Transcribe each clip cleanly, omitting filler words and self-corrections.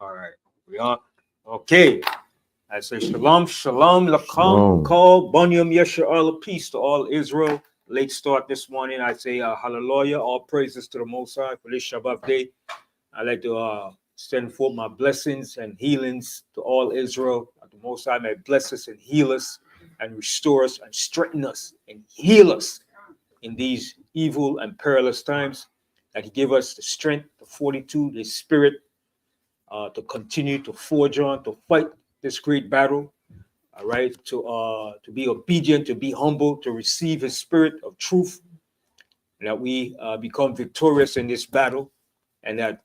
All right. We are okay. I say shalom, shalom, lakam, Shalom. kol, bonyam, yeshua, peace to all Israel. Late start this morning. I say hallelujah, all praises to the Most High for this Shabbat day. I like to send forth my blessings and healings to all Israel. The Most High may bless us and heal us and restore us and strengthen us and heal us in these evil and perilous times. That He give us the strength, the fortitude, the spirit to continue to forge on, to fight this great battle. All right, to be obedient, to be humble, to receive His spirit of truth, and that we become victorious in this battle, and that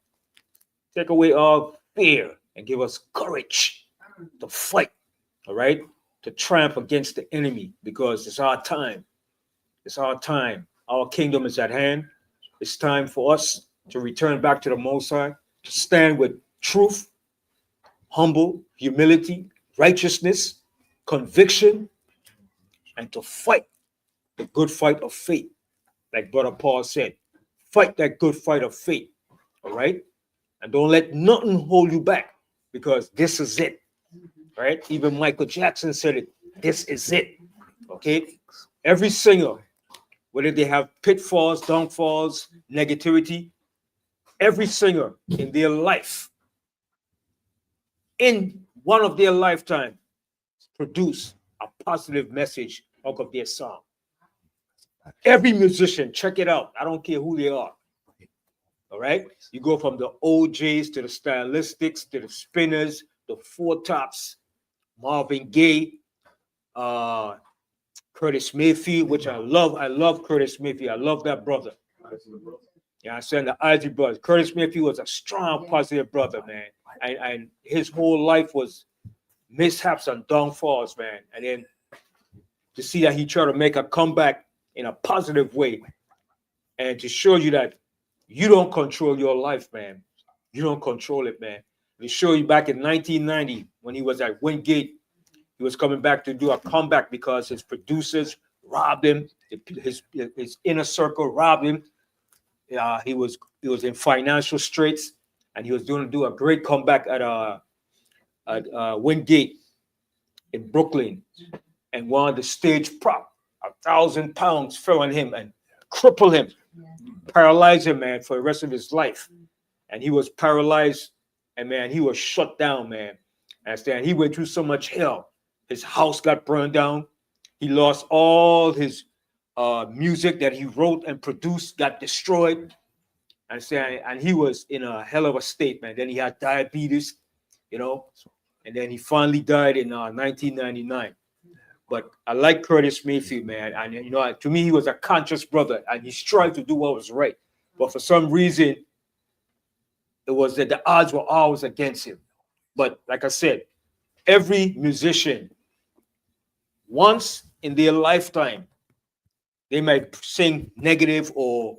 take away all fear and give us courage to fight. All right, to triumph against the enemy because it's our time. It's our time. Our kingdom is at hand. It's time for us to return back to the Most High, to stand with truth, humble, humility, righteousness, conviction, and to fight the good fight of faith. Like Brother Paul said, fight that good fight of faith. All right? And don't let nothing hold you back because this is it. Right? Even Michael Jackson said it. This is it. Okay? Every singer, whether they have pitfalls, downfalls, negativity, every singer in their life, in one of their lifetime, produce a positive message out of their song. Every musician, check it out. I don't care who they are. All right? You go from the OJs to the Stylistics to the Spinners, the Four Tops, Marvin Gaye, Curtis Mayfield, which I love. I love Curtis Mayfield. I love that brother. Yeah, I said the Isley brothers. Curtis Mayfield was a strong, positive brother, man. And his whole life was mishaps and downfalls, man. And then to see that he tried to make a comeback in a positive way and to show you that you don't control your life, man. You don't control it, man. To show you back in 1990 when he was at Wingate, he was coming back to do a comeback because his producers robbed him. His inner circle robbed him. He was in financial straits, and he was going to do a great comeback at Wingate in Brooklyn, and one of the stage prop, 1,000 pounds fell on him and crippled him, paralyzed him, man, for the rest of his life. And he was paralyzed, and man, he was shut down, man. And he went through so much hell. His house got burned down. He lost all his music that he wrote and produced, got destroyed. And he was in a hell of a state, man. Then he had diabetes, and then he finally died in 1999. But I like Curtis Mayfield, man. And, to me, he was a conscious brother, and he strived to do what was right. But for some reason, it was that the odds were always against him. But like I said, every musician, once in their lifetime, they might sing negative or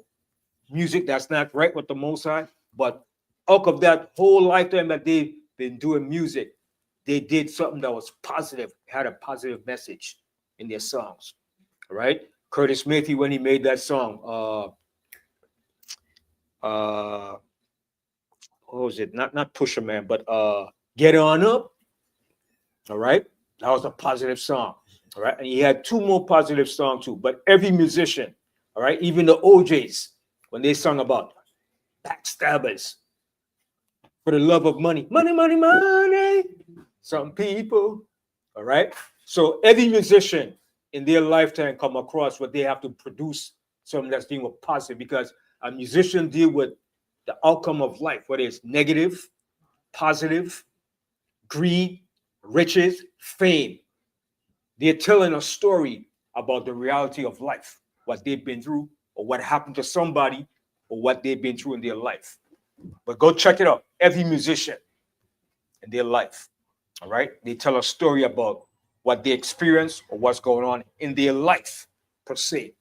music that's not right with the Most High. But out of that whole lifetime that they've been doing music, they did something that was positive, had a positive message in their songs. All right. Curtis Mayfield, when he made that song, what was it? Not Pusher Man, but Get On Up. All right. That was a positive song. All right. And he had two more positive songs too. But every musician, all right, even the OJs, when they sung about backstabbers for the love of money, money, money, money. Some people, all right. So every musician in their lifetime come across what they have to produce something that's being positive, because a musician deal with the outcome of life, whether it's negative, positive, greed, riches, fame. They're telling a story about the reality of life, what they've been through, or what happened to somebody, or what they've been through in their life. But go check it out. Every musician in their life, all right, they tell a story about what they experienced or what's going on in their life, per se.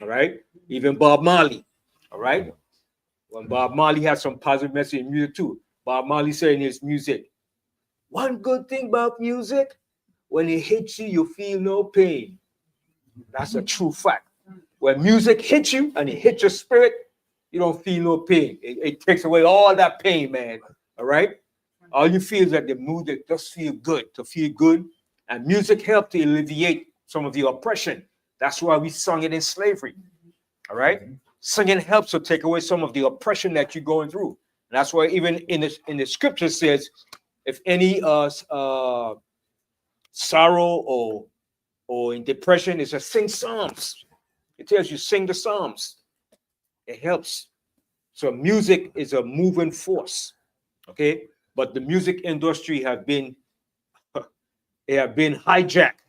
All right. Even Bob Marley, all right. When Bob Marley had some positive message in music too. Bob Marley said in his music, one good thing about music, when it hits you, you feel no pain. That's a true fact. When music hits you and it hits your spirit, you don't feel no pain. It takes away all that pain, man. All right. All you feel is that the mood that just feel good, to feel good. And music helped to alleviate some of the oppression. That's why we sung it in slavery. All right? Singing helps to take away some of the oppression that you're going through. And that's why even in the scripture says, if any sorrow or in depression, is to sing psalms. It tells you sing the psalms. It helps. So music is a moving force. Okay, but the music industry have been hijacked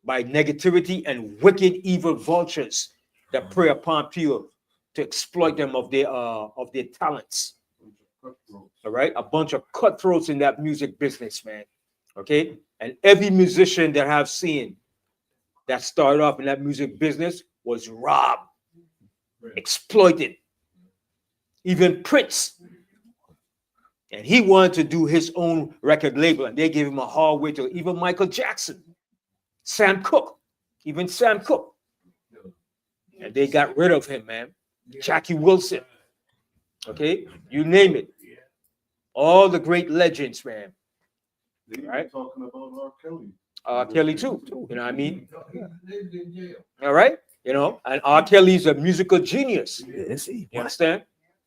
by negativity and wicked evil vultures that prey upon people to exploit them of their talents. All right, a bunch of cutthroats in that music business, man. Okay, and every musician that I've seen that started off in that music business was robbed, exploited. Even Prince, and he wanted to do his own record label, and they gave him a hard way to. Even Michael Jackson, Sam Cooke, even Sam Cooke, and they got rid of him, man. Jackie Wilson, okay, you name it. All the great legends, man. Right? Talking about R. Kelly. Kelly too, you know what I mean? All right, you know, and R. Kelly's a musical genius. You understand?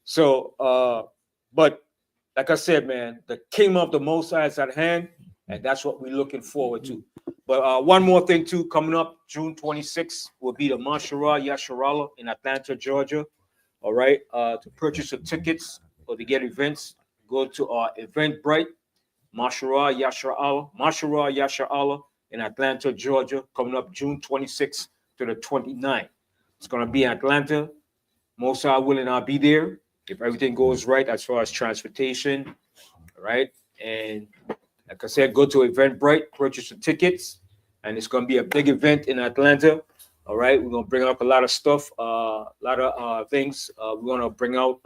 So, but like I said, man, the kingdom of the Most High is at hand, and that's what we're looking forward to. But one more thing too, coming up June 26th will be the Mashara Yasharala in Atlanta, Georgia. All right, to purchase the tickets or to get events, go to our Eventbrite, Mashara Yasharala in Atlanta, Georgia, coming up June 26th to the 29th. It's going to be in Atlanta. Most High willing, I'll be there if everything goes right as far as transportation, right? And like I said, go to Eventbrite, purchase the tickets, and it's going to be a big event in Atlanta. All right, we're going to bring up a lot of stuff, a lot of things. We're going to bring out,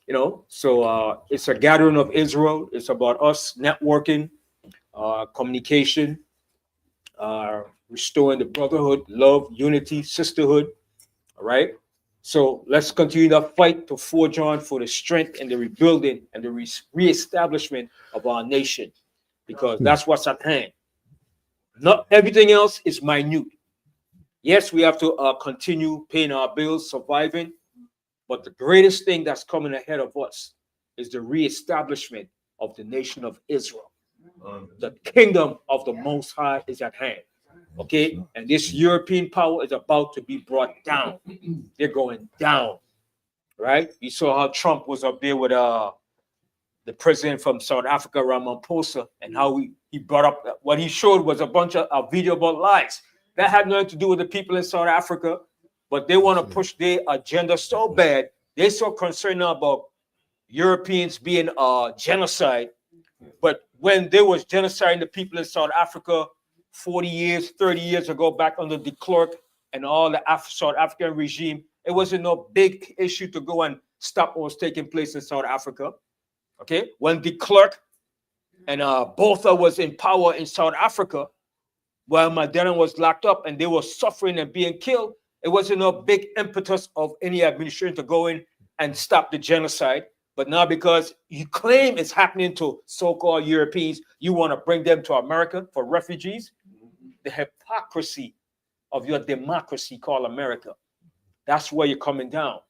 you know, so it's a gathering of Israel. It's about us networking, communication, restoring the brotherhood, love, unity, sisterhood. All right. So let's continue that fight to forge on for the strength and the rebuilding and the reestablishment of our nation, because that's what's at hand. Not everything else is minute. Yes, we have to continue paying our bills, surviving, but the greatest thing that's coming ahead of us is the reestablishment of the nation of Israel. The kingdom of the Most High is at hand. Okay, and this European power is about to be brought down. They're going down, right? You saw how Trump was up there with the president from South Africa, Ramaphosa, and how he brought up what he showed was a bunch of a video about lies that had nothing to do with the people in South Africa, but they want to push their agenda so bad. They're so concerned now about Europeans being genocide, but when there was genocide in the people in South Africa 40 years, 30 years ago, back under de Klerk and all the South African regime, it wasn't no big issue to go and stop what was taking place in South Africa. Okay, when de Klerk and Botha was in power in South Africa, while Mandela was locked up and they were suffering and being killed, it wasn't no big impetus of any administration to go in and stop the genocide. But now, because you claim it's happening to so-called Europeans, you want to bring them to America for refugees. The hypocrisy of your democracy called America. That's where you're coming down.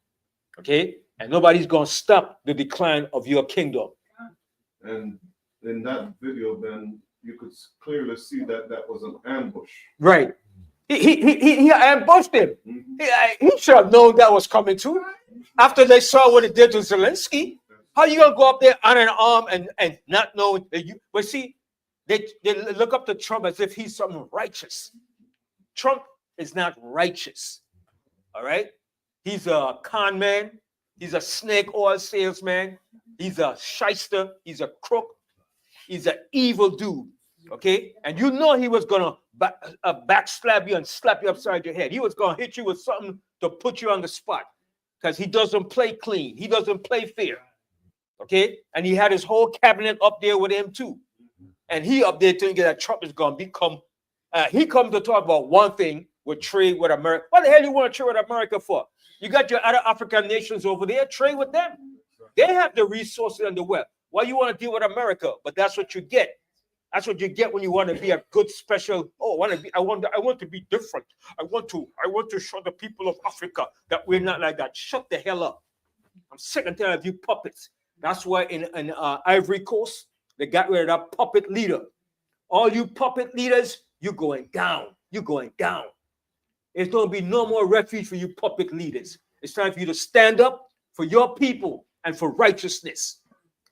Okay? And nobody's going to stop the decline of your kingdom. And in that video, Ben, you could clearly see that that was an ambush. Right. He ambushed him. He should have known that was coming too. After they saw what it did to Zelensky, how you going to go up there on an arm and not know that you... But see, they look up to Trump as if he's something righteous. Trump is not righteous. All right? He's a con man. He's a snake oil salesman. He's a shyster. He's a crook. He's an evil dude. Okay? And you know he was going to backslap you and slap you upside your head. He was going to hit you with something to put you on the spot, because he doesn't play clean. He doesn't play fair. Okay? And he had his whole cabinet up there with him too. And he up there thinking that Trump is going to become, he comes to talk about one thing with trade with America. What the hell you want to trade with America for? You got your other African nations over there, trade with them. They have the resources and the wealth. Why you want to deal with America? But that's what you get. That's what you get when you want to be a good special. Oh, I want to be different. I want to show the people of Africa that we're not like that. Shut the hell up. I'm sick and tired of you puppets. That's why in Ivory Coast, they got rid of that puppet leader. All you puppet leaders, you're going down. You're going down. There's going to be no more refuge for you puppet leaders. It's time for you to stand up for your people and for righteousness.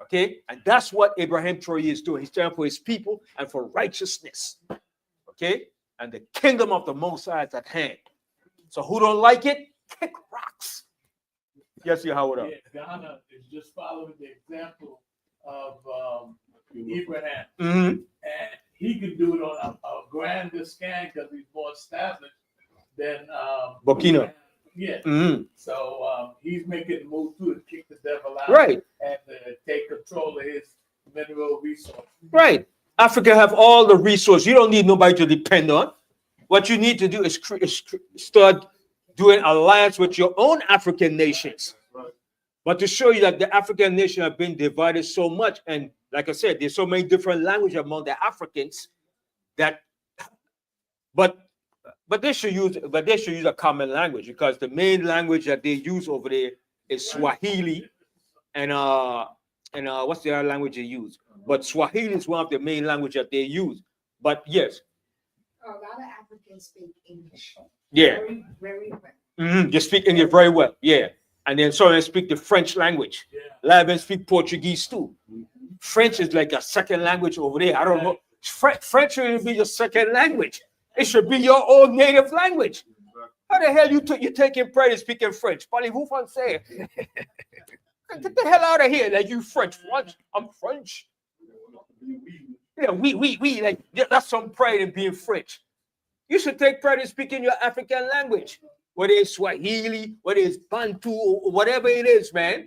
Okay? And that's what Abraham Traoré is doing. He's standing for his people and for righteousness. Okay? And the kingdom of the Most High is at hand. So who don't like it? Kick rocks. Yes, you Howard up. Yeah, Ghana is just following the example of Abraham. Mm-hmm. And he can do it on a grander scale because he's more established than Burkina. Yeah. Mm-hmm. So he's making a move to kick the devil out. Right. And take control of his mineral resources. Right. Africa have all the resources. You don't need nobody to depend on. What you need to do is start doing alliance with your own African nations. Right. But to show you that the African nation have been divided so much, and like I said, there's so many different languages among the Africans that, but they should use a common language, because the main language that they use over there is Swahili, and what's the other language they use? But Swahili is one of the main languages that they use. But yes, A lot of Africans speak English. yeah, Very, very well. mm-hmm. They speak English very well, yeah. And then some of them speak the French language. Yeah. A lot of them speak Portuguese too. French is like a second language over there. I don't know. French should be your second language. It should be your own native language. How the hell you taking pride in speaking French? Parlez-vous français? Get the hell out of here! Like you French. I'm French. Yeah, we like that's some pride in being French. You should take pride in speaking your African language, whether it's Swahili, whether it's Bantu, or whatever it is, man.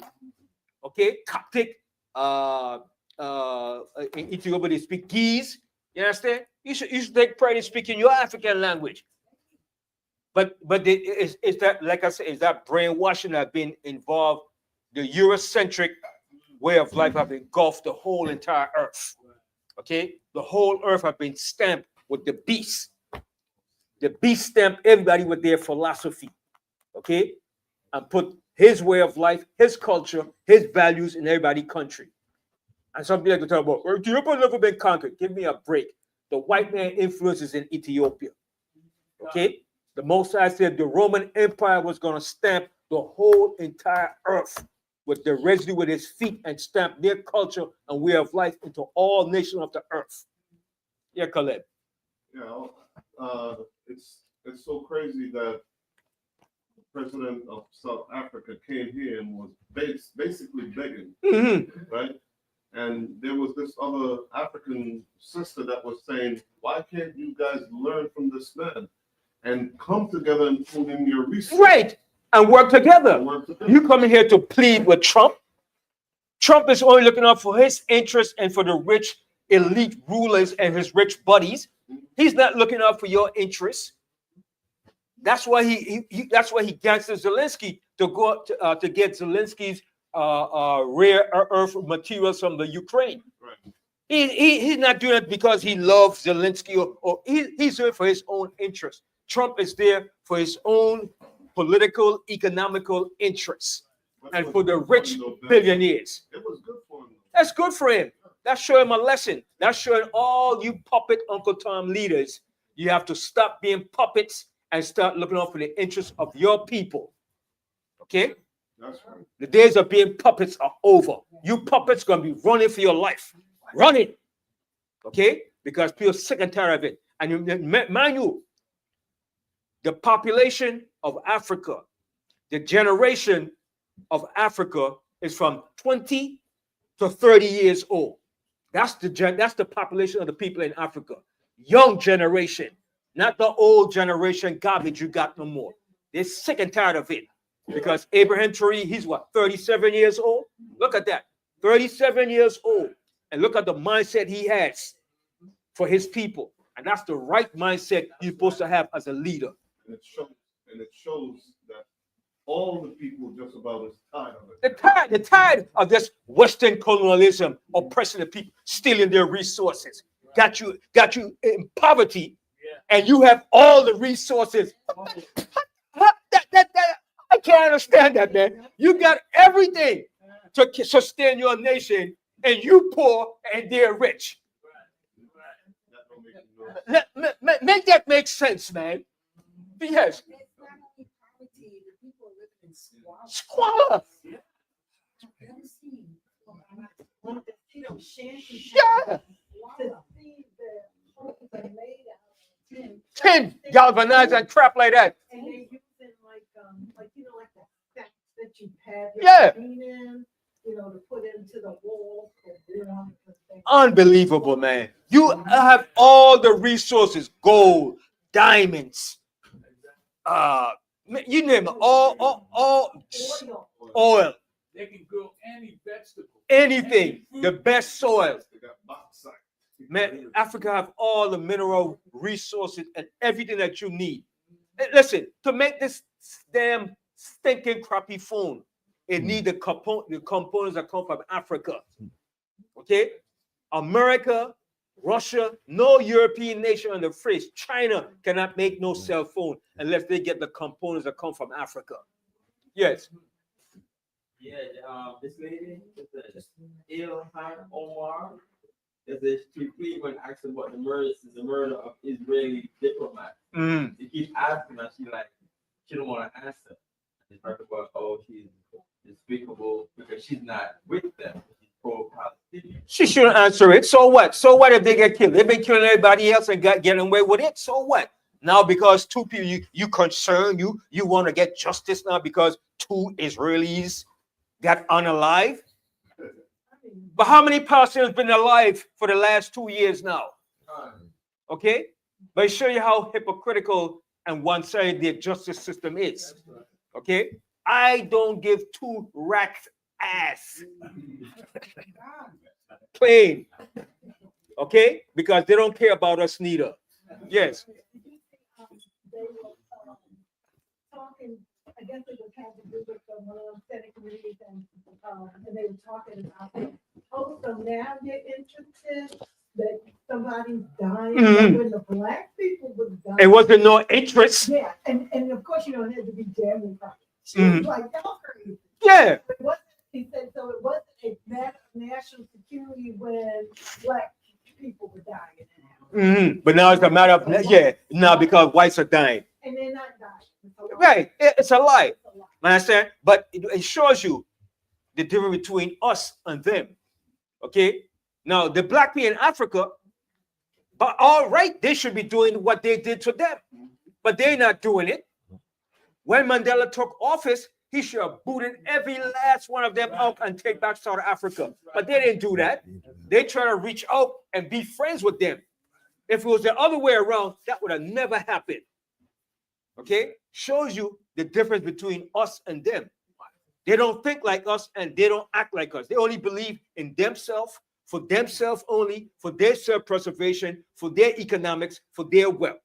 Okay, Coptic. In Ethiopia they speak Geese. You understand? You should take pride in speaking your African language. But it's that, like I said, is that brainwashing that been involved? The Eurocentric way of life have engulfed the whole entire earth. Okay, the whole earth have been stamped with the beast. The beast stamped everybody with their philosophy. Okay, and put his way of life, his culture, his values in everybody's country. And some people like to talk about, well, Ethiopia never been conquered. Give me a break. The white man influence is in Ethiopia. Okay, the Most High said the Roman Empire was going to stamp the whole entire earth with the residue with his feet and stamp their culture and way of life into all nations of the earth. Yeah, Caleb. Yeah, it's so crazy that the president of South Africa came here and was basically begging, Mm-hmm. right? And there was this other African sister that was saying, why can't you guys learn from this man and come together and pull in your resources? Right. And work together. And work together. You coming here to plead with Trump? Trump is only looking out for his interests and for the rich elite rulers and his rich buddies. He's not looking out for your interests. That's why he gangsted Zelensky to go to get Zelensky's rare earth materials from the Ukraine. Right. He's not doing it because he loves Zelensky or he's doing it for his own interest. Trump is there for his own political, economical interests and for the rich billionaires. It was good for him. That's good for him. That's showing him a lesson. That's showing all you puppet Uncle Tom leaders, you have to stop being puppets and start looking out for the interests of your people. Okay? That's right. The days of being puppets are over. You puppets gonna be running for your life. Running. Okay? Because people are sick and tired of it. And mind you, the population of Africa, the generation of Africa is from 20 to 30 years old. That's the population of the people in Africa. Young generation, not the old generation garbage you got no more. They're sick and tired of it. Because Abraham Traoré, he's what, 37 years old? Look at that. 37 years old. And look at the mindset he has for his people. And that's the right mindset you're supposed to have as a leader. And it shows that all the people just about is tired of it. They're tired of this Western colonialism oppressing the people, stealing their resources. Got you in poverty, and you have all the resources. I can't understand that, man. You got everything to sustain your nation, and you poor and they're rich. That don't make no sense. Make that make sense, man. Yes, It's not only poverty, the people living in squalor. squalor. Never seen. You know, shanty Yeah. towns, to see the homes are made out of Tin, galvanized and crap like that. and they're using like you know, like the stacks that you have your Yeah. green in, you know, to put into the wall. Unbelievable, man. You have all the resources, gold, diamonds, you name it, all Oil. oil, They can grow any vegetable. anything, any the fruit. best soil. They got bauxite. Man, Africa have all the mineral resources and everything that you need. And listen, to make this damn stinking crappy phone, it need the components that come from Africa. Okay? America, Russia, no European nation on the face, China cannot make no cell phone unless they get the components that come from Africa. Yes. Yeah, this lady, Ilhan Omar, she frequently asks about the murder of Israeli diplomats. Mm. She keeps asking her, she don't want to answer. She talks about, she's despicable because she's not with them. She's pro-Palestinian. She shouldn't answer it. So what? So what if they get killed? They've been killing everybody else and getting away with it. So what? Now because two people you concerned, you want to get justice now because two Israelis got unalive. But how many Palestinians been alive for the last 2 years now? Okay, but it show you how hypocritical and one-sided the justice system is. Okay, I don't give two rats ass. Plain. Okay, because they don't care about us neither. Yes. They were talking, I guess it was having to do with one of those Senate committees and they were talking about, so now you're interested that somebody's dying, Mhm. when the black people was dying. It wasn't no interest. Yeah, and of course, you know, it had to be jamming. She Mhm. was like, y'all crazy. Yeah. It wasn't, he said, so it wasn't a matter of national security when black people were dying. But now it's a matter of now because whites are dying. And they're not dying. It's a lie. Right. It's a lie. It's a lie. Understand? But it shows you the difference between us and them. Okay. Now the black people in Africa, but all right, they should be doing what they did to them, but they're not doing it. When Mandela took office, he should have booted every last one of them out and take back South Africa. But they didn't do that. They try to reach out and be friends with them. If it was the other way around, that would have never happened. Okay? Shows you the difference between us and them. They don't think like us and they don't act like us. They only believe in themselves, for themselves only, for their self-preservation, for their economics, for their wealth.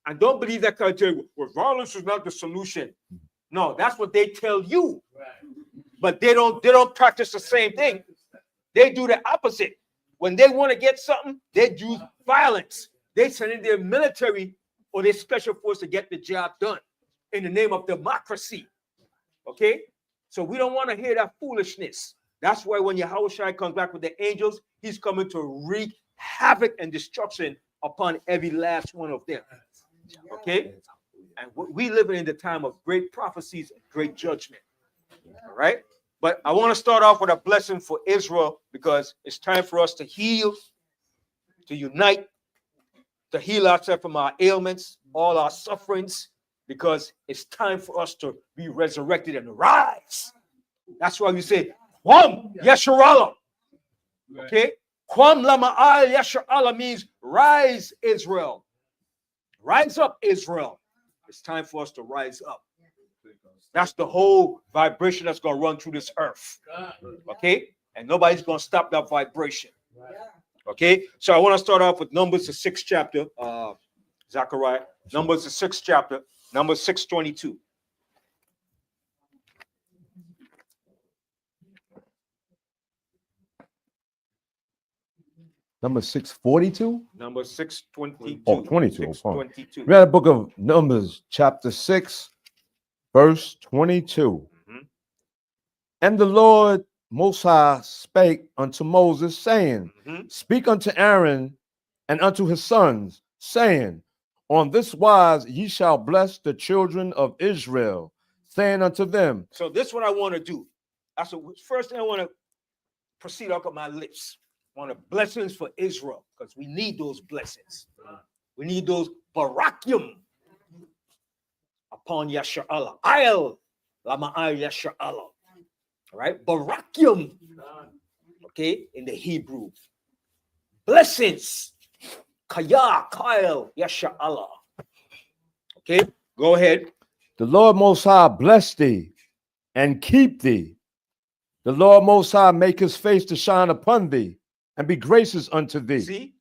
And don't believe that kind of tell you, well, violence is not the solution. No, that's what they tell you. But they don't practice the same thing. They do the opposite. When they want to get something, they use violence. They send in their military or their special force to get the job done in the name of democracy. Okay? So we don't want to hear that foolishness. That's why when Yahushua comes back with the angels, he's coming to wreak havoc and destruction upon every last one of them. Okay? And we live in the time of great prophecies and great judgment. All right? But I want to start off with a blessing for Israel because it's time for us to heal, to unite, to heal ourselves from our ailments, all our sufferings, because it's time for us to be resurrected and rise. That's why we say, Kwam Yesharallah. Okay? Kwam Lama'al Yesharallah means rise, Israel. Rise up, Israel. It's time for us to rise up. That's the whole vibration that's going to run through this earth. Okay? And nobody's going to stop that vibration. Okay? So I want to start off with Numbers, the 6th chapter. Zechariah. Numbers, the 6th chapter. Numbers 6:22. Number 642? Number 622. Oh, 22, 622. Read the book of Numbers, chapter 6, verse 22. Mhm. And the Lord Most High spake unto Moses, saying, Mhm. Speak unto Aaron and unto his sons, saying, On this wise ye shall bless the children of Israel, saying unto them, So this is what I want to do. That's the first thing I want to proceed off of my lips. I want the blessings for Israel, because we need those blessings. We need those barakium upon Yasha'Allah. I'll Lama'al Yasha'Allah. All right? Barakium. Okay, in the Hebrew. Blessings. Kaya, Kyle, Yasha'Allah. Okay, go ahead. The Lord Most High bless thee and keep thee. The Lord Most High make his face to shine upon thee and be gracious unto thee. See?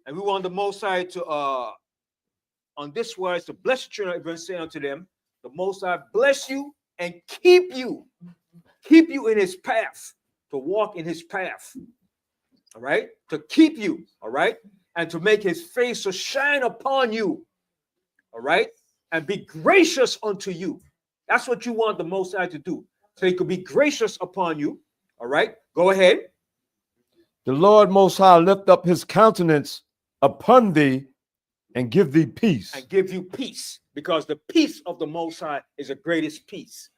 And we want the Most High to, on this words, to bless the children of Israel, say unto them, the Most High bless you and keep you in his path, to walk in his path. All right? To keep you, all right? And to make his face to shine upon you, all right? And be gracious unto you. That's what you want the Most High to do. So he could be gracious upon you, all right? Go ahead. The Lord Most High lift up his countenance upon thee and give thee peace. And give you peace, because the peace of the Most High is the greatest peace.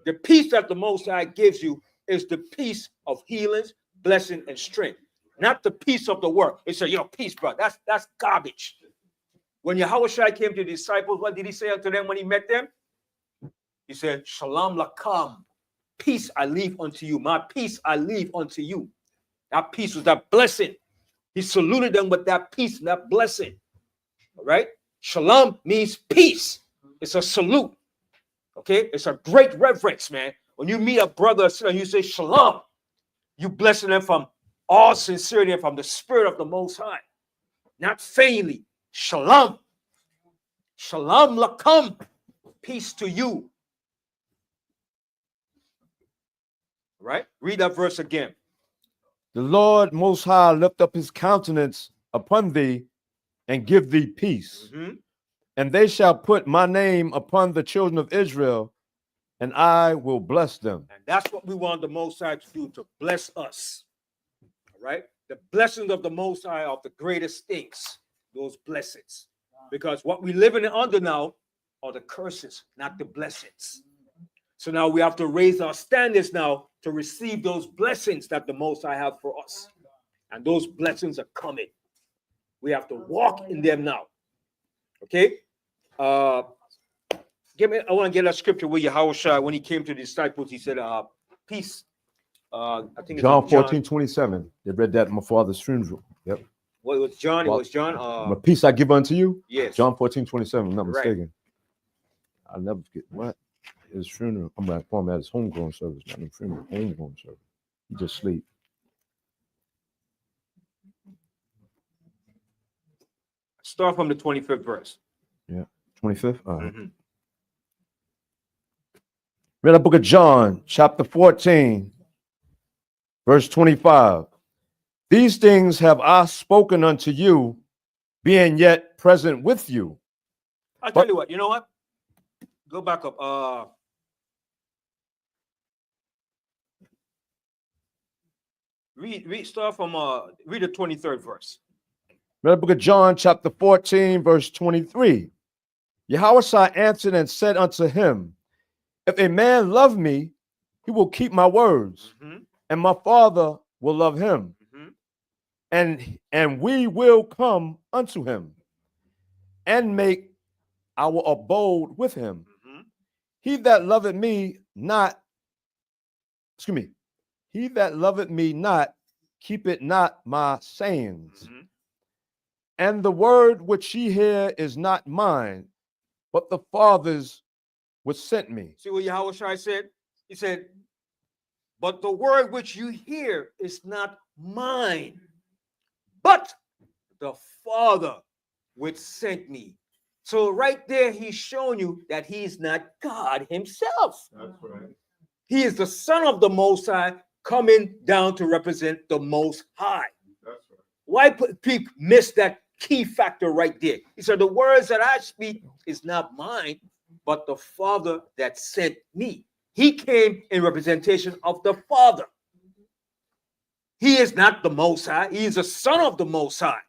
The peace that the Most High gives you is the peace of healings, blessing, and strength, not the peace of the world. It's a peace, bro. That's garbage. When Yahushua came to the disciples, what did he say unto them when he met them? He said, Shalom lakam, peace I leave unto you. My peace I leave unto you. That peace was that blessing. He saluted them with that peace and that blessing. All right? Shalom means peace. It's a salute. Okay? It's a great reverence, man. When you meet a brother and you say shalom, you blessing them from all sincerity and from the spirit of the Most High, not feignedly. Shalom. Shalom lakam. Peace to you. Right? Read that verse again. The Lord Most High lift up his countenance upon thee and give thee peace. Mm-hmm. And they shall put my name upon the children of Israel, and I will bless them. And that's what we want the Most High to do, to bless us. All right? The blessings of the Most High are the greatest things, those blessings. Because what we're living under now are the curses, not the blessings. So now we have to raise our standards now to receive those blessings that the Most High have for us. And those blessings are coming. We have to walk in them now. Okay? I want to get a scripture where Yahushua, when he came to the disciples, he said, peace. I think it's John 14:27. They read that at my father's funeral. Yep. What was John? It was John. My peace I give unto you. Yes. John 14:27. I'm not Right. mistaken. I'll never forget what his funeral. I'm like, at his homegrown service, not his funeral. Homegrown service. He just sleep. Start from the 25th verse. Yeah. 25th. All right. Mhm. Read the book of John, chapter 14, verse 25. These things have I spoken unto you, being yet present with you. I'll tell you what, you know what? Go back up. Start from read the 23rd verse. Read the book of John, chapter 14, verse 23. Yahushua answered and said unto him, If a man love me, he will keep my words, Mhm. and my Father will love him, Mhm. and we will come unto him and make our abode with him. Mhm. He that loveth me not, he that loveth me not, keepeth not my sayings. Mhm. And the word which ye hear is not mine, but the Father's which sent me. See what Yahushua said? He said, but the word which you hear is not mine, but the Father which sent me. So right there, he's showing you that he's not God himself. That's right. He is the Son of the Most High coming down to represent the Most High. That's right. people miss that key factor right there. He said, the words that I speak is not mine, but the Father that sent me. He came in representation of the Father. He is not the Most High. He is a son of the Most High.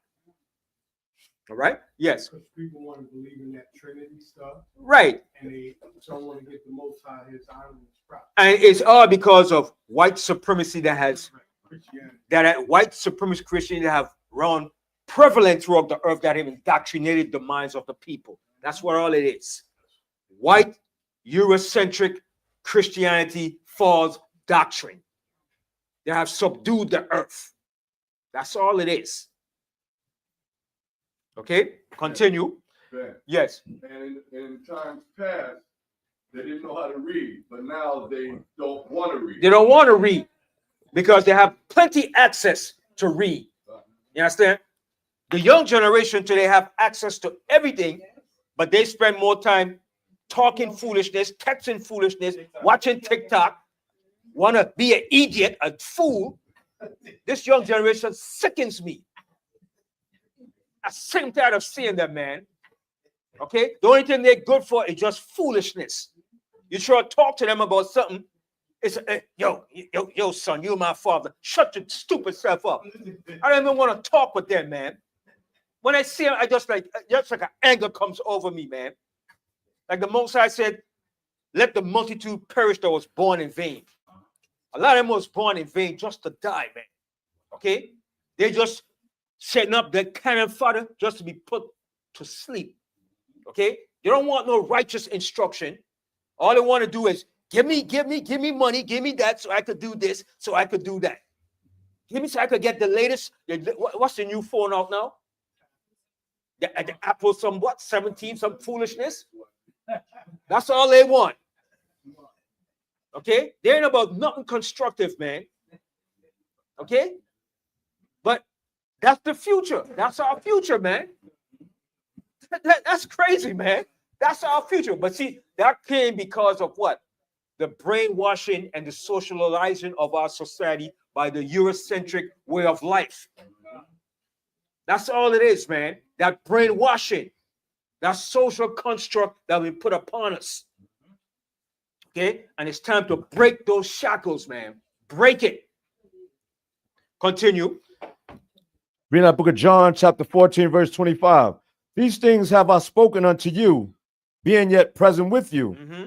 All right? Yes. Because people want to believe in that Trinity stuff, Right. and they don't want to get the Most High his honor and his props. And it's all because of white supremacy Christianity. white supremacist Christianity that have run prevalent throughout the earth, that have indoctrinated the minds of the people. That's what all it is. White Eurocentric Christianity false doctrine. They have subdued the earth. That's all it is. Okay, continue. Right. Yes. And in times past, they didn't know how to read, but now they don't want to read. They don't want to read because they have plenty access to read. You understand? The young generation today have access to everything, but they spend more time talking foolishness, texting foolishness, watching TikTok, want to be an idiot, a fool. This young generation sickens me. I'm sick and tired of seeing them, man. Okay? The only thing they're good for is just foolishness. You try to talk to them about something, it's yo, son, you're my father. Shut your stupid self up. I don't even want to talk with them, man. When I see them, I just like an anger comes over me, man. Like the Most High said, let the multitude perish that was born in vain. A lot of them was born in vain just to die, man. Okay? They just setting up their cannon fodder just to be put to sleep. Okay? They don't want no righteous instruction. All they want to do is give me money, give me that so I could do this, so I could do that. Give me so I could get the latest. What's the new phone out now? The Apple, some what? 17, some foolishness. That's all they want. Okay? They ain't about nothing constructive, man. Okay? But that's the future. That's our future, man. That's crazy, man. That's our future. But see, that came because of what? The brainwashing and the socializing of our society by the Eurocentric way of life. That's all it is, man. That brainwashing, that social construct that we put upon us. Okay? And it's time to break those shackles, man. Break it. Continue. Read that book of John, chapter 14, verse 25. These things have I spoken unto you, being yet present with you. Mm-hmm.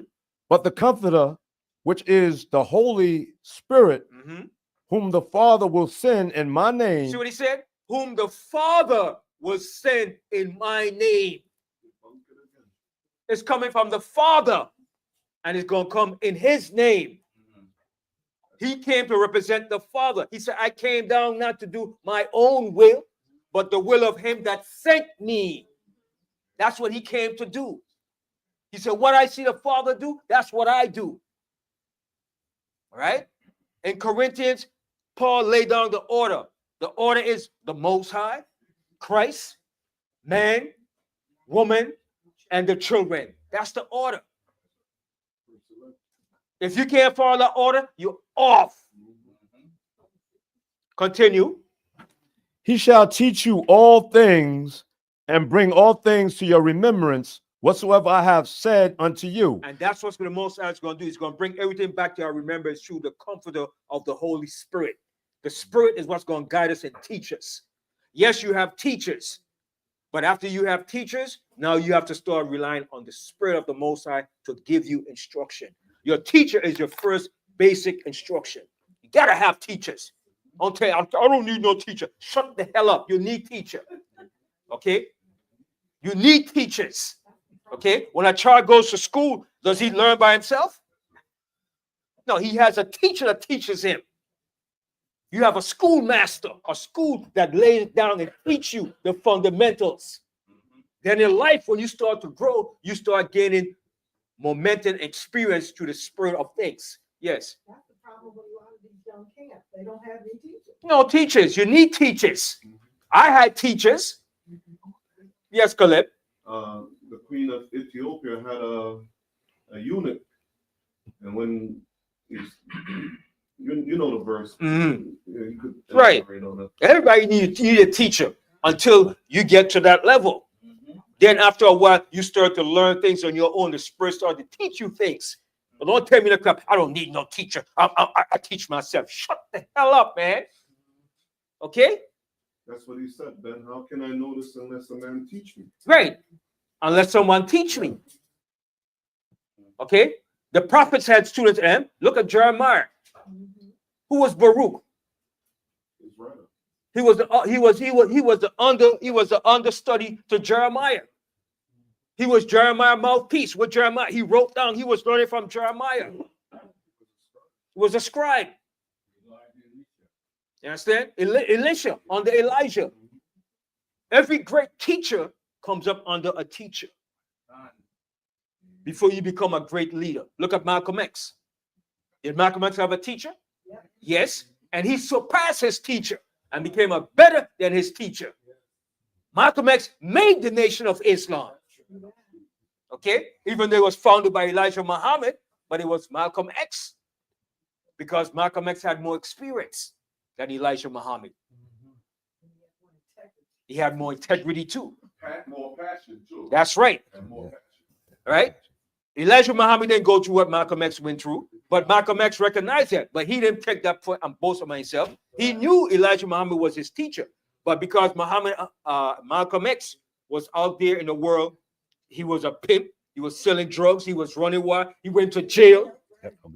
But the Comforter, which is the Holy Spirit, Mm-hmm. whom the Father will send in my name. See what he said? Whom the Father will send in my name. It's coming from the Father, and it's going to come in his name. He came to represent the Father. He said, I came down not to do my own will, but the will of him that sent me. That's what he came to do. He said, what I see the Father do, that's what I do. All right? In Corinthians, Paul laid down the order. The order is the Most High, Christ, man, woman, and the children. That's the order. If you can't follow that order, you're off. Continue. He shall teach you all things and bring all things to your remembrance, whatsoever I have said unto you. And that's what the Most High is going to do. He's going to bring everything back to our remembrance through the Comforter of the Holy Spirit. The Spirit is what's going to guide us and teach us. Yes, you have teachers, but after you have teachers, now you have to start relying on the Spirit of the Most High to give you instruction. Your teacher is your first basic instruction. You got to have teachers. Don't tell you, I don't need no teacher. Shut the hell up. You need teacher. Okay? You need teachers. Okay? When a child goes to school, does he learn by himself? No, he has a teacher that teaches him. You have a schoolmaster, a school that lays down and teach you the fundamentals. Then in life, when you start to grow, you start gaining momentum, experience through the spirit of things. Yes. That's the problem with a lot of these young camps. They don't have any teachers. No teachers. You need teachers. I had teachers. Yes, Caleb. The queen of Ethiopia had a eunuch, and when You know the verse. Mhm. Yeah, you could Right. elaborate on that. Everybody need a teacher until you get to that level. Then after a while, you start to learn things on your own. The Spirit starts to teach you things. But don't tell me the crap. I don't need no teacher. I teach myself. Shut the hell up, man. Okay? That's what he said, Ben. How can I know this unless a man teach me? Right. Unless someone teach me. Okay? The prophets had students. And look at Jeremiah. Who was Baruch? He's right. He was the understudy to Jeremiah. He was Jeremiah's mouthpiece with Jeremiah. He wrote down, he was learning from Jeremiah. He was a scribe. You understand? Elisha under Elijah. Every great teacher comes up under a teacher before you become a great leader. Look at Malcolm X. Did Malcolm X have a teacher? Yes. And he surpassed his teacher and became a better than his teacher. Malcolm X made the Nation of Islam. Okay? Even though it was founded by Elijah Muhammad, but it was Malcolm X. Because Malcolm X had more experience than Elijah Muhammad. He had more integrity too. More passion too. That's right. And more passion. Right? Elijah Muhammad didn't go through what Malcolm X went through, but Malcolm X recognized that. But he didn't take that point and boast of himself. He knew Elijah Muhammad was his teacher. But because Malcolm X was out there in the world, he was a pimp. He was selling drugs. He was running wild. He went to jail.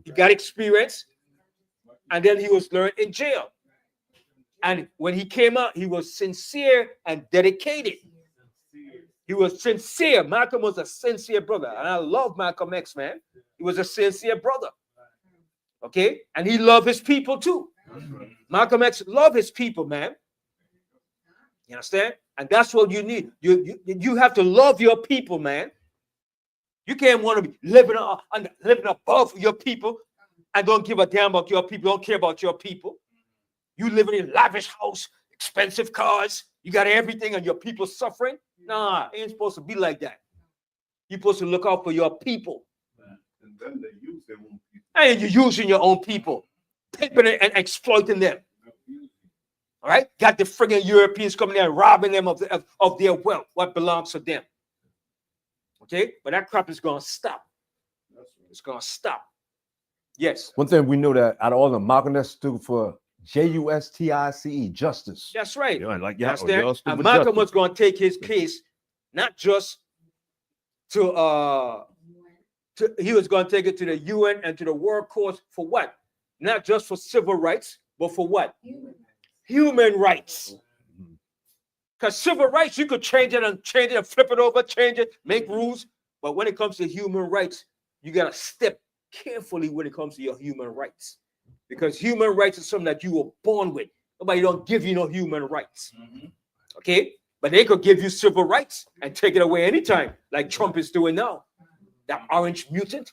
He got experience. And then he was learned in jail. And when he came out, he was sincere and dedicated. He was sincere. Malcolm was a sincere brother. And I love Malcolm X, man. He was a sincere brother. Okay? And he loved his people too. Malcolm X loved his people, man. You understand? And that's what you need. You have to love your people, man. You can't want to be living above your people and don't give a damn about your people, don't care about your people. You living in lavish house, expensive cars, you got everything and your people suffering. Nah, it ain't supposed to be like that. You're supposed to look out for your people. And then they use their own people. And you're using your own people, pimping it and exploiting them. All right? Got the friggin' Europeans coming there and robbing them of their wealth, what belongs to them. Okay? But that crap is going to stop. It's going to stop. Yes. One thing we know that out of all the Malcolm X stood for JUSTICE, justice. That's right. Yeah, like That's yeah, there. And Malcolm was going to take his case, not just he was going to take it to the UN and to the World Court for what? Not just for civil rights, but for what? Human rights. Because civil rights, you could change it and flip it over, change it, make rules. But when it comes to human rights, you got to step carefully when it comes to your human rights. Because human rights is something that you were born with. Nobody don't give you no human rights. Okay? But they could give you civil rights and take it away anytime, like Trump is doing now. That orange mutant.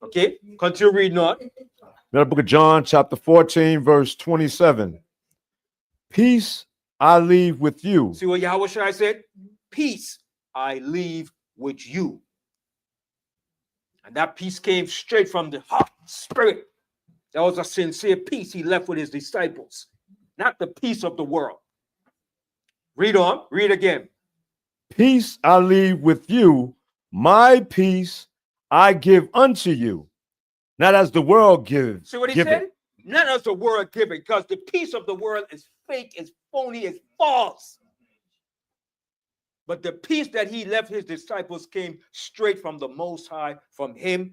Okay? Continue reading on. The book of John, chapter 14, verse 27. Peace I leave with you. See what Yahweh Shai said? Peace I leave with you. And that peace came straight from the heart, spirit. That was a sincere peace he left with his disciples, not the peace of the world. Read on, read again. Peace I leave with you, my peace I give unto you, not as the world gives. See what he said? Not as the world giving, because the peace of the world is fake, is phony, is false. But the peace that he left his disciples came straight from the Most High, from the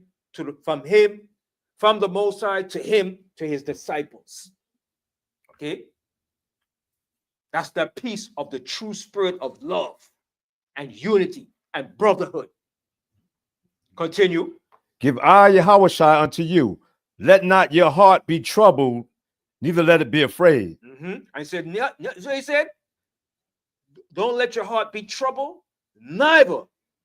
Most High to him, to his disciples. Okay? That's the peace of the true spirit of love and unity and brotherhood. Continue. Give I Yahweh Shai unto you. Let not your heart be troubled, neither let it be afraid. I said, so he said, don't let your heart be troubled, neither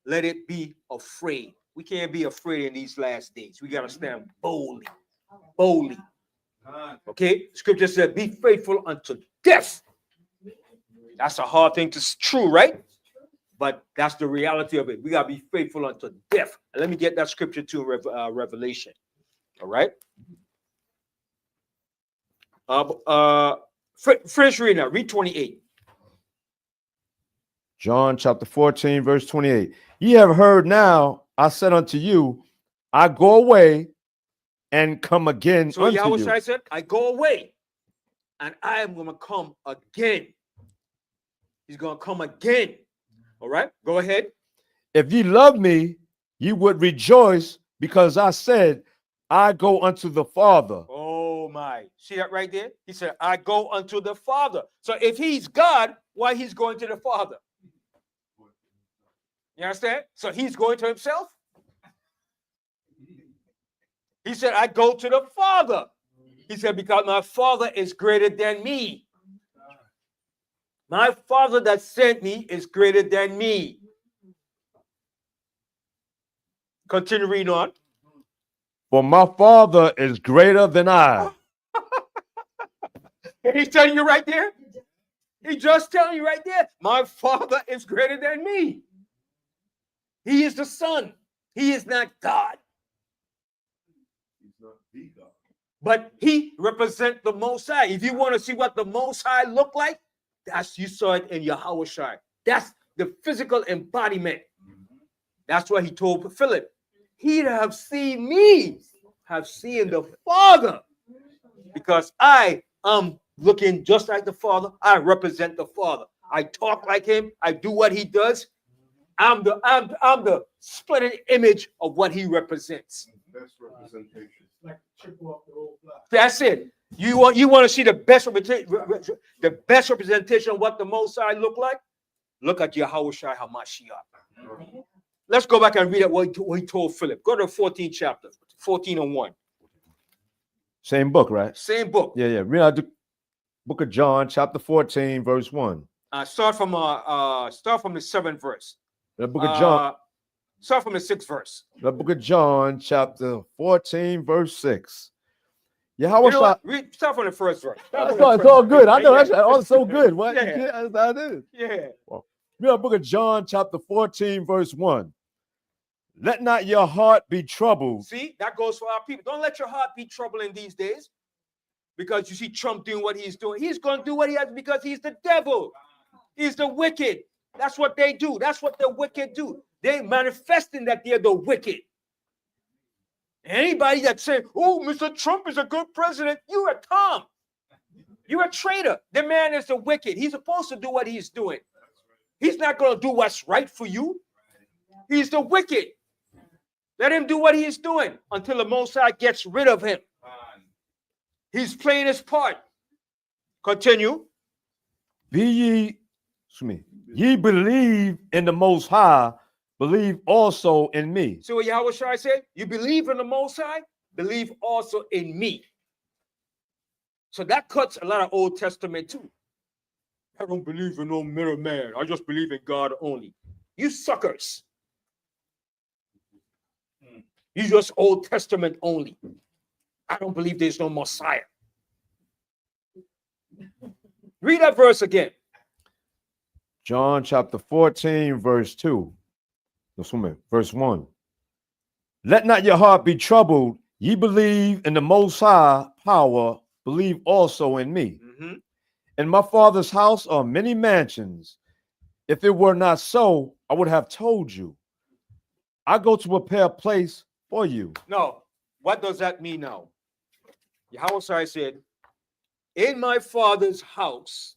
let it be afraid. We can't be afraid in these last days. We got to stand boldly. Boldly. Okay? Scripture said, be faithful unto death. That's a hard thing to true, right? But that's the reality of it. We got to be faithful unto death. And let me get that scripture to Revelation. All right. Finish reading now. Read 28. John chapter 14, verse 28. Ye have heard now, I said unto you, I go away and come again So unto Yahweh you. Shai said, I go away and I am going to come again. He's going to come again. All right. Go ahead. If ye love me, ye would rejoice because I said, I go unto the Father. Oh my. See that right there? He said, I go unto the Father. So if he's God, why he's going to the Father? You understand? So he's going to himself. He said, I go to the Father. He said, because my Father is greater than me. My Father that sent me is greater than me. Continue reading on. For my Father is greater than I. He's telling you right there. He's just telling you right there. My Father is greater than me. He is the Son. He is not God. He's not the God. But he represents the Most High. If you want to see what the Most High look like, that's you saw it in Yahweh Shai. That's the physical embodiment. That's what he told Philip. He that have seen me have seen the Father. Because I am looking just like the Father. I represent the Father. I talk like him. I do what he does. I'm the splitting image of what he represents. Best representation. Like chip off the old block. That's it. You want to see the best representation of what the Most High look like? Look at Yahweh Shai HaMashiach. Let's go back and read what he told Philip. Go to the 14th chapter, 14:1. Same book, right? Same book. Yeah. Read out the book of John, chapter 14, verse 1. Start from the 7th verse. The book of John. Start from the 6th verse. The book of John, chapter 14, verse 6. Yahweh You know Shai. what? Start from the first verse. It's all good. I know that's all so good. What? Yeah. That's how it is. Yeah. Read the book of John, chapter 14, verse 1. Let not your heart be troubled. See, that goes for our people. Don't let your heart be troubled in these days. Because you see Trump doing what he's doing. He's going to do what he has because he's the devil. He's the wicked. That's what they do. That's what the wicked do. They manifesting that they're the wicked. Anybody that says, oh, Mr. Trump is a good president, you're a Tom. You're a traitor. The man is the wicked. He's supposed to do what he's doing. He's not going to do what's right for you. He's the wicked. Let him do what he's doing until the Most High gets rid of him. He's playing his part. Continue. Ye believe in the Most High, believe also in me. See what Yahweh Shai said? You believe in the Most High, believe also in me. So that cuts a lot of Old Testament too. I don't believe in no mirror man. I just believe in God only. You suckers. You just Old Testament only. I don't believe there's no Messiah. Read that verse again. John chapter 14, verse 2. Verse 1. Let not your heart be troubled. Ye believe in the Most High power, believe also in me. Mm-hmm. In my Father's house are many mansions. If it were not so, I would have told you. I go to prepare a place for you. No, what does that mean now? Yahweh Shai said, in my Father's house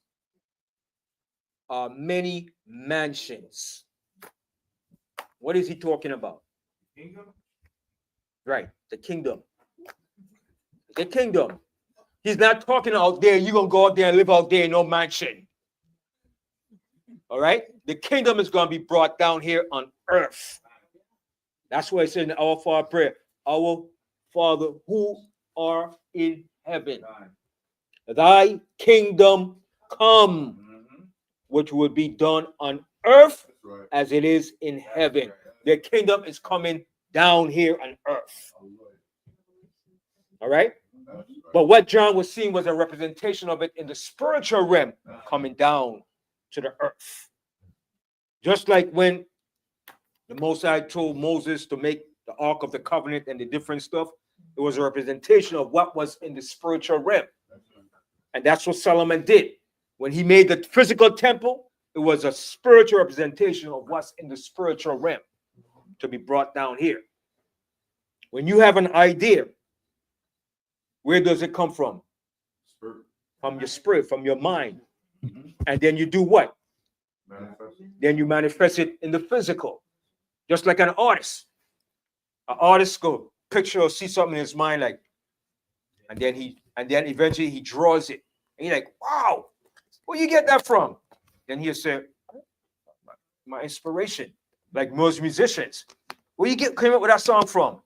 are many mansions. What is he talking about? Kingdom? Right, the kingdom. The kingdom. He's not talking out there, you're going to go out there and live out there in no mansion. All right? The kingdom is going to be brought down here on earth. That's why it says in our Father prayer, our Father who are in heaven, thy kingdom come, which will be done on earth Right. as it is in heaven. The kingdom is coming down here on earth. All right? But what John was seeing was a representation of it in the spiritual realm coming down to the earth. Just like when the Most High told Moses to make the Ark of the Covenant and the different stuff, It was a representation of what was in the spiritual realm. And that's what Solomon did. When he made the physical temple, it was a spiritual representation of what's in the spiritual realm to be brought down here. When you have an idea, where does it come from? Spirit. From your spirit, from your mind. And then you do what? Manifest. Then you manifest it in the physical. Just like an artist. An artist go picture or see something in his mind, like, and then eventually he draws it. And you're like, wow, where you get that from? Then he'll say, my inspiration. Like most musicians. Where you came up with that song from?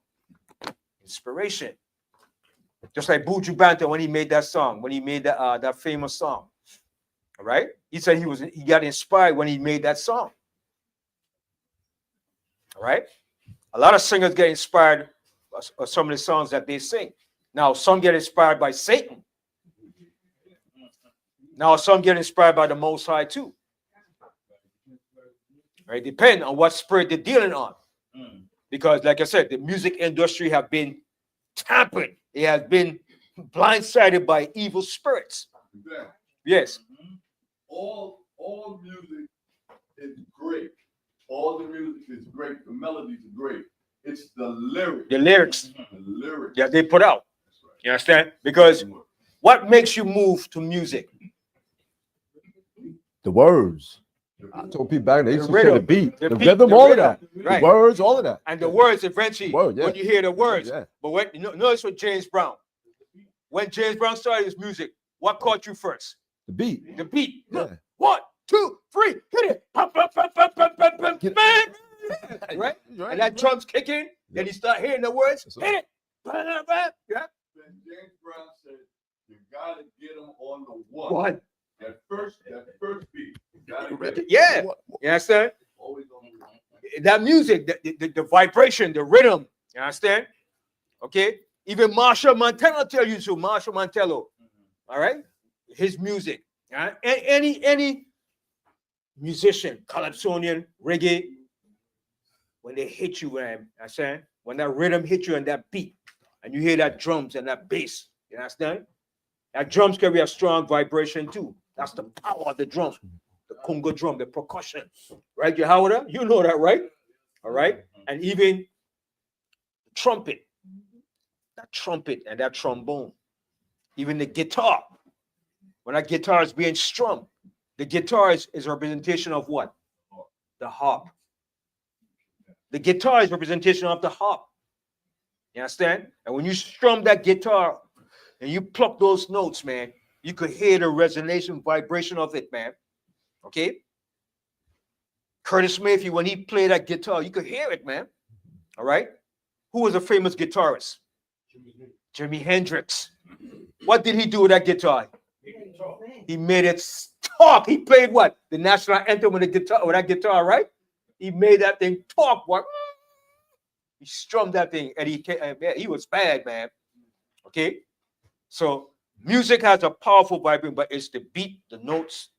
Inspiration. Just like Buju Banton when he made that song, when he made that famous song. All right? He said he got inspired when he made that song. All right? A lot of singers get inspired by some of the songs that they sing. Now, some get inspired by Satan. Now, some get inspired by the Most High too. Right? Depend on what spirit they're dealing on. Because, like I said, the music industry have been tampered. It has been blindsided by evil spirits. Exactly. Yes. All music is great. All the music is great. The melodies are great. It's the lyrics. The lyrics The lyrics. that they put out. You understand? Because what makes you move to music? The words. I told people back then, they used to say the rhythm. beat, The the beat, rhythm, the all rhythm. of that. Right. The words, all of that. And the words eventually, Word, yeah. when you hear the words. Yeah. But when notice what James Brown. When James Brown started his music, what caught you first? The beat. The beat. Yeah. 1, 2, 3, hit it. Pum, pum, pum, pum, pum, pum, pum, Get- bang. Right? Right. And that drums kick in, then you start hearing the words. That's Hit it. Bam, bam, bam. Yeah. Then James Brown said, you gotta get them on the one. One. That first beat. You gotta get it. Yeah. You understand? Always on the one. That music, the vibration, the rhythm. You understand? Okay. Even Marshall Montano tell you so. Marshall Montano. All right. His music. All right? Any musician, calypsonian, reggae, when they hit you, man, I saying, when that rhythm hit you and that beat, and you hear that drums and that bass, you understand? That drums carry a strong vibration too. That's the power of the drum, the Congo drum, the percussion, right? You Howard, you know that, right? All right, and even trumpet, that trumpet and that trombone, even the guitar. When that guitar is being strummed, the guitar is a representation of what? The harp. The guitar is representation of the harp. You understand? And when you strum that guitar and you pluck those notes, man, you could hear the resonation, vibration of it, man. Okay? Curtis Mayfield, when he played that guitar, you could hear it, man. All right? Who was a famous guitarist? Jimi Hendrix. What did he do with that guitar? He made it talk. He played what? The national anthem with that guitar, right? He made that thing talk. What? He strummed that thing, and he was bad, man. Okay, so music has a powerfut vibration, but it's the beat, the notes,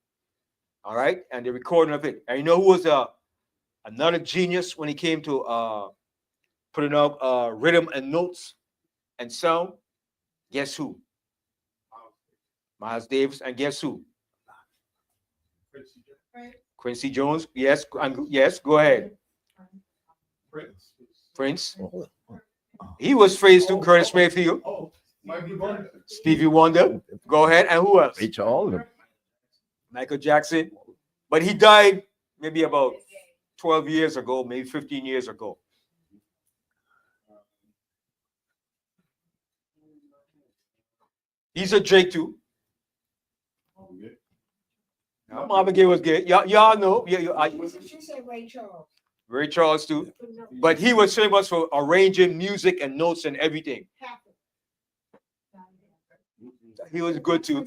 all right, and the recording of it. And you know who was another genius when he came to putting out rhythm and notes and sound? Guess who? Miles Davis. And guess who? Quincy Jones. Yes, yes, go ahead. Prince. He was praised to Curtis Mayfield. Stevie Wonder. Go ahead. And who else? All of them. Michael Jackson. But he died maybe about 12 years ago, maybe 15 years ago. He's a Drake too. Marvin Gaye was good. Y'all know. She said Ray Charles. Ray Charles too. But he was famous for arranging music and notes and everything. He was good too.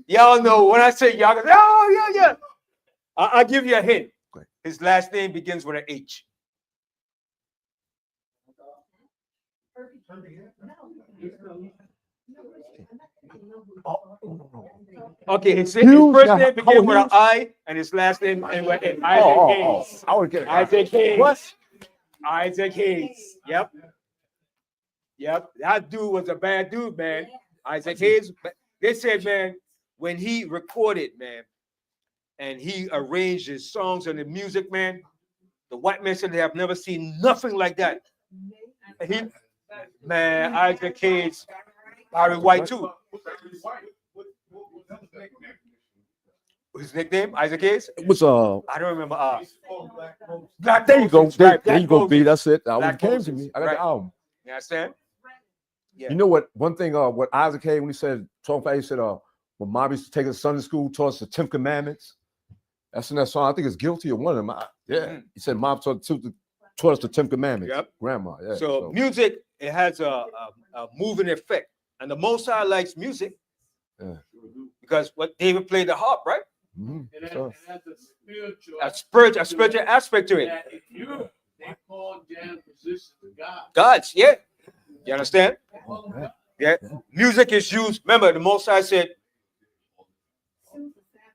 Y'all know when I say y'all, oh yeah. I'll give you a hint. His last name begins with an H. Okay, his first name began with an I, and his last name ended with an Isaac Hayes. I would get it. Isaac Hayes. What? Isaac Hayes. Yep. Yep, that dude was a bad dude, man. Isaac Hayes. They said, man, when he recorded, man, and he arranged his songs and the music, man, the white man said they have never seen nothing like that. And he, man, Isaac Hayes, Barry White too. His nickname, Isaac Hayes. It was I don't remember. Black there you go. Moses, right, There you Black go, B. Moses. That's it. That Black one came to Moses, me. I got right. the album. You understand? Yeah. You know what? One thing, what Isaac Hayes, when he said, talking about, he said, when Mom used to take us to Sunday school, taught us the 10 Commandments. That's in that song. I think it's Guilty of one of them. Yeah. He said, Mom taught us the 10 Commandments. Yep. Grandma. Yeah. So music, it has a moving effect. And the Most High likes music. Yeah. Because what David played the harp, right? Mhm. It has, So, it has a A spiritual aspect to it. that if they call jazz musicians God. God's, yeah. You understand? yeah. Yeah. Music is used. Remember, the Most High said,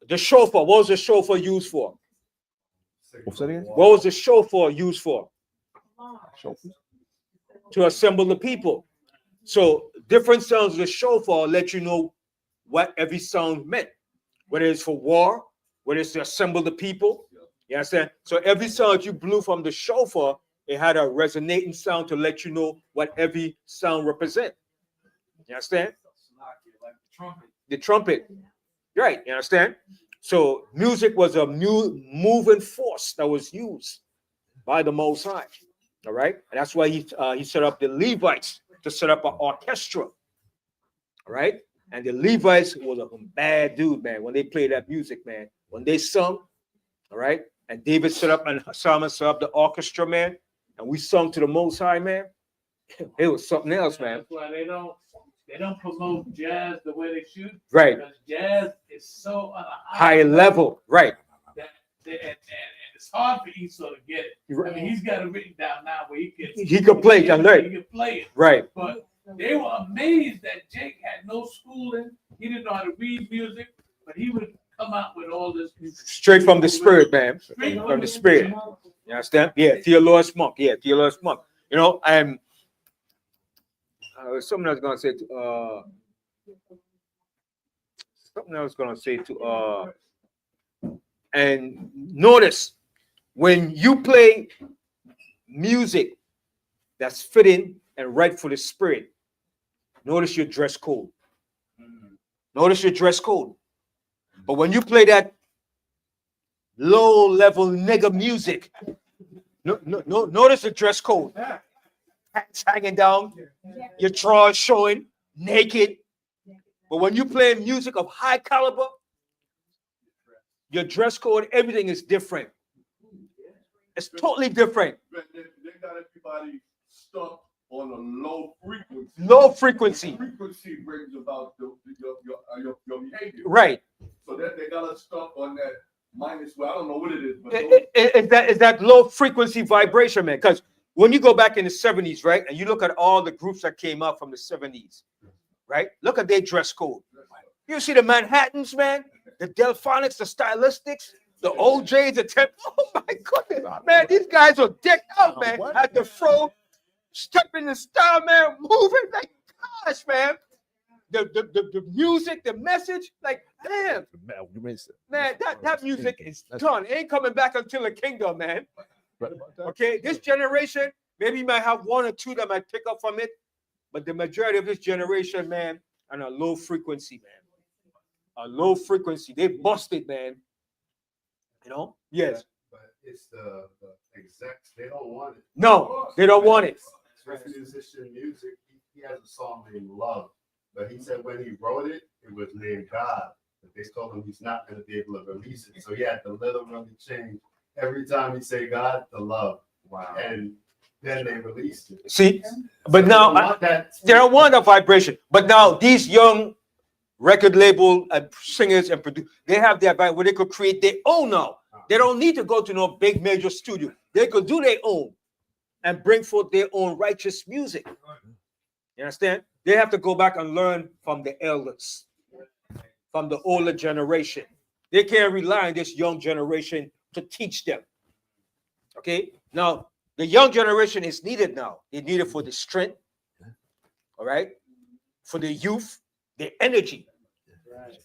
the shofar. What was the shofar used for? What's that again? What was the shofar used for? Shofar? To assemble the people. So different sounds of the shofar let you know what every sound meant. Whether it's for war, whether it's to assemble the people. You understand? So every sound you blew from the shofar, it had a resonating sound to let you know what every sound represent. You understand? The trumpet. Right, you understand? So music was a new moving force that was used by the Most High. All right, and that's why he set up the Levites to set up an orchestra. All right, and the Levites was a bad dude, man. When they played that music, man, when they sung, all right, and David set up and Solomon set up the orchestra, man, and we sung to the Most High, man. It was something else, man. That's why they don't promote jazz the way they should. Right. Because jazz is so on a High level, right? that and it's hard for Esau to get it. I mean, he's got it written down now where He could play, he right? can play it. Right. But they were amazed that Jake had no schooling. He didn't know how to read music, but he would come out with all this music. Straight from the spirit, man. Straight From the spirit. You understand? Yeah, Theologist Monk. Yeah, Theologist Monk. You know, I'm something I was gonna say to something I was gonna say to and notice when you play music that's fitting and right for the spirit, notice your dress code. Notice your dress code. But when you play that low level nigga music, no, notice the dress code. Pants hanging down, your drawers showing, naked. But when you play music of high caliber, your dress code, everything is different. It's totally different. They got everybody stuck on a low frequency. Low frequency. Frequency brings about your behavior. Right. So that they got us stuck on that minus. Well, I don't know what it is, but Is that low frequency vibration, man? Because when you go back in the 70s, right, and you look at all the groups that came out from the 70s, right? Look at their dress code. You see the Manhattans, man, the Delphonics, the Stylistics, the OJs, the Temp. Oh my goodness, man, these guys are decked out, man. At the fro, stepping in style, man, moving like gosh, man. The music, the message, like damn, man, that music is done. It ain't coming back until the kingdom, man. Okay, this generation, maybe you might have one or two that might pick up from it, but the majority of this generation, man, on a low frequency, man. A low frequency. They busted, man. You know? Yes. But it's the execs, they don't want it. No, they don't want it. Especially musician music, he has a song named Love. But he said when he wrote it, it was named God. But they told him he's not going to be able to release it. So he had to literally change every time he say God to love. Wow. And then they released it. See? But now they don't want that vibration. But now these young record label singers and producers, they have their vibe where they could create their own now. They don't need to go to no big major studio. They could do their own and bring forth their own righteous music. You understand? They have to go back and learn from the elders, from the older generation. They can't rely on this young generation to teach them. Okay? Now, the young generation is needed now. They need it for the strength. all right, for the youth, their energy.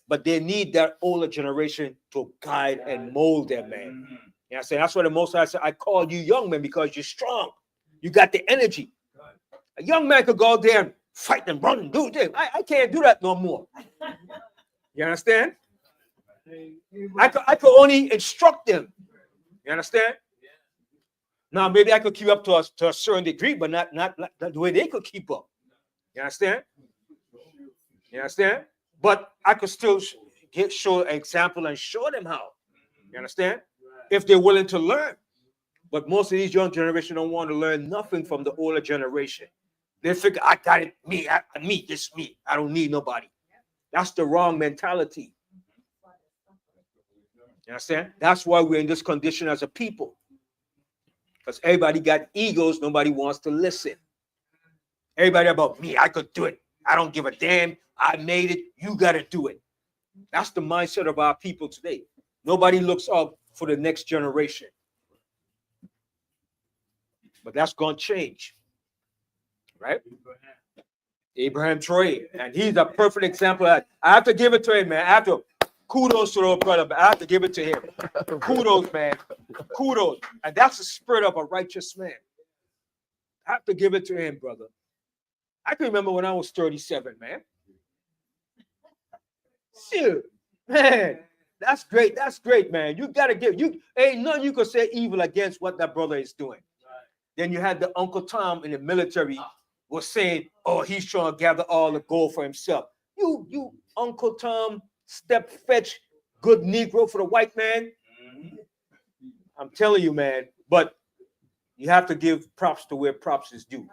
But they need that older generation to guide and mold them, man. You know, I say that's why the Most High said, I call you young men because you're strong. You got the energy. A young man could go out there and fight and run and do things. I can't do that no more. You understand? I could only instruct them. You understand? Now maybe I could keep up to a certain degree, but not the way they could keep up. You understand? You understand? But I could still show an example and show them how. You understand? If they're willing to learn. But most of these young generation don't want to learn nothing from the older generation. They figure, I got it, me, this me. I don't need nobody. That's the wrong mentality. You understand? That's why we're in this condition as a people. Because everybody got egos, nobody wants to listen. Everybody about me, I could do it. I don't give a damn. I made it. You got to do it. That's the mindset of our people today. Nobody looks up for the next generation. But that's going to change. Right? Abraham Troy. And he's a perfect example of that. I have to give it to him, man. I have to. Kudos to the brother, but I have to give it to him. Kudos, man. Kudos. And that's the spirit of a righteous man. I have to give it to him, brother. I can remember when I was 37, man. Shoot, man. That's great. That's great, man. You got to give. Ain't nothing you could say evil against what that brother is doing. Then you had the Uncle Tom in the military was saying, oh, he's trying to gather all the gold for himself. You Uncle Tom, step fetch, good Negro for the white man. I'm telling you, man. But you have to give props to where props is due.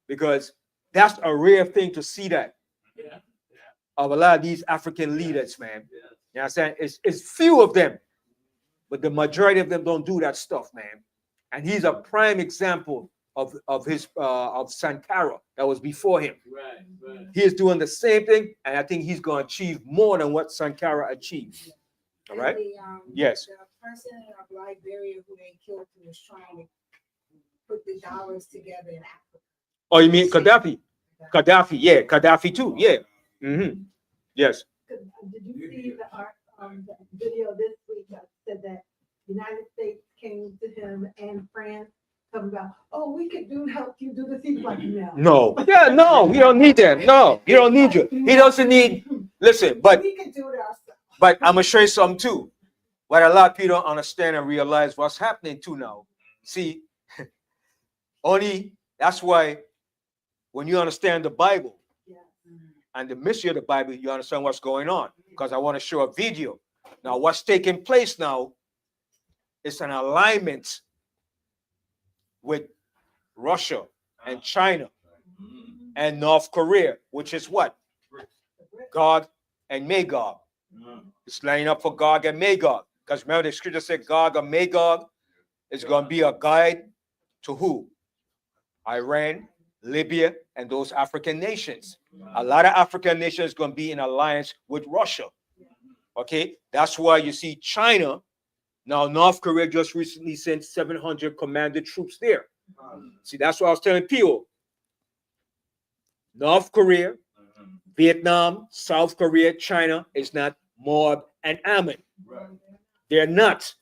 Because that's a rare thing to see that. Of a lot of these African leaders, man. You know what I'm saying? It's few of them. But the majority of them don't do that stuff, man. And he's a prime example of Sankara that was before him. Right. He is doing the same thing, and I think he's going to achieve more than what Sankara achieved. All right? Yes. The president of Liberia who they killed who was trying to put the dollars together in Africa. Oh, you mean Gaddafi? Gaddafi, yeah. Gaddafi too, yeah. Mm-hmm. Yes. Did you see the video this week that said that the United States came to him and France talking about, oh, we could help you do this. He's like, no. No. Yeah, no, we don't need them. No, he don't need you. He doesn't need, listen, but We can do it ourselves. But I'm gonna show you something too. What a lot of people don't understand and realize what's happening too now. See, that's why when you understand the Bible and the mystery of the Bible, you understand what's going on. Because I want to show a video. Now, what's taking place now is an alignment with Russia and China and North Korea, which is what? Gog and Magog. It's lining up for Gog and Magog. Because remember, the scripture said Gog and Magog is going to be a guide to who? Iran, Libya, and those African nations. A lot of African nations are going to be in alliance with Russia. Okay, that's why you see China. Now, North Korea just recently sent 700 commanded troops there. See, that's what I was telling people. North Korea, Vietnam, South Korea, China is not Moab and Ammon. They're not.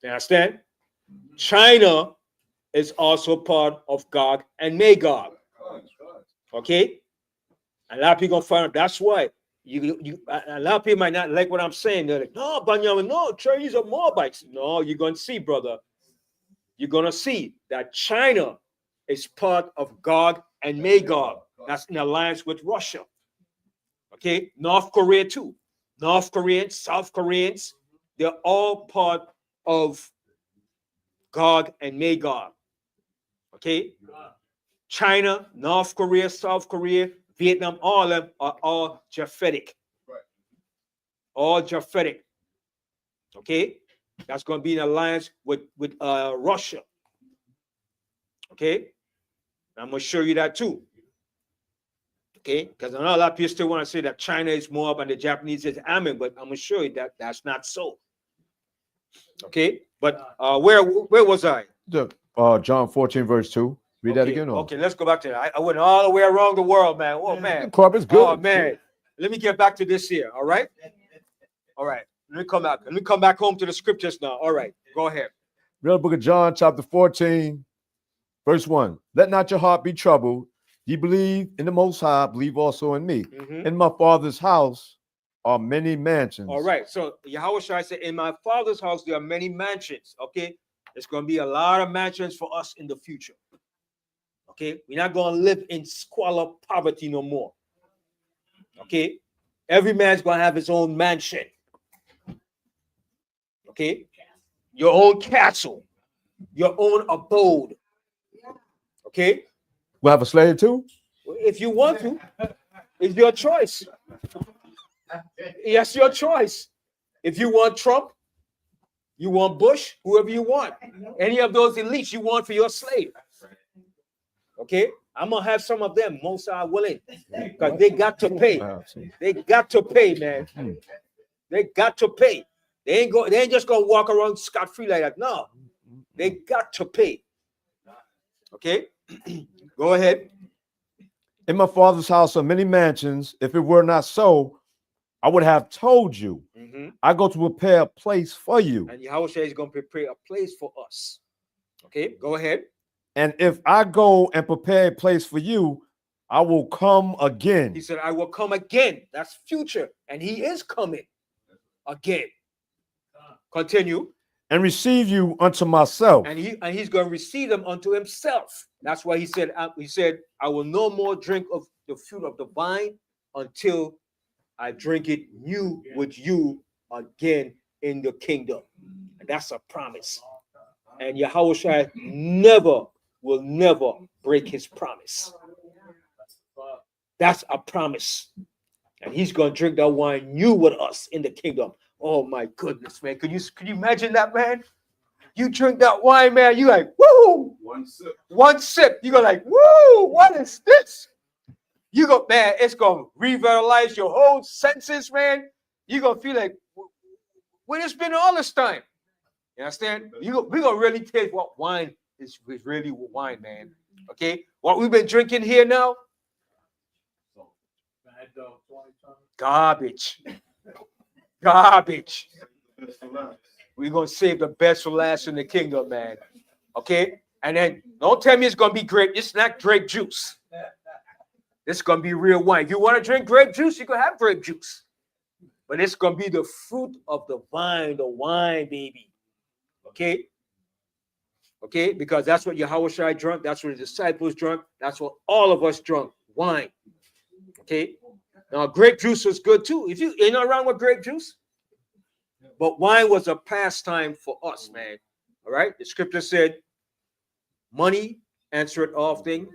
You understand? China is also part of Gog and Magog. Okay? A lot of people gonna find out. That's why a lot of people might not like what I'm saying. They're like, no, Banyaman, no, Chinese are Moabites. No, you're gonna see, brother. You're gonna see that China is part of Gog and Magog. That's in alliance with Russia. Okay, North Korea too. North Koreans, South Koreans, they're all part of Gog and Magog. Okay, China, North Korea, South Korea, Vietnam, all of them are all Japhetic. All Japhetic. Okay, that's going to be in alliance with Russia. Okay, I'm going to show you that too. Okay, because I know a lot of people still want to say that China is Moab and the Japanese is Ammon, but I'm going to show you that that's not so. Okay, but where was I? John 14, verse 2. Read that Okay, again. Or? Okay, let's go back to that. I went all the way around the world, man. Oh, The man. corpus good. Oh, man. Let me get back to this here. All right. All right. Let me come back. Let me come back home to the scriptures now. All right. Go ahead. Read the book of John, chapter 14, verse 1. Let not your heart be troubled. Ye believe in the Most High, believe also in me. Mhm. In my Father's house are many mansions. All right. So Yahweh Shai said, in my Father's house, there are many mansions. Okay. It's going to be a lot of mansions for us in the future. Okay. We're not going to live in squalor poverty no more. Okay. Every man's going to have his own mansion. Okay. Your own castle, your own abode. Okay. We'll have a slave too? If you want to, it's your choice. Yes, your choice. If you want Trump, you want Bush, whoever you want, any of those elites you want for your slave. Okay, I'm gonna have some of them, most are willing, because they got to pay. They got to pay, man. They got to pay. They ain't just gonna walk around scot-free like that. No, they got to pay. Okay, go ahead. In my Father's house are many mansions. If it were not so, I would have told you. I go to prepare a place for you. And Yahweh is going to prepare a place for us. Okay, go ahead. And if I go and prepare a place for you, I will come again. He said, I will come again. That's future. And he is coming again. Continue. And receive you unto myself. And he's going to receive them unto himself. That's why he said, I will no more drink of the fruit of the vine until I drink it new with you again in the kingdom. And that's a promise. And Yahweh will never break his promise. That's a promise. And he's going to drink that wine new with us in the kingdom. Oh my goodness, man. Could you imagine that, man? You drink that wine, man, you like, woo! One sip. One sip. You go like, woo, what is this? You go, man, it's going to revitalize your whole senses, man. You're going to feel like, where it's been all this time. You understand? We're going to really taste what wine is really wine, man. Okay? What we've been drinking here now? Garbage. Garbage. We're going to save the best for last in the kingdom, man. Okay? And then don't tell me it's going to be grape. It's not grape juice. It's going to be real wine. If you want to drink grape juice, you can have grape juice. But it's going to be the fruit of the vine, the wine, baby. Okay? Okay? Because that's what Yahweh Shai drunk. That's what the disciples drunk. That's what all of us drunk. Wine. Okay? Now, grape juice was good too. If you're not around with grape juice, but wine was a pastime for us, man. All right? The scripture said, money answered all things.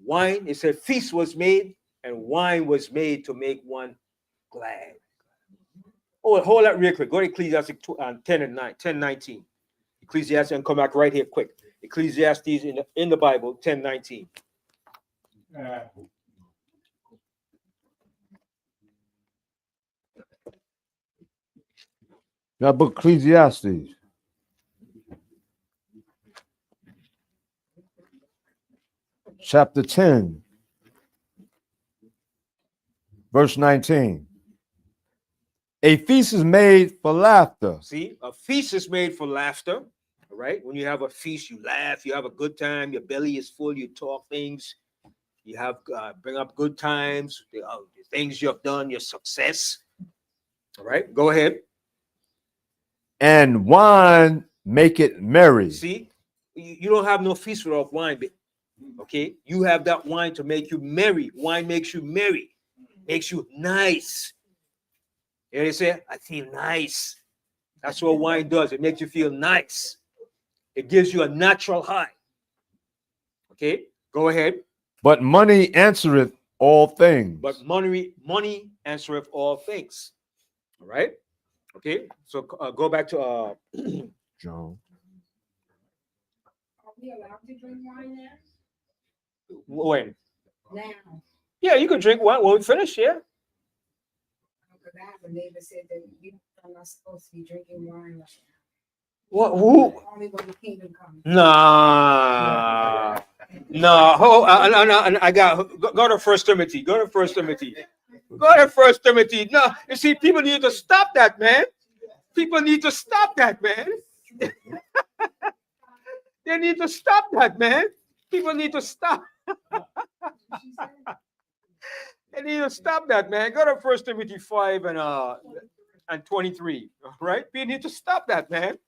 Wine, it said, feast was made, and wine was made to make one glad. Oh, hold that real quick. Go to Ecclesiastes 10:19. Ecclesiastes, and come back right here quick. Ecclesiastes in the Bible, 10:19. That book Ecclesiastes. Chapter 10, verse 19. A feast is made for laughter. See, a feast is made for laughter. All right. When you have a feast, you laugh, you have a good time, your belly is full, you talk things, you have bring up good times, the things you have done, your success. All right, go ahead. And wine make it merry. See, you don't have no feast without wine, baby. Okay, you have that wine to make you merry. Wine makes you merry, makes you nice. You know they say, I feel nice. That's what wine does. It makes you feel nice. It gives you a natural high. Okay, go ahead. But money answereth all things. But money answereth all things. All right. Okay, so go back to John. Are we allowed to drink wine now? when? Now, Yeah, you can drink wine when we finish. Yeah. because I have a neighbor said that you are not supposed to be drinking wine right now. What? Who? Only when the kingdom comes. Nah. No, I got go to First Timothy. Go to First Timothy. Go to First Timothy. No, you see, people need to stop that, man. People need to stop that, man. They need to stop that, man. People need to stop. They need to stop that, man. Go to First Timothy 5 and 23. All right? We need to stop that, man.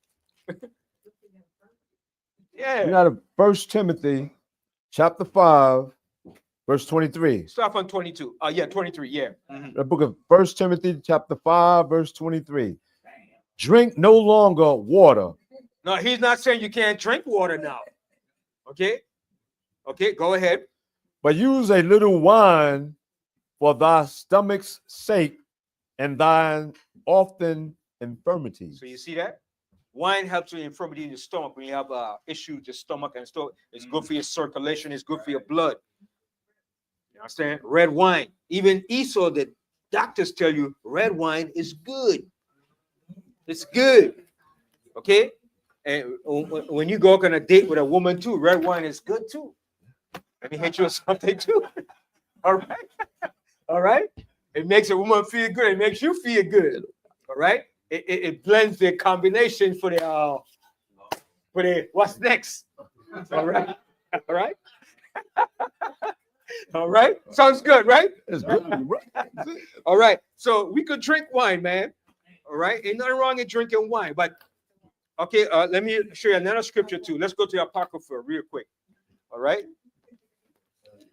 Yeah. We're out of 1 Timothy chapter 5, verse 23. Stop on 22. Yeah, 23. Yeah. Mhm. The book of 1 Timothy chapter 5, verse 23. Drink no longer water. No, he's not saying you can't drink water now. Okay? Okay, go ahead. But use a little wine for thy stomach's sake and thine often infirmities. So you see that? Wine helps with infirmity in your stomach when you have issue with your stomach and stomach. It's good for your circulation. It's good for your blood. You understand? Red wine. Even Esau, the doctors tell you red wine is good. It's good. Okay? And when you go on a date with a woman too, red wine is good too. Let me hit you with something too. All right? All right? It makes a woman feel good. It makes you feel good. All right? It blends the combination for the what's next. All right? All right? All right? Sounds good, right? It's good. All right. So we could drink wine, man. All right. Ain't nothing wrong in drinking wine. But okay, let me show you another scripture too. Let's go to the Apocrypha real quick. All right.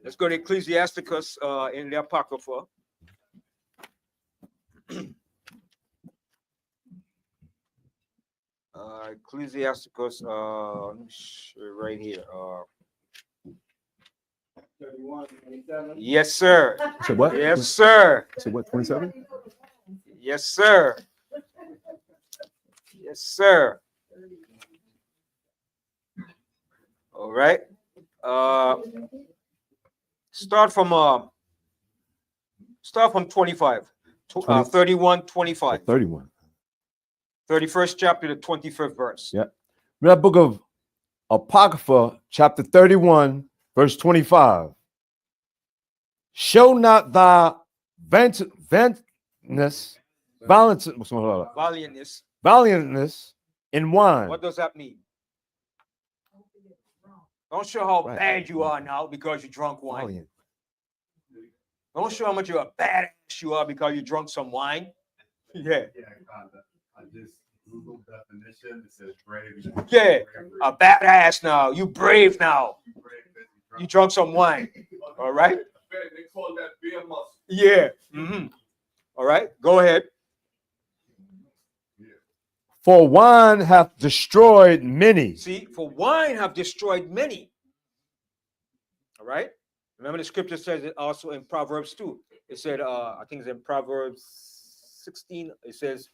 Let's go to Ecclesiasticus in the Apocrypha. Ecclesiasticus, let me show you right here. Yes, sir. So what? Yes, sir. So what, 27? Yes, sir. Yes, sir. All right. Start from 25. 31, 25. 31. 31st chapter, the 25th verse. Yeah. That book of Apocrypha, chapter 31, verse 25. Show not thy valiantness in wine. What does that mean? Don't show how Right. bad you are now because you drunk wine. Valiant. Don't show how much you're a badass you are because you drunk some wine. Yeah. Yeah, I just Googled definition. It says brave. Yeah. A badass now. You brave now. You drunk some wine. All right. They call that beer muscle. Yeah. Mm-hmm. All right. Go ahead. For wine hath destroyed many. See, for wine have destroyed many. All right. Remember the scripture says it also in Proverbs 2. It said, I think it's in Proverbs 16. It says,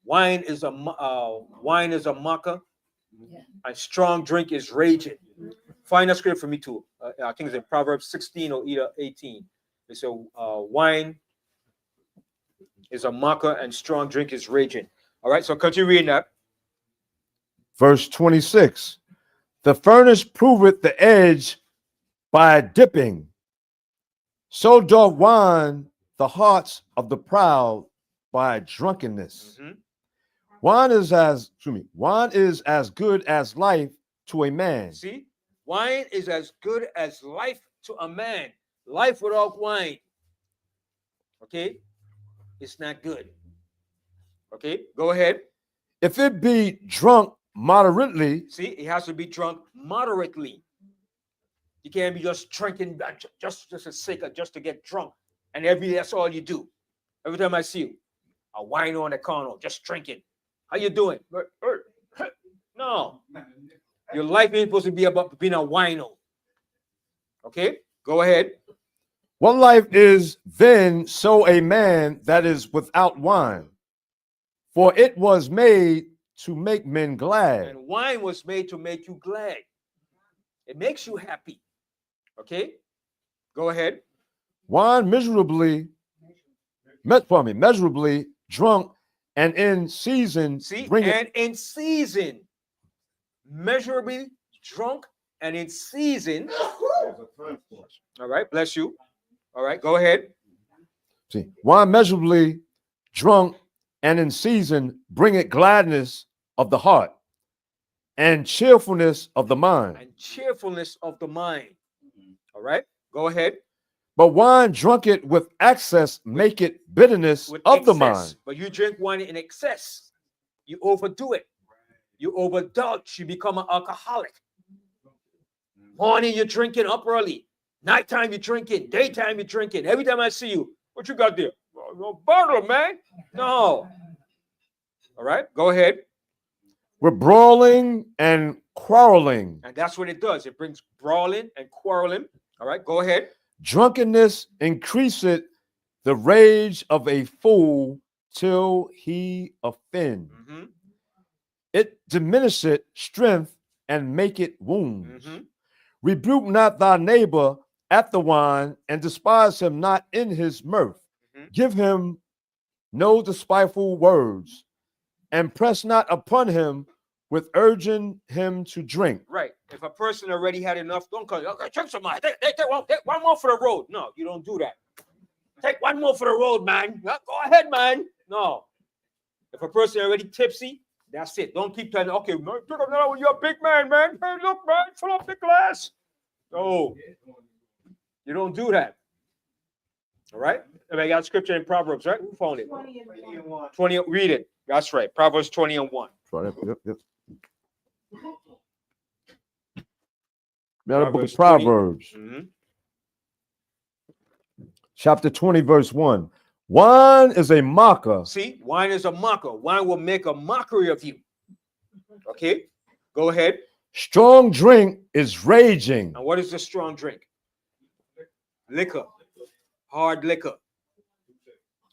wine is a mocker, and strong drink is raging. Find a script for me too. I think it's in Proverbs 16 or either 18. It says, wine is a mocker and strong drink is raging. All right, so continue reading that. Verse 26. The furnace proveth the edge by dipping. So doth wine the hearts of the proud by drunkenness. Mhm. Wine is as good as life to a man. See, wine is as good as life to a man. Life without wine, okay, it's not good. Okay, go ahead. If it be drunk moderately, See, it has to be drunk moderately. You can't be just drinking just for the sake of just to get drunk, and that's all you do. Every time I see you, a wine on the corner, just drinking. How you doing? No, your life ain't supposed to be about being a wino. Okay, go ahead. what life is then so a man that is without wine? For it was made to make men glad. And wine was made to make you glad. It makes you happy. Okay, go ahead. Wine measurably drunk and in season. See, bringeth- and in season, measurably drunk and in season. There's a time for it. All right, bless you. All right, go ahead. See, wine measurably drunk and in season bringeth gladness of the heart and cheerfulness of the mind. And cheerfulness of the mind. All right, go ahead. But wine drunken with excess make it bitterness With of the excess. mind. But you drink wine in excess. You overdo it. You overindulge. You become an alcoholic. Morning you're drinking, up early. Nighttime you're drinking. Daytime you're drinking. Every time I see you, what you got there? Oh, no bottle, man. No. All right, go ahead. We're brawling and quarreling. And that's what it does. It brings brawling and quarreling. All right, go ahead. Drunkenness increaseth the rage of a fool till he offend. Mhm, It diminisheth strength and make it wounds. mhm. Rebuke not thy neighbor at the wine, and despise him not in his mirth. Mhm. Give him no despiteful words, and press not upon him with urging him to drink. Right. If a person already had enough, don't call. Okay, drink some more. Take one more for the road. No, you don't do that. Take one more for the road, man. Go ahead, man. No. If a person already tipsy, that's it. Don't keep telling. Okay, man, drink another one. You're a big man, man. Hey, look, man, fill up the glass. No, you don't do that. All right. I got scripture in Proverbs, right? Who found it? 20 and 1. 20. Read it. That's right. Proverbs 20 and 1. Yep. Now the book of 20. Proverbs, Mhm. chapter 20, verse 1. Wine is a mocker. See, wine is a mocker. Wine will make a mockery of you. Okay, go ahead. Strong drink is raging. And what is the strong drink? Liquor, hard liquor.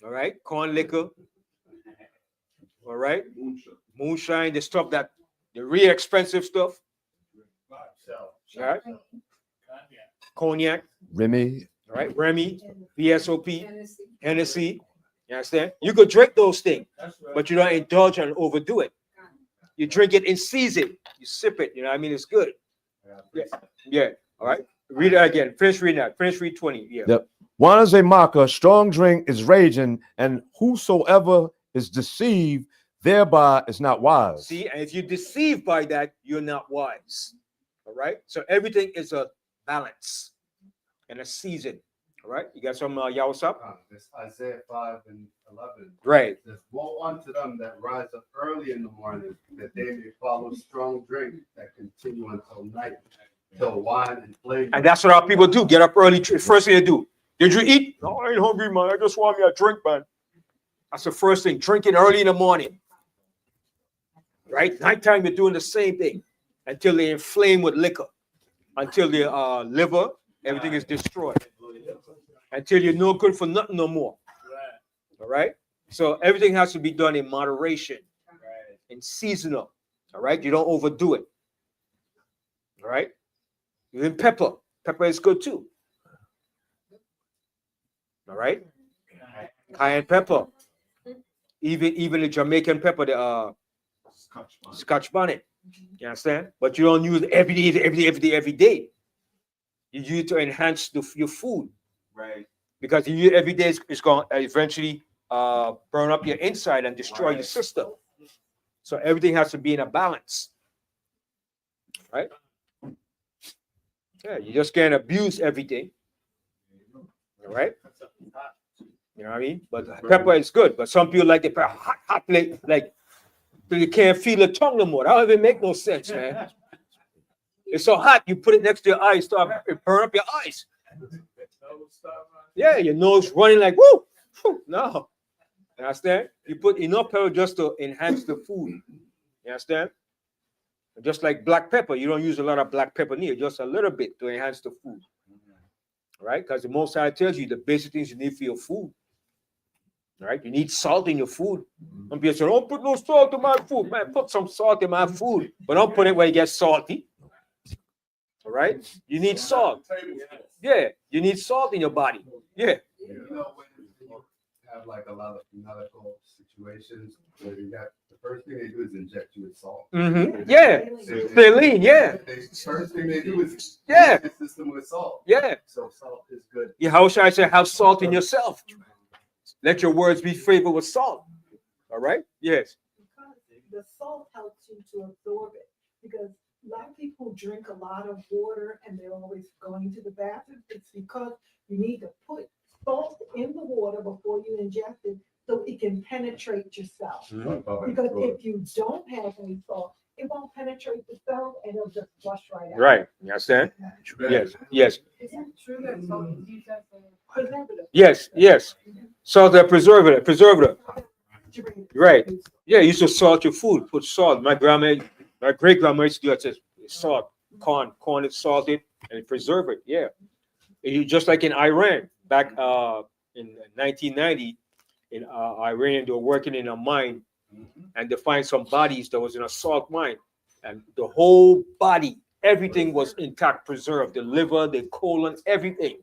All right, corn liquor. All right, moonshine, the stuff that the real expensive stuff. All right, cognac. Remy, All right, Remy, VSOP, Hennessy. Hennessy. You understand? You could drink those things, but you don't indulge and overdo it. You drink it in season. You sip it. You know what I mean? It's good. Yeah. All right. Read it again. Finish reading that. Finish read 20. Yeah. Yep. Wine is a mocker, strong drink is raging, and whosoever is deceived thereby is not wise. See, and if you're deceived by that, you're not wise. All right. So everything is a balance and a season. All right. You got some Yawasap? This Isaiah 5 and 11. Right. It says, woe unto them that rise up early in the morning, that they may follow strong drink that continue until night, till wine and flavor. And that's what our people do. Get up early. First thing they do. Did you eat? No, I ain't hungry, man. I just want me a drink, man. That's the first thing. Drinking early in the morning. Right? Nighttime, you're doing the same thing until they inflame with liquor, until their liver, everything is destroyed, until you're no good for nothing no more. All right? So everything has to be done in moderation, in seasonal. All right? You don't overdo it. All right? Even pepper. Pepper is good too. All right? Cayenne pepper. Even the Jamaican pepper, the Scotch bonnet. You understand? But you don't use it every day. You use it to enhance your food. Right. Because you use it every day, it's going to eventually burn up your inside and destroy your system. So everything has to be in a balance. Right? Yeah, you just can't abuse everything. All right? You know what I mean? But pepper is good. But some people like the pepper hot, like you can't feel the tongue no more. That don't even make no sense, man. It's so hot, you put it next to your eyes, it burn up your eyes. Yeah, your nose running like whoo. No. You understand? You put enough pepper just to enhance the food. You understand? Just like black pepper, you don't use a lot of black pepper neither, just a little bit to enhance the food. Right? Because the Most High tells you the basic things you need for your food. Right? You need salt in your food. Some people say, don't put no salt in my food. Man, put some salt in my food. But don't put it where it gets salty. All right? You need salt. Yeah, you need salt in your body. Yeah. You know, when you have like a lot of medical situations where you got the first thing they do is inject you with salt. Yeah. Saline, yeah. First thing they do is Yeah. the system with salt. Yeah. So salt is good. Yeah. How should I say? Have salt in yourself. Let your words be flavored with salt. All right. Yes. Because the salt helps you to absorb it, because a lot of people drink a lot of water and they're always going to the bathroom. It's because you need to put salt in the water before you ingest it so it can penetrate your cell. Because if you don't have any salt, it won't penetrate the cell and it'll just flush right out. Right. You understand? Yes. Yes. Is that true that salt is used as a Preservative. Yes. Yes. Salt that preservative. Preservative. Right. Yeah. You used to salt your food. Put salt. My great grandma used to do that. Says salt. Corn is salted and preserve it. Yeah. You just like in Iran back in 1990, in Iran, they were working in a mine, and they find some bodies that was in a salt mine, and the whole body, everything was intact, preserved. The liver, the colon, everything,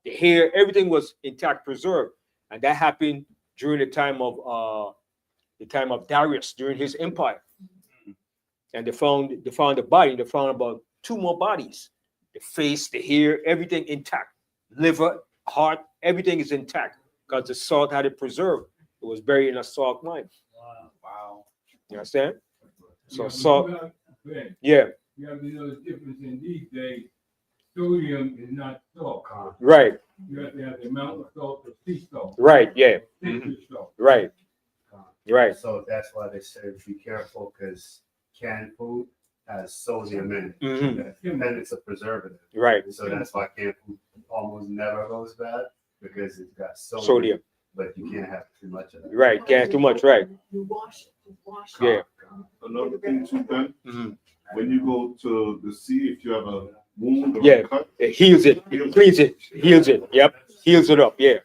the hair, everything was intact, preserved, and that happened during the time of Darius, during his empire. And they found the body. They found about 2 more bodies. The face, the hair, everything intact. Liver, heart, everything is intact because the salt had it preserved. It was buried in a salt mine. Wow. You understand? So Yeah, salt, yeah. yeah, You have to know the difference in these days. Sodium is not salt. right, You have to have the amount of salt of sea salt. right, yeah, Citrus salt. right, right. So that's why they say be careful, because canned food has sodium in it. Mhm. And it's a preservative. Right, So that's why canned food almost never goes bad, because it's got sodium. sodium, But you can't have too much of it. right, can't too much, right, You wash it, you wash it. yeah. Another thing too, Ben, Mhm. when you go to the sea, if you have a wound or Yeah. a cut, It heals it, it cleans it, heals it, yep, heals it up, yeah,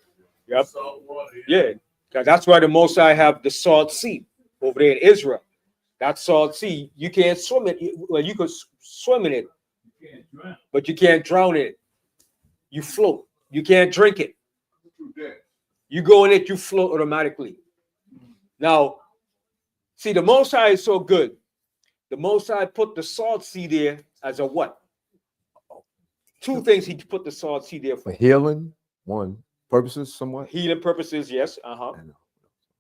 yep, Salt water. yeah. 'Cause that's why the Most High have the salt sea over there in Israel. That salt sea, you can't swim it, well, you could swim in it, You can't drown. but you can't drown in it. You float, you can't drink it. Too dead. You go in it, you float automatically. Now, see, the Most High is so good. The Most High put the salt sea there as a what? 2 things he put the salt sea there For for. healing, one, purposes somewhat. Healing purposes, yes, I know.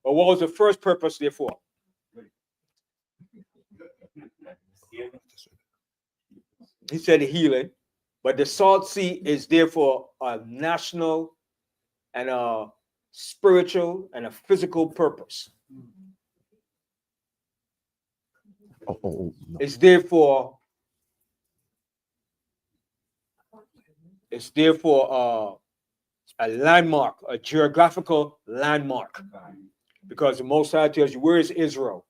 But what was the first purpose there for? He said healing, but the salt sea is there for a national and a spiritual and a physical purpose. No. It's there for a landmark, a geographical landmark, because the Most High tells you, where is Israel?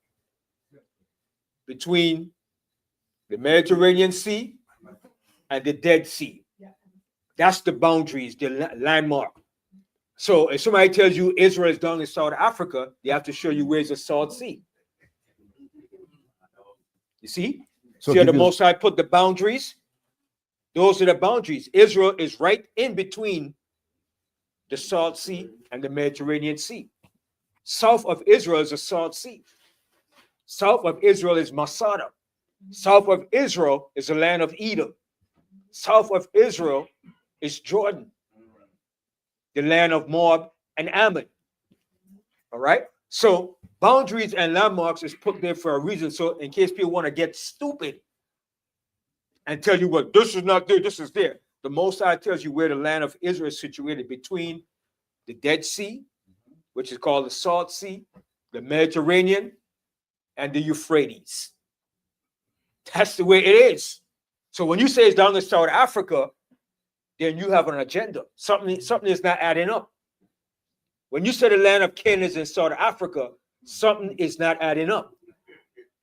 Between the Mediterranean Sea and the Dead Sea. That's the boundaries, the landmark. So if somebody tells you Israel is down in South Africa, they have to show you where's the Salt Sea. You see? So See how the give you- Most High put the boundaries? Those are the boundaries. Israel is right in between the Salt Sea and the Mediterranean Sea. South of Israel is the Salt Sea. South of Israel is Masada. South of Israel is the land of Edom. South of Israel is Jordan, the land of Moab and Ammon. All right? So boundaries and landmarks is put there for a reason. So in case people want to get stupid and tell you, well, this is not there, this is there. The Most High tells you where the land of Israel is situated between the Dead Sea, which is called the Salt Sea, the Mediterranean, and the Euphrates. That's the way it is. So when you say it's down in South Africa, then you have an agenda. Something is not adding up. When you say the land of Canaan is in South Africa, something is not adding up.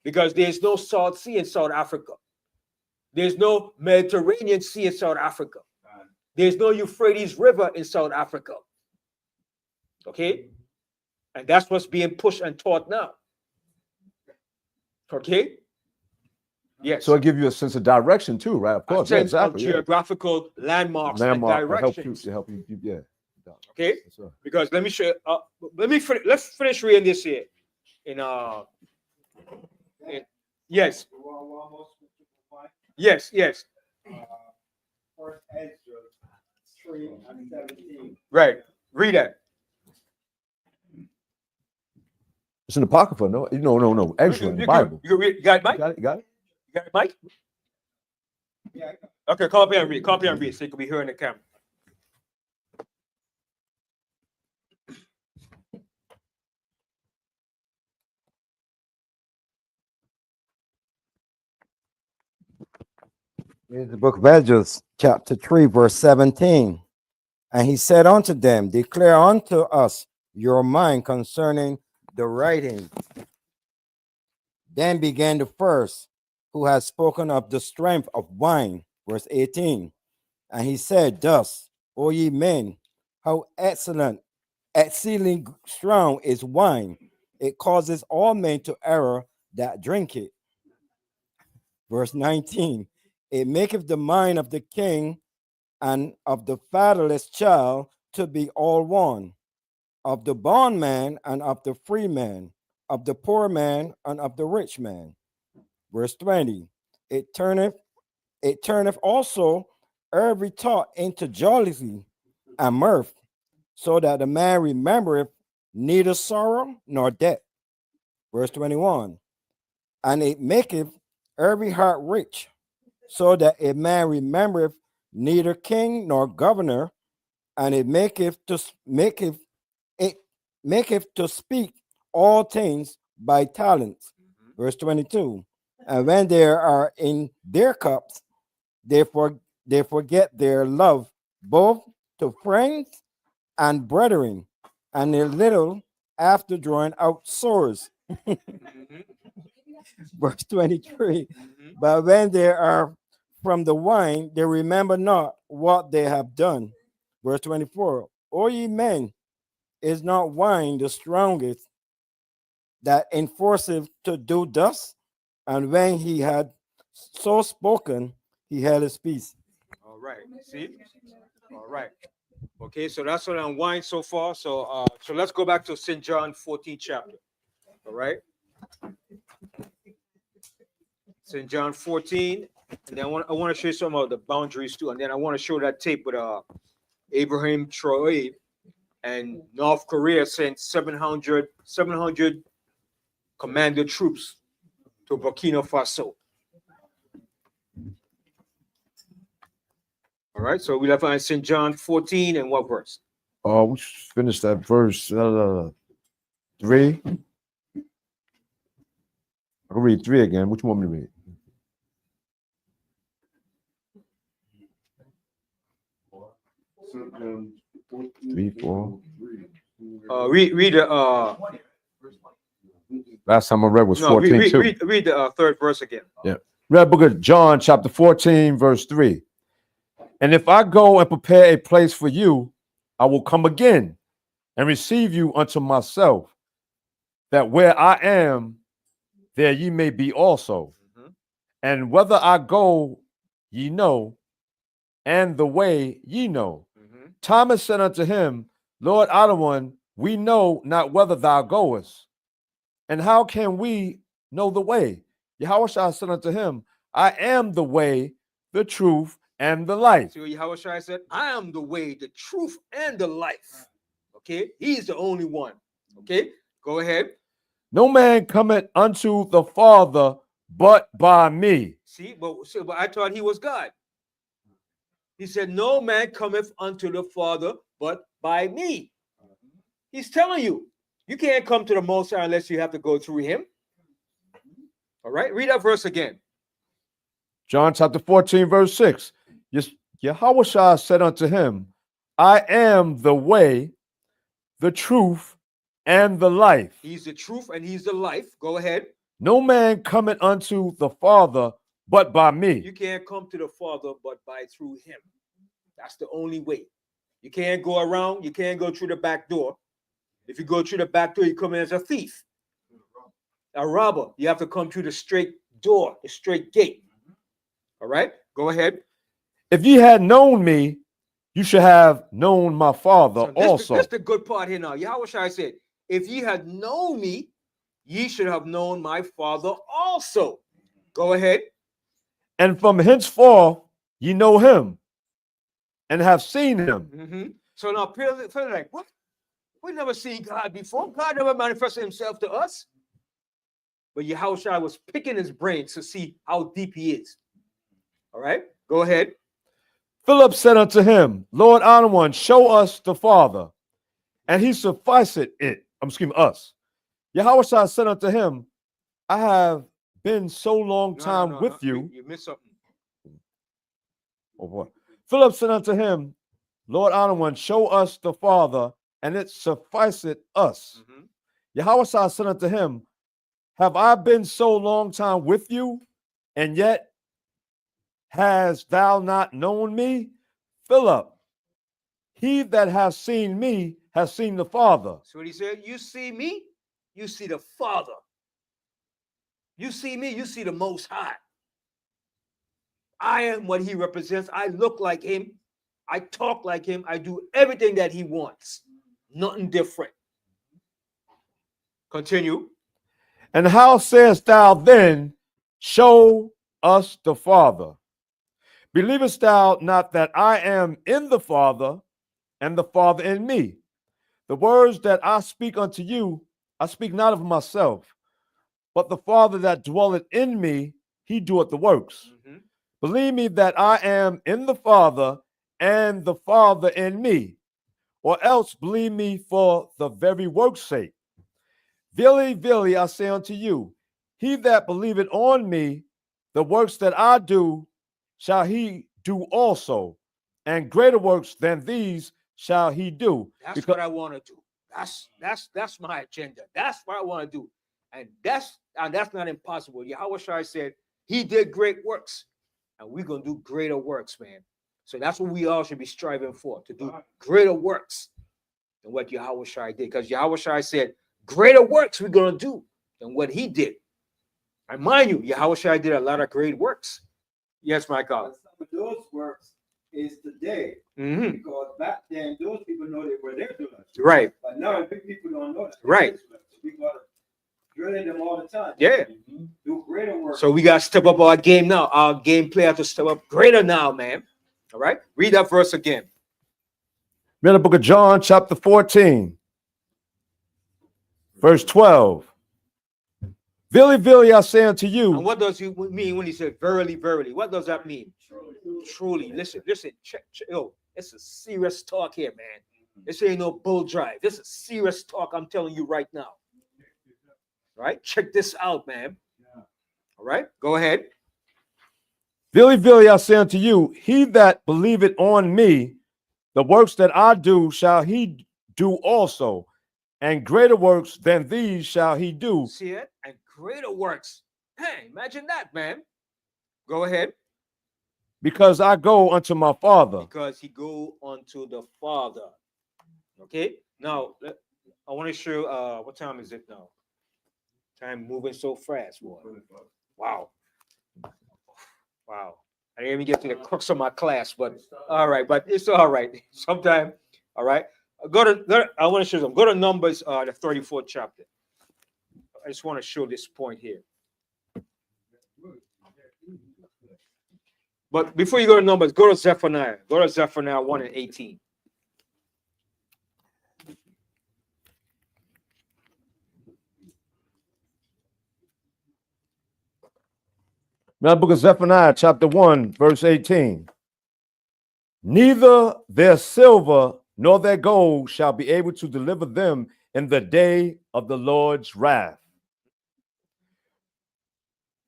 Because there's no Salt Sea in South Africa. There's no Mediterranean Sea in South Africa. There's no Euphrates River in South Africa. Okay? And that's what's being pushed and taught now. Okay? Yes. So it give you a sense of direction too, right? Of A course, yeah, sense of exactly. Yeah. geographical landmarks Landmark and will directions. help you, yeah. Okay? Yes, sir. Because let me show you, let's finish reading this here in Yes. Yes, yes. First Ezra 3:17. Right. Read that. It's in the Apocrypha, no? No. Extra in the Bible. You got it, Mike? You got it? You got it? You got it, Mike? Okay, come up here and read. Come up here and read so you can be hearing the camera. Here's the book of Ezra, chapter 3, verse 17. And he said unto them, declare unto us your mind concerning the writing. Then began the first, who had spoken of the strength of wine, verse 18. And he said, thus, O ye men, how excellent, exceedingly strong is wine. It causes all men to error that drink it. Verse 19, it maketh the mind of the king and of the fatherless child to be all one, of the bondman and of the free man, of the poor man and of the rich man. Verse 20, it turneth also every thought into jollity and mirth, so that the man remembereth neither sorrow nor death. Verse 21, and it maketh every heart rich, so that a man remembereth neither king nor governor, and it maketh to speak all things by talents. Verse 22, and when they are in their cups, they forget their love both to friends and brethren, and a little after drawing out swords. Verse 23, but when they are from the wine, they remember not what they have done. Verse 24, O ye men, is not wine the strongest that enforceth to do thus? And when he had so spoken, he held his peace. All right. See? All right. Okay, so that's what I'm wine so far. So let's go back to St. John 14 chapter. All right. St. John 14. And then I want to show you some of the boundaries too. And then I want to show that tape with Abraham Troy and North Korea sent 700 commander troops to Burkina Faso. All right, so we left on St. John 14 and what verse? Oh, we finished that verse 3. I'll read 3 again. Which one want me to read? Three, 4. Read the Last time I read was 14 too. read the third verse again. Yeah. Read book of John, chapter 14, verse 3. And if I go and prepare a place for you, I will come again and receive you unto myself, that where I am, there ye may be also. And whether I go, ye know, and the way ye know. Thomas said unto him, Lord, other one, we know not whither thou goest, and how can we know the way? Yahushua said unto him, I am the way, the truth, and the life. See what Yahushua said? I am the way, the truth, and the life. Okay, he's the only one. Okay, go ahead. No man cometh unto the Father but by me. See, but I thought he was God. He said, no man cometh unto the Father but by me. He's telling you, you can't come to the Most High unless you have to go through him. All right, read that verse again. John chapter 14, verse 6. Yahushua said unto him, I am the way, the truth, and the life. He's the truth and he's the life. Go ahead. No man cometh unto the Father but by me. You can't come to the Father but by through him. That's the only way. You can't go around. You can't go through the back door. If you go through the back door, you come in as a thief, a robber. You have to come through the straight door, the straight gate. All right, go ahead. If ye had known me, you should have known my Father So also. That's the good part here now. Yahushua said, if ye had known me, ye should have known my Father also. Go ahead. And from henceforth ye know him and have seen him. Mm-hmm. So now Peter like, what? We never seen God before. God never manifested himself to us. But Yahushua was picking his brains to see how deep he is. All right, go ahead. Philip said unto him, Lord, honor one, show us the Father, and he sufficeth it. I'm excuse me, us. Yahushua said unto him, I have been so long time with you. You missed something. Oh boy. Philip said unto him, Lord, honor one, show us the Father, and it sufficeth us. Mm-hmm. Yahushua said unto him, have I been so long time with you, and yet hast thou not known me? Philip, he that has seen me has seen the Father. So what he said, you see me, you see the Father. You see me, you see the Most High. I am what he represents. I look like him. I talk like him. I do everything that he wants. Nothing different. Continue. And how sayest thou then, show us the Father? Believest thou not that I am in the Father, and the Father in me? The words that I speak unto you, I speak not of myself, but the Father that dwelleth in me, he doeth the works. Mm-hmm. Believe me that I am in the Father, and the Father in me, or else believe me for the very work's sake. Verily, verily, I say unto you, he that believeth on me, the works that I do, shall he do also, and greater works than these shall he do. That's what I want to do. That's my agenda. That's what I want to do. And that's not impossible. Yahushua said he did great works, and we're gonna do greater works, man. So that's what we all should be striving for, to do greater works than what Yahushua did. Because Yahushua said, greater works we're gonna do than what he did. And mind you, Yahushua did a lot of great works. Yes, my God. But some of those works is today. Mm-hmm. Because back then, those people know they were there doing it. Right. But now, big people don't know that. Right. We got to drill them all the time. Yeah. Do greater work. So we got to step up our game now. Our gameplay has to step up greater now, man. All right. Read that verse again. Read the book of John, chapter 14, verse 12. Verily, verily, I say unto you. And what does he mean when he said verily, verily? What does that mean? Truly. Listen. Check. Yo, it's a serious talk here, man. This ain't no bull drive. This is serious talk I'm telling you right now. Right? Check this out, man. All right. Go ahead. Verily, verily, I say unto you, he that believeth on me, the works that I do shall he do also, and greater works than these shall he do. See it? And greater works. Hey, imagine that, man. Go ahead. Because I go unto my Father. Because he go unto the Father. Okay. Now, I want to show what time is it now? Time moving so fast, boy. Wow. Wow. I didn't even get to the crux of my class, but all right, but it's all right. Sometime, all right. I want to show them. Go to Numbers, the 34th chapter. I just want to show this point here. But before you go to Numbers, go to Zephaniah. Go to Zephaniah 1 and 18. Now, the book of Zephaniah, chapter 1, verse 18. Neither their silver nor their gold shall be able to deliver them in the day of the Lord's wrath.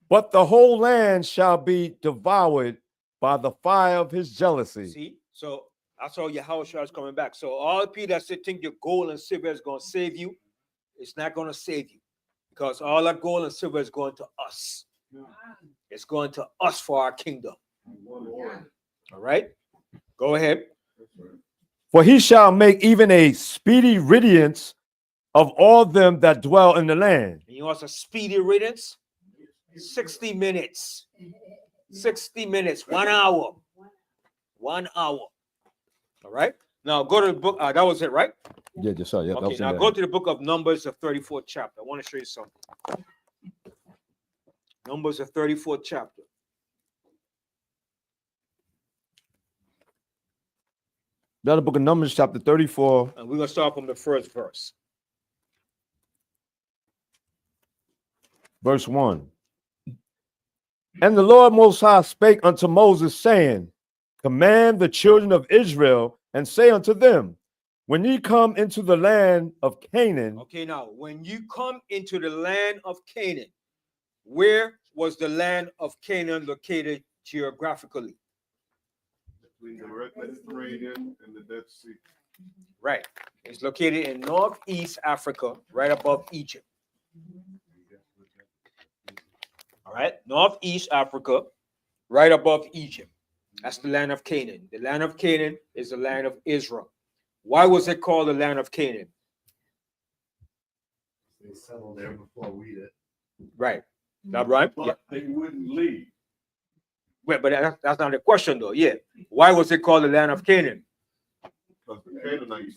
But the whole land shall be devoured by the fire of his jealousy. See? So that's how Yahushua is coming back. So all the people that think your gold and silver is going to save you, it's not going to save you. Because all that gold and silver is going to us. It's going to us for our kingdom. All right? Go ahead. For he shall make even a speedy riddance of all them that dwell in the land. And you want a speedy riddance? 60 minutes. 60 minutes. 1 hour. 1 hour. All right? Now go to the book. That was it, right? Yeah, just saw. Yeah, okay, now go to the book of Numbers, the 34th chapter. I want to show you something. Numbers, the 34th chapter. The book of Numbers, chapter 34. And we're going to start from the first verse. Verse 1. And the Lord Most High spake unto Moses, saying, Command the children of Israel, and say unto them, when ye come into the land of Canaan. Okay, now, when you come into the land of Canaan, where was the land of Canaan located geographically? Between the Mediterranean and the Dead Sea. Right. It's located in northeast Africa, right above Egypt. All right. Northeast Africa, right above Egypt. That's the land of Canaan. The land of Canaan is the land of Israel. Why was it called the land of Canaan? They settled there before we did. Right. That right? But Yeah. they wouldn't leave. Wait, but that's not the question, though. Yeah. Why was it called the land of Canaan? Because the Canaanites,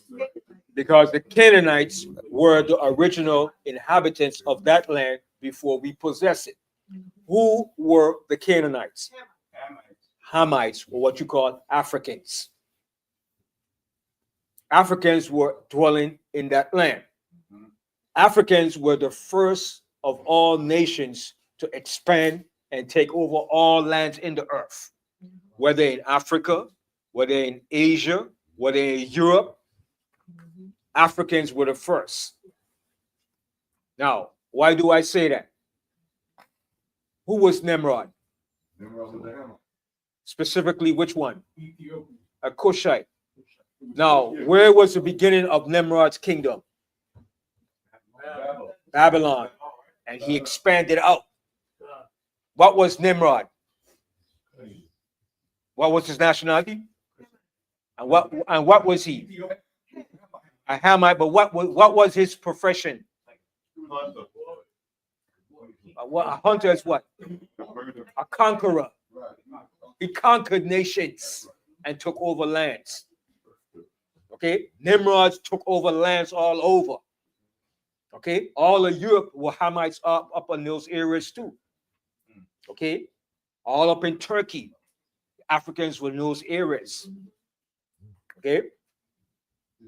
Because the Canaanites were the original inhabitants of that land before we possessed it. Who were the Canaanites? Hamites, or what you call Africans. Africans were dwelling in that land. Africans were the first of all nations to expand and take over all lands in the earth, whether in Africa, whether in Asia, whether in Europe. Africans were the first. Now, why do I say that? Who was Nimrod? Specifically, which one? A Cushite. Now, where was the beginning of Nimrod's kingdom? Babylon. And he expanded out. What was Nimrod? What was his nationality? And what was he? A Hamite, but what was his profession? A hunter is what? A conqueror. He conquered nations and took over lands. Okay, Nimrod took over lands all over. Okay, all of Europe were Hamites up in those areas too. Okay, all up in Turkey, Africans were in those areas. Okay,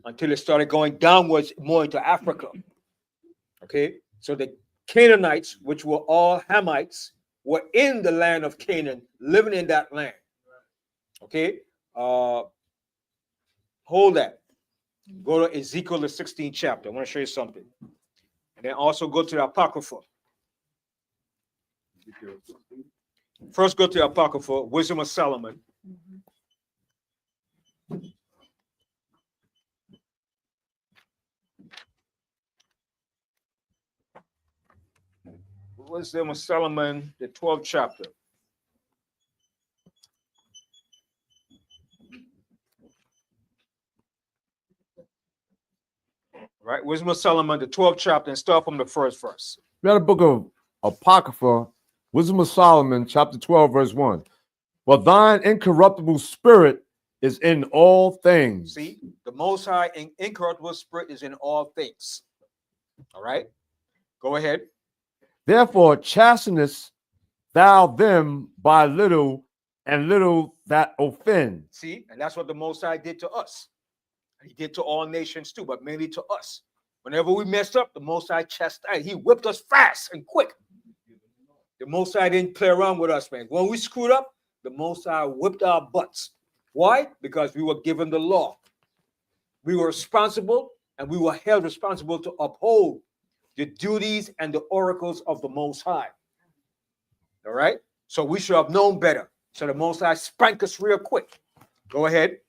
until it started going downwards more into Africa. Okay, so the Canaanites, which were all Hamites, were in the land of Canaan, living in that land. Okay, hold that. Go to Ezekiel, the 16th chapter. I want to show you something. And then also go to the Apocrypha. First, go to the Apocrypha, Wisdom of Solomon. Wisdom of Solomon, the 12th chapter. Right, Wisdom of Solomon, the 12th chapter, and start from the first verse. We got a book of Apocrypha, Wisdom of Solomon, chapter 12, verse 1. For thine incorruptible spirit is in all things. See, the Most High incorruptible spirit is in all things. All right, go ahead. Therefore, chastenest thou them by little, and little that offend. See, and that's what the Most High did to us. He did to all nations too, but mainly to us. Whenever we messed up, the Most High chastised. He whipped us fast and quick. The Most High didn't play around with us, man. When we screwed up, the Most High whipped our butts. Why? Because we were given the law. We were responsible, and we were held responsible to uphold the duties and the oracles of the Most High. All right? So we should have known better. So the Most High spanked us real quick. Go ahead.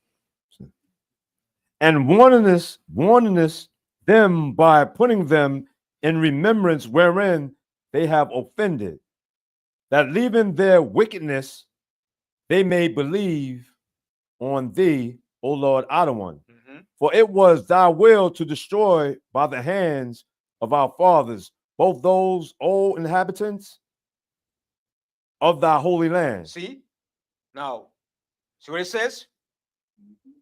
And warningest them by putting them in remembrance wherein they have offended, that leaving their wickedness, they may believe on thee, O Lord Adonai. For it was thy will to destroy by the hands of our fathers both those old inhabitants of thy holy land. See? Now, see what it says?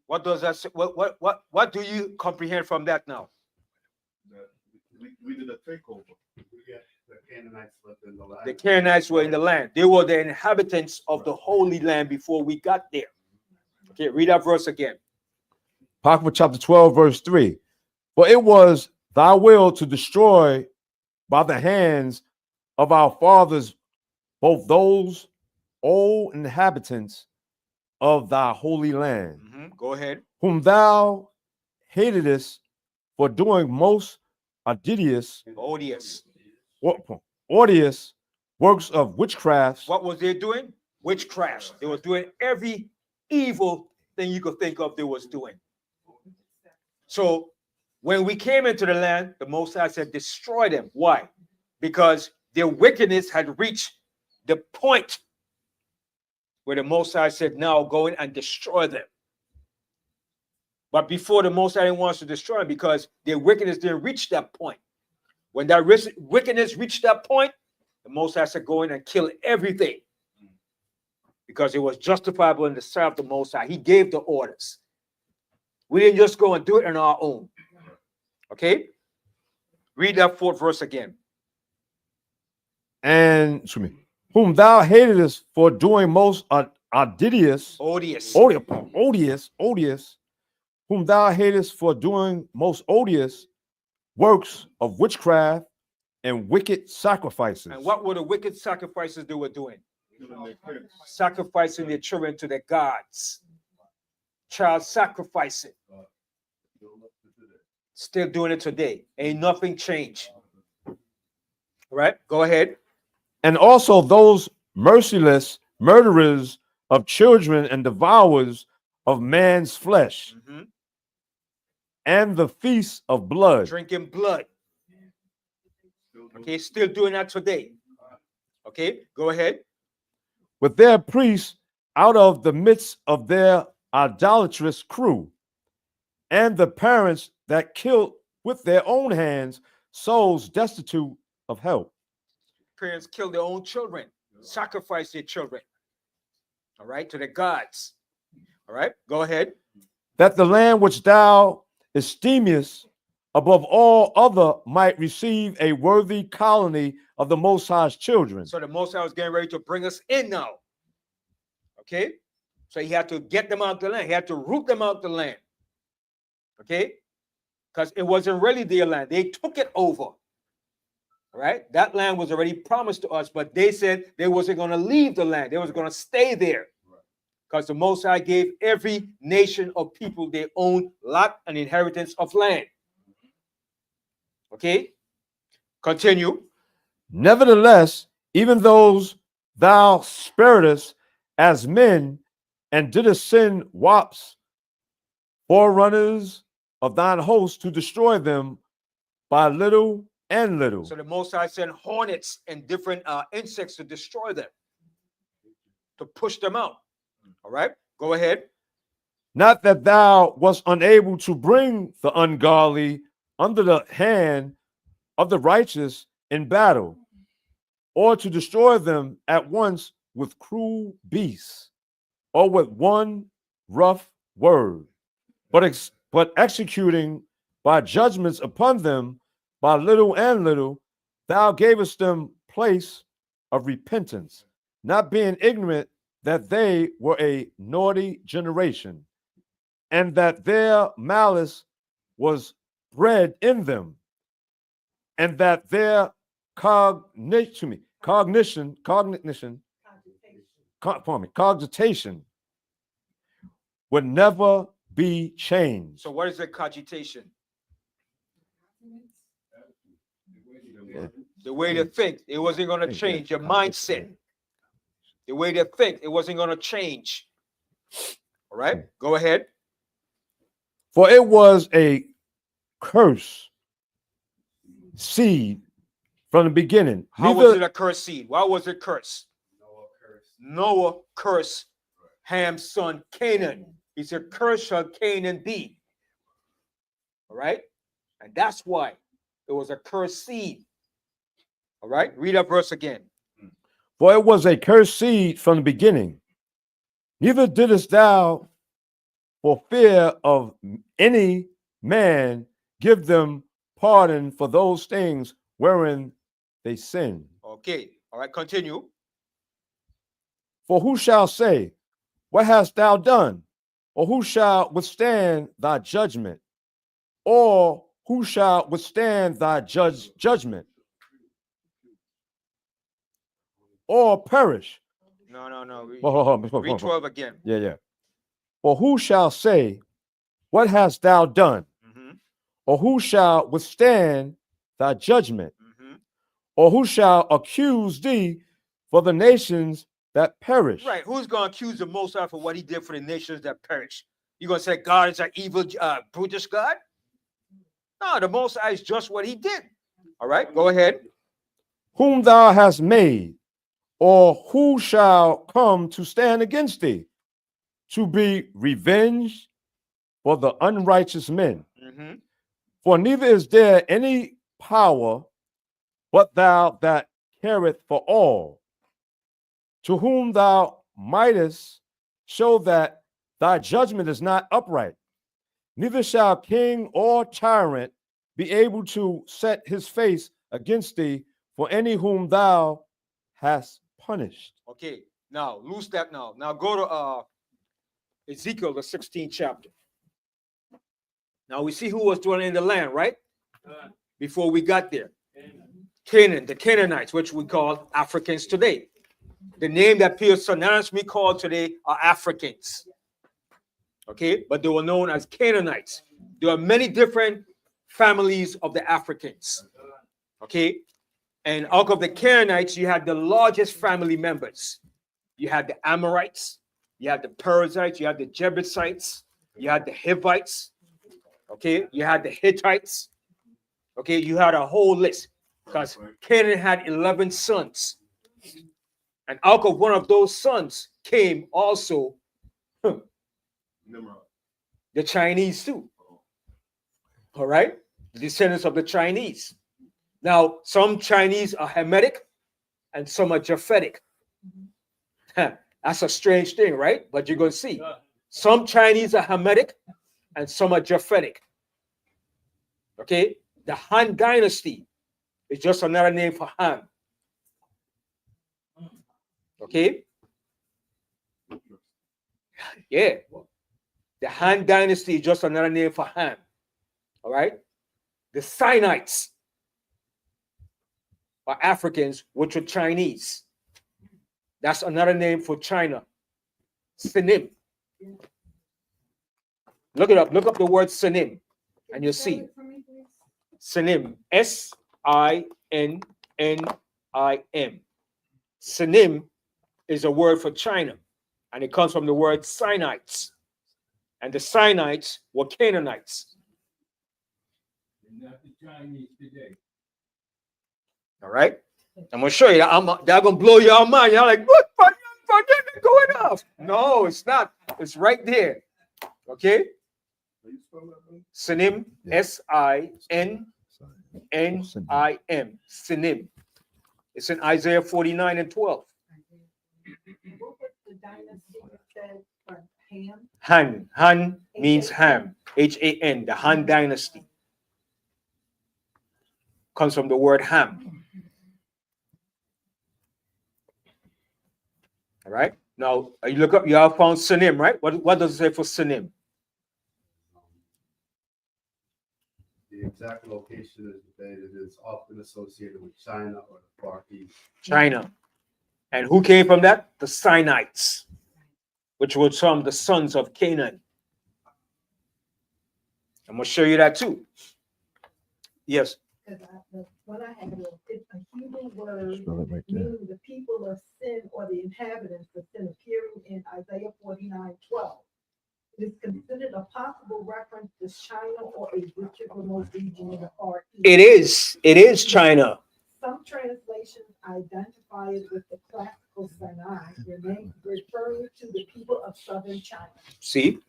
What does that say? What do you comprehend from that now? We did a takeover. Yeah, the Canaanites lived in the land. The Canaanites were in the land. They were the inhabitants of the Holy Land before we got there. Okay, read that verse again. Apocrypha chapter 12, verse 3. For it was thy will to destroy by the hands of our fathers both those old inhabitants of thy holy land, Go ahead. whom thou hatedest for doing most odious works of witchcraft. What was they doing? Witchcraft. They were doing every evil thing you could think of they was doing. So when we came into the land, the Most High said, destroy them. Why? Because their wickedness had reached the point where the Most High said, now go in and destroy them. But before, the Most High didn't want us to destroy them because their wickedness didn't reach that point. When that wickedness reached that point, the Most High said, go in and kill everything. Because it was justifiable in the sight of the Most High. He gave the orders. We didn't just go and do it on our own. Okay? Read that 4th verse again. And whom thou hatedest for doing most odious, whom thou hatest for doing most odious works of witchcraft and wicked sacrifices. And what were the wicked sacrifices they were doing? Sacrificing their children to their gods. Child sacrificing. Still doing it today. Ain't nothing changed. All right, go ahead. And also those merciless murderers of children and devourers of man's flesh, and the feast of blood. Drinking blood. Okay, still doing that today. Okay, go ahead. With their priests out of the midst of their idolatrous crew, and the parents that killed with their own hands souls destitute of help. Parents kill their own children, sacrifice their children, all right, to the gods. All right, go ahead. That the land which thou esteemest above all other might receive a worthy colony of the Most High's children. So the Most High was getting ready to bring us in now. Okay, so he had to get them out the land. He had to root them out the land. Okay, because it wasn't really their land. They took it over. All right, that land was already promised to us, but they said they wasn't going to leave the land. They was going to stay there. Because the Most High gave every nation of people their own lot and inheritance of land. Okay, continue. Nevertheless, even those thou sparedest as men, and didst send wops, forerunners of thine host, to destroy them by little and little. So the Most High sent hornets and different insects to destroy them, to push them out. All right, go ahead. Not that thou wast unable to bring the ungodly under the hand of the righteous in battle, or to destroy them at once with cruel beasts, or with one rough word, but executing by judgments upon them by little and little, thou gavest them place of repentance, not being ignorant that they were a naughty generation, and that their malice was bred in them, and that their cogitation would never be changed. So what is the cogitation? The way to think. It wasn't going to change your mindset. The way to think. It wasn't going to change. All right, go ahead. For it was a curse seed from the beginning. How was it a cursed seed? Why was it cursed? Noah cursed Ham's son Canaan. He said, "Curse shall Canaan be." All right, and that's why it was a cursed seed. All right, read that verse again. For it was a cursed seed from the beginning. Neither didst thou, for fear of any man, give them pardon for those things wherein they sin. Okay. All right. Continue. For who shall say, what hast thou done? Or who shall withstand thy judgment? Or who shall withstand thy judgment? Or perish? No. Read Read 12 again. Yeah. For who shall say, what hast thou done? Mhm, Or who shall withstand thy judgment? mhm. Or who shall accuse thee for the nations that perish? Right. Who's going to accuse the Most High for what he did for the nations that perish? You going to say God is an evil, brutish God? No, the Most High is just what he did. All right. Go ahead. Whom thou hast made, or who shall come to stand against thee, to be revenged for the unrighteous men? Mhm. For neither is there any power but thou that careth for all, to whom thou mightest show that thy judgment is not upright. Neither shall king or tyrant be able to set his face against thee for any whom thou hast punished. Okay. Now, lose that now. Now go to Ezekiel, the 16th chapter. Now we see who was dwelling in the land, right? Before we got there. Canaan, the Canaanites, which we call Africans today. The name that people synonymously called today are Africans. Okay, but they were known as Canaanites. There are many different families of the Africans. Okay, and out of the Canaanites, you had the largest family members. You had the Amorites, you had the Perizzites, you had the Jebusites, you had the Hivites. Okay, you had the Hittites. Okay, you had a whole list because Canaan had 11 sons. And out of one of those sons came also the Chinese too. All right, the descendants of the Chinese. Now, some Chinese are Hamitic and some are Japhetic. That's a strange thing, right? But you're going to see. Some Chinese are Hamitic and some are Japhetic. Okay, the Han Dynasty is just another name for Ham. Okay, yeah, the Han Dynasty is just another name for Ham. All right, the Sinites are Africans, which are Chinese. That's another name for China. Sinim. Look it up. Look up the word Sinim, and you'll see. Sinim. Sinim. Sinim is a word for China, and it comes from the word Sinites. And the Sinites were Canaanites. Not the Chinese today. All right. I'm gonna show you that. They're gonna blow your mind. You're like, what fucking going off? No, it's not. It's right there. Okay. Sinim. Sinim. Sinim. It's in Isaiah 49 and 12. What was the dynasty you said for Ham? Han. Han means Ham. H-A-N. The Han dynasty comes from the word Ham. All right. Now you look up. You have found Sinim, right? What does it say for Sinim? The exact location is debated. It's often associated with China or the Far East. China. And who came from that? The Sinites, which were from the sons of Canaan. I'm going to show you that too. Yes. When I had it's a Hebrew word Spell it right there. meaning the people of sin or the inhabitants of sin, appearing in Isaiah 49:12. It is considered a possible reference to China or a richer remote region in the Far East. It is. It is China. Some translations identify it with the classical Sinai, referring to the people of southern China. See?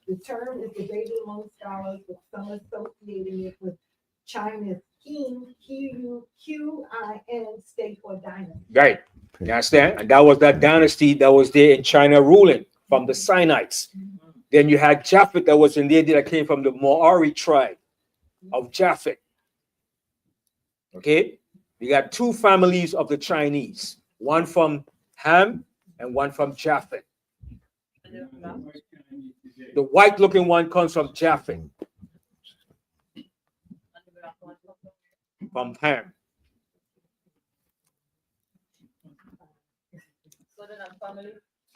The term is debated among scholars, with some associating it with China's Qin, Q-I-N, state or dynasty. Right. You understand? And that was that dynasty that was there in China ruling from the Sinites. Then you had Japhet that was in there that came from the Maori tribe of Japhet. Okay, you got two families of the Chinese, one from Ham and one from Japheth. The white looking one comes from Japheth, from Ham.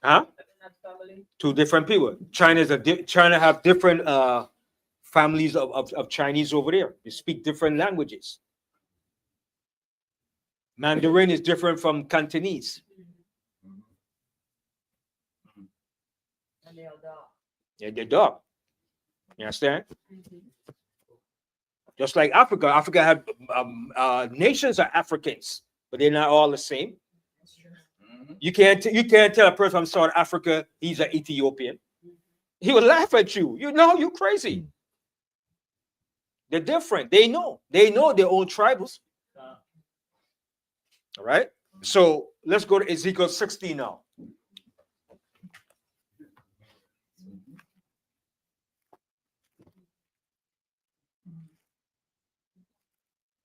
Huh? Two different people. China have different families of Chinese over there. They speak different languages. Mandarin is different from Cantonese. Yeah, they're dark. You understand? Just like Africa. Africa have nations are Africans, but they're not all the same. You can't tell a person from South Africa he's an Ethiopian. He will laugh at you. You know, you're crazy. They're different. They know their own tribals. All right. So let's go to Ezekiel 16 now.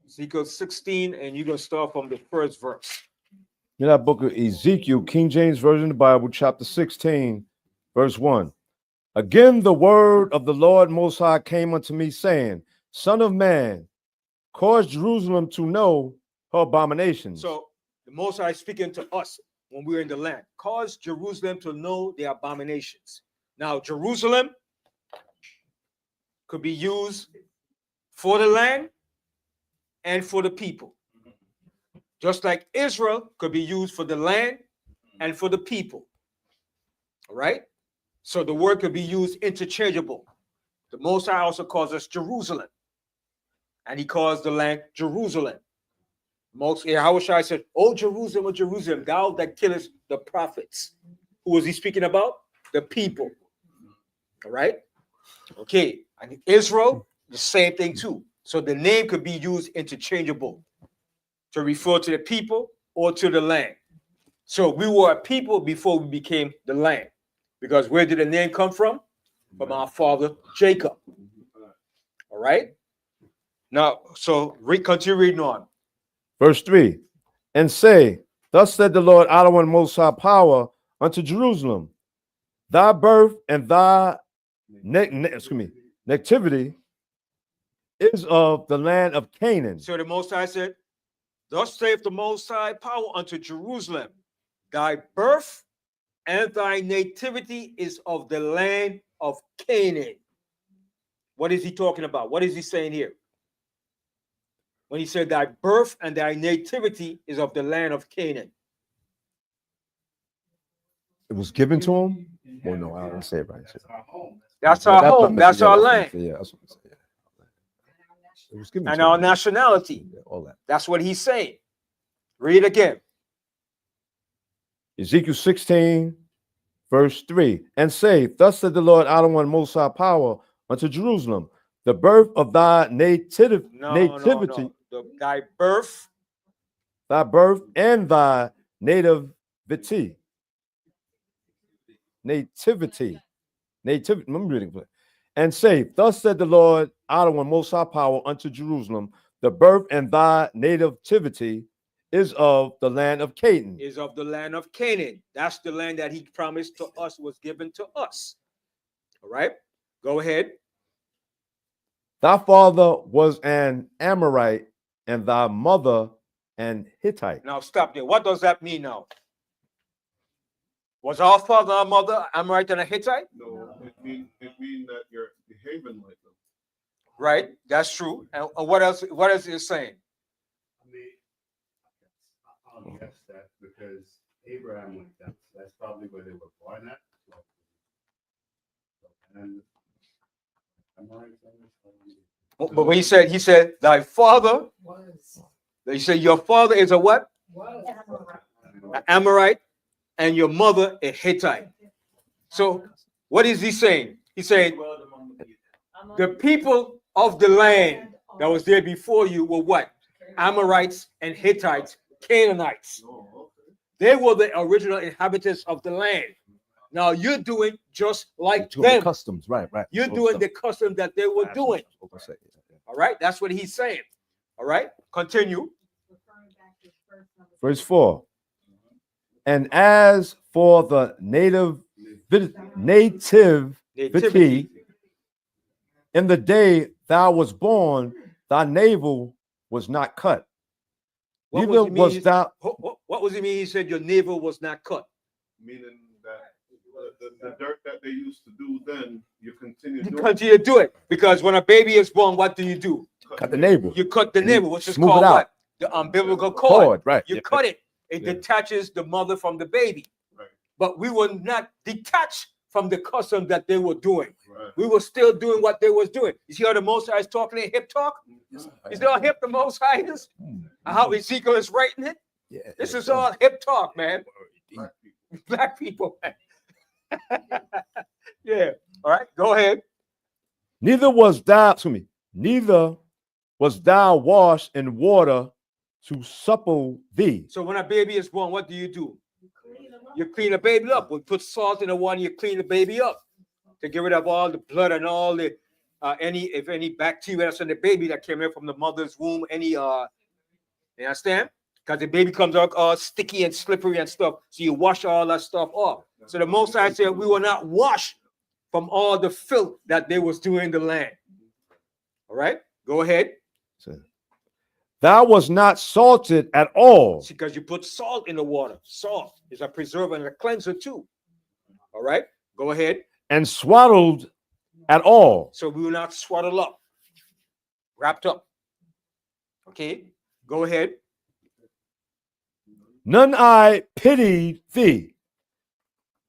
Ezekiel 16, and you're going to start from the first verse. In that book of Ezekiel, King James Version of the Bible, chapter 16, verse 1. Again, the word of the Lord Most High came unto me, saying, Son of man, cause Jerusalem to know her abominations. So the Most High is speaking to us when we're in the land. Cause Jerusalem to know their abominations. Now, Jerusalem could be used for the land and for the people. Just like Israel could be used for the land and for the people. All right? So the word could be used interchangeable. The Most High also calls us Jerusalem. And he calls the land Jerusalem. Yahushua said, "O Jerusalem, O Jerusalem, thou that killest the prophets." Who was he speaking about? The people. All right? Okay. And Israel, the same thing too. So the name could be used interchangeable to refer to the people or to the land. So we were a people before we became the land. Because where did the name come from? From our father Jacob. All right? Now, so continue reading on. Verse 3. And say, Thus said the Lord, Adonai Most High Power, unto Jerusalem, thy birth and thy nativity is of the land of Canaan. So the Most High said, Thus saith the Most High Power unto Jerusalem, thy birth and thy nativity is of the land of Canaan. What is he talking about? What is he saying here? When he said thy birth and thy nativity is of the land of Canaan. It was given to him? Well, no, I don't say it right. That's our home. That's our land. Yeah, that's what I'm saying. It was given And to our him. nationality. Yeah, all that. That's what he's saying. Read again. Ezekiel 16, verse 3. And say, Thus said the Lord, Adonai Most High Power, unto Jerusalem, the birth of thy nativity, Thy birth, thy birth and thy nativity. Nativity. I'm reading. And say, Thus said the Lord, Adonai Most High Power, unto Jerusalem, the birth and thy nativity is of the land of Canaan. is of the land of Canaan. That's the land that he promised to us was given to us. All right, go ahead. Thy father was an Amorite, and thy mother an Hittite. Now stop there. What does that mean now? Was our father, our mother, Amorite and a Hittite? No, it means that you're behaving like them. Right, that's true. And what else? What else is it saying? I mean, I'll guess that because Abraham went down. So that's probably where they were born at. And But when he said, thy father, he said, your father is a what? An Amorite, and your mother a Hittite. So what is he saying? He's saying the people of the land that was there before you were what? Amorites and Hittites, Canaanites. They were the original inhabitants of the land. Now you're doing just like them. Customs, right. You're doing the custom that they were doing. All right, that's what he's saying. All right, continue. Referring back to verse number Verse 4. And as for the nativity, Nativity. in the day thou was born, thy navel was not cut. What Neither was, was mean? thou. What was it mean? He said your navel was not cut. Meaning that the dirt that they used to do then, you continue You doing. continue to do it because when a baby is born, what do? Cut the navel. You cut the And you navel, which is smooth it called out. what? The umbilical cord. Right. You Yeah. cut it. It Yeah. detaches the mother from the baby. Right. But we were not detached from the custom that they were doing. Right. We were still doing what they was doing. You see how the Most High is talking in hip talk? Is that how hip the Most High is? How Ezekiel is writing it? Yeah, This yeah, is all hip talk, man. Black people. Black people, man. Yeah. All right. Go ahead. Neither was thou washed in water to supple thee. So when a baby is born, what do? you clean them up. You clean the baby up. We put salt in the water. You clean the baby up to get rid of all the blood and all the any bacteria that's in the baby that came in from the mother's womb. You understand? Because the baby comes out all sticky and slippery and stuff. So you wash all that stuff off. So the Most High said we will not wash from all the filth that they was doing in the land. All right, go ahead. Thou was not salted at all. Because you put salt in the water. Salt is a preserver and a cleanser too. All right, go ahead. And swaddled at all. So we will not swaddle up, wrapped up. Okay, go ahead. None I pitied thee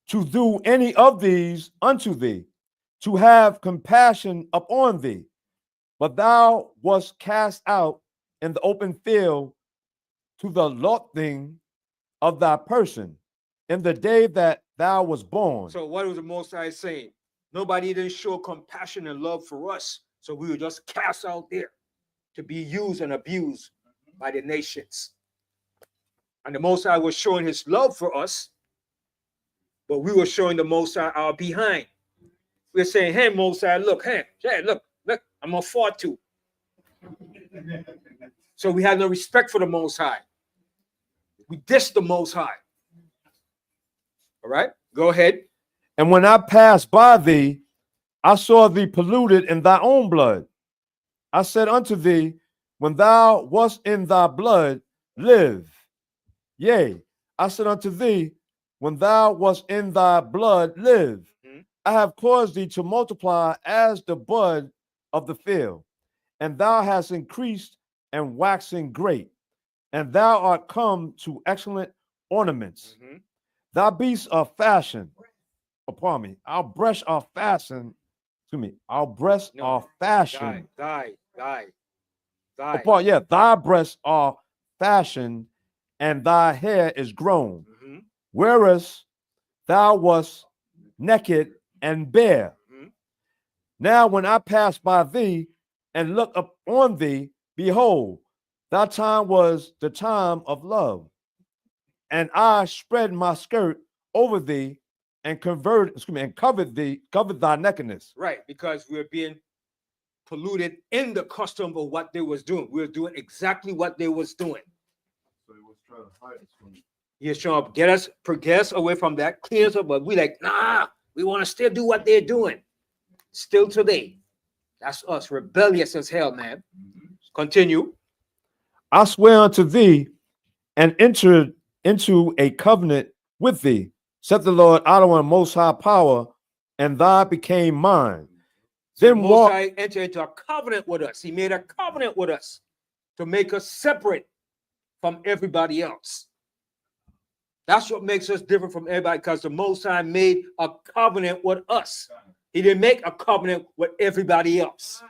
to do any of these unto thee, to have compassion upon thee. But thou wast cast out in the open field to the loathing of thy person in the day that thou was born. So what was the Most High saying? Nobody didn't show compassion and love for us. So we were just cast out there to be used and abused by the nations. And the Most High was showing his love for us, but we were showing the Most High our behind. We're saying, hey, Most High, look, hey, look, I'm a 4-2. So we had no respect for the Most High. We dissed the Most High. All right, go ahead. And when I passed by thee, I saw thee polluted in thy own blood. I said unto thee, when thou wast in thy blood, live. Yea, I said unto thee, when thou wast in thy blood, live. I have caused thee to multiply as the bud of the field, and thou hast increased and waxen great, and thou art come to excellent ornaments. Thy beasts are fashioned upon me. Our breasts are fastened to me. Our breasts are fashioned. Die. Upon, yeah, thy breasts are fashioned, and thy hair is grown. Whereas thou wast naked and bare. Now when I passed by thee and looked upon thee, behold, thy time was the time of love. And I spread my skirt over thee and covered thy nakedness. Right, because we're being polluted in the custom of what they was doing. We're doing exactly what they was doing. So he was trying to hide us from it. He is trying to get us away from that, clear us up, but we like, nah, we want to still do what they're doing. Still today. That's us, rebellious as hell, man. Continue. I swear unto thee and entered into a covenant with thee, said the Lord out of most high power, and thou became mine. So then Most High entered into a covenant with us. He made a covenant with us to make us separate from everybody else. That's what makes us different from everybody, because the Most High made a covenant with us. He didn't make a covenant with everybody else,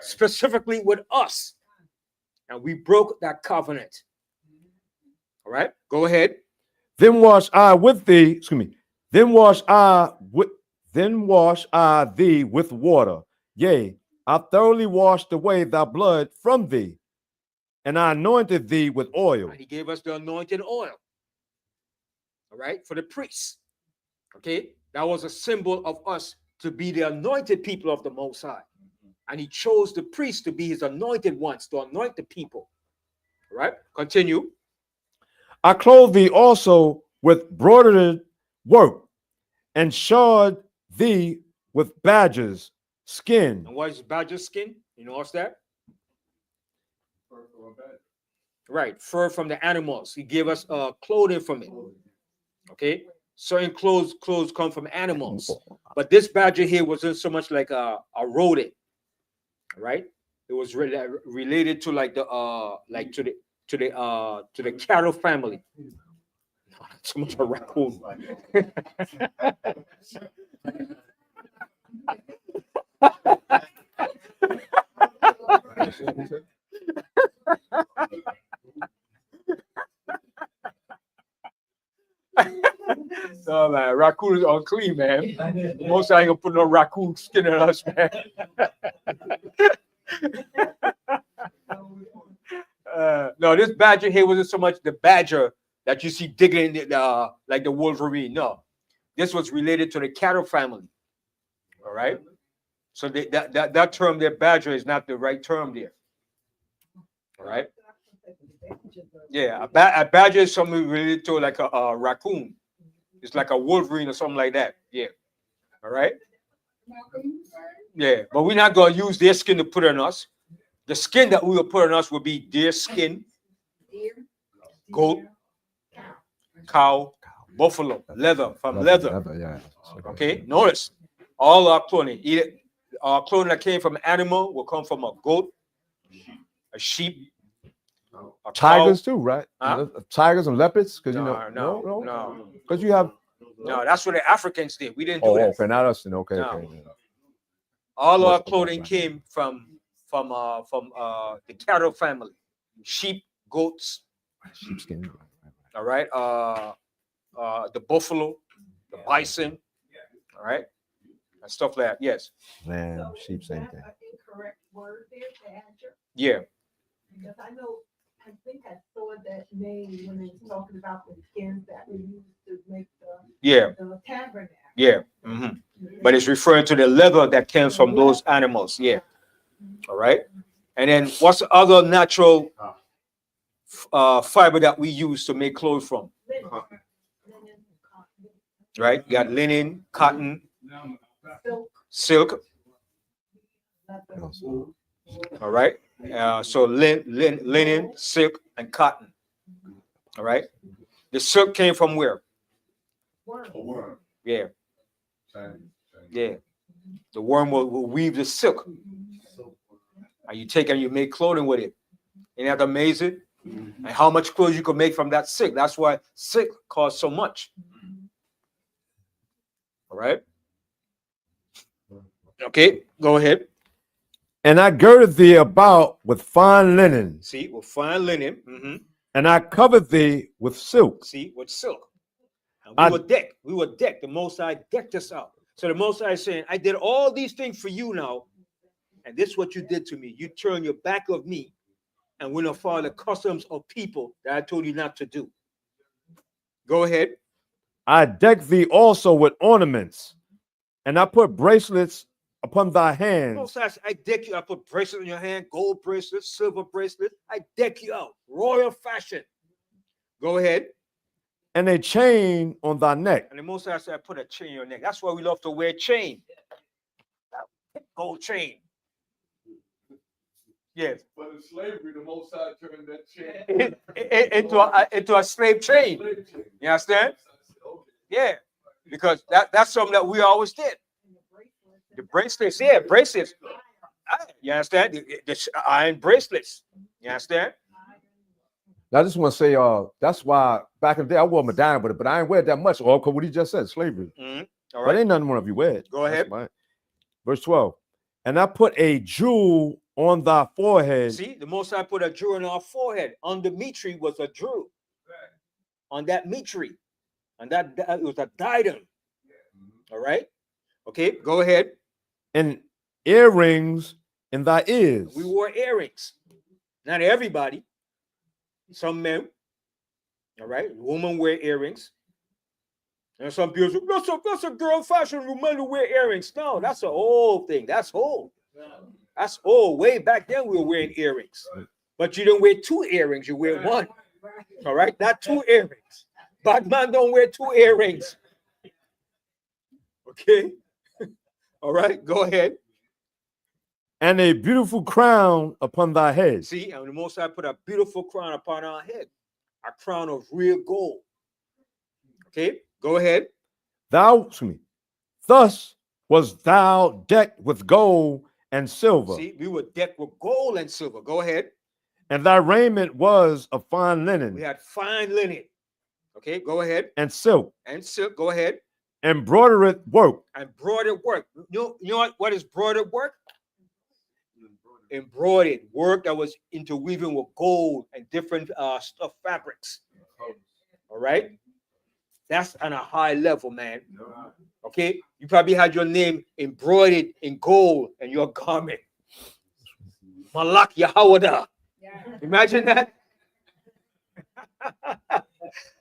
specifically with us. And we broke that covenant. All right, go ahead. Then wash I with thee, then wash I thee with water. Yea, I thoroughly washed away thy blood from thee, and I anointed thee with oil. He gave us the anointed oil. All right, for the priests. Okay, that was a symbol of us to be the anointed people of the Most High. and he chose the priests to be his anointed ones, to anoint the people. All right, continue. I clothed thee also with broidered work, and shod thee with badger's skin. And what is badger skin? You know what's that? Right, fur from the animals. He gave us clothing from it. Okay, certain clothes come from animals, but this badger here wasn't so much like a rodent, right? It was related to like the to the cattle family. Not so much a raccoon. No man, raccoon is unclean, man. Most I ain't gonna put no raccoon skin on us, man. No, this badger here wasn't so much the badger that you see digging in like the Wolverine. No, this was related to the cattle family. All right, so that term there, badger, is not the right term there. All right. Yeah, a badger is something related to like a raccoon. It's like a Wolverine or something like that. Yeah. All right. Yeah, but we're not gonna use their skin to put on us. The skin that we will put on us will be deer skin, goat, cow, buffalo, leather from leather. Yeah. Okay, notice all our clothing. Either our clothing that came from an animal will come from a goat, a sheep, a Tigers cow. too, right? Huh? Tigers and leopards, because No. because you have. No, that's what the Africans did. We didn't do Oh, that. okay, not us then. Okay, No. okay. All our Okay, clothing right. came from the cattle family, sheep, goats. Sheepskin. All right, the buffalo, the bison. All right, and stuff like that. Yes. Lamb, sheep, same thing. Incorrect word there, badger. Yeah. Because I think I saw that name when they were talking about the skins that we used to make the tabernacle. Yeah. Mm-hmm. But it's referring to the leather that comes from those animals. Yeah. All right. And then what's the other natural fiber that we use to make clothes from? Right. You got linen, cotton, silk. All right. So linen, silk, and cotton. All right. The silk came from where? Yeah. Yeah. The worm will weave the silk. And you take and you make clothing with it. Isn't that amazing? And how much clothes you can make from that silk. That's why silk costs so much. All right. Okay, go ahead. And I girded thee about with fine linen. See, with fine linen. Mm-hmm. And I covered thee with silk. See, with silk. And we were decked. We were decked. The Most High decked us out. So the Most High is saying, I did all these things for you now. And this is what you did to me. You turned your back of me and went and follow the customs of people that I told you not to do. Go ahead. I decked thee also with ornaments, and I put bracelets upon thy hands. Most High, I deck you. I put bracelets in your hand, gold bracelet, silver bracelet. I deck you out, royal fashion. Go ahead. And a chain on thy neck. And the Most High said, I put a chain on your neck. That's why we love to wear chain. Gold chain. Yes. But in slavery, the Most High turned that chain into a slave chain. You understand? Yeah. Because that's something that we always did. The bracelets, yeah, bracelets. You understand? The iron bracelets. You understand? I just want to say, that's why back in the day I wore Medina with it, but I ain't wear it that much. All because what he just said, slavery. Mm-hmm. All right. But ain't nothing one of you wear it. Go ahead. Verse 12. And I put a jewel on thy forehead. See, the Most High put a jewel on our forehead. On the mitri was a jewel. On that mitri. And that it was a diadem. All right. Okay, go ahead. And earrings in thy ears. We wore earrings. Not everybody. Some men. All right. Women wear earrings. And some people say, that's a girl fashion woman to wear earrings. No, that's an old thing. That's old. That's way back then we were wearing earrings. But you don't wear 2 earrings, you wear 1. All right, not 2 earrings. Batman don't wear 2 earrings. Okay. All right, go ahead. And a beautiful crown upon thy head. See, and the Most High put a beautiful crown upon our head, a crown of real gold. Okay, go ahead. Thus was thou decked with gold and silver. See, we were decked with gold and silver. Go ahead. And thy raiment was of fine linen. We had fine linen. Okay, go ahead. And silk. And silk. Go ahead. Embroidered work. Embroidered work. You know what is broidered work? Embroidered work that was interweaving with gold and different stuff fabrics. All right, that's on a high level, man. Okay, you probably had your name embroidered in gold and your garment. Malak Yahawada. Imagine that.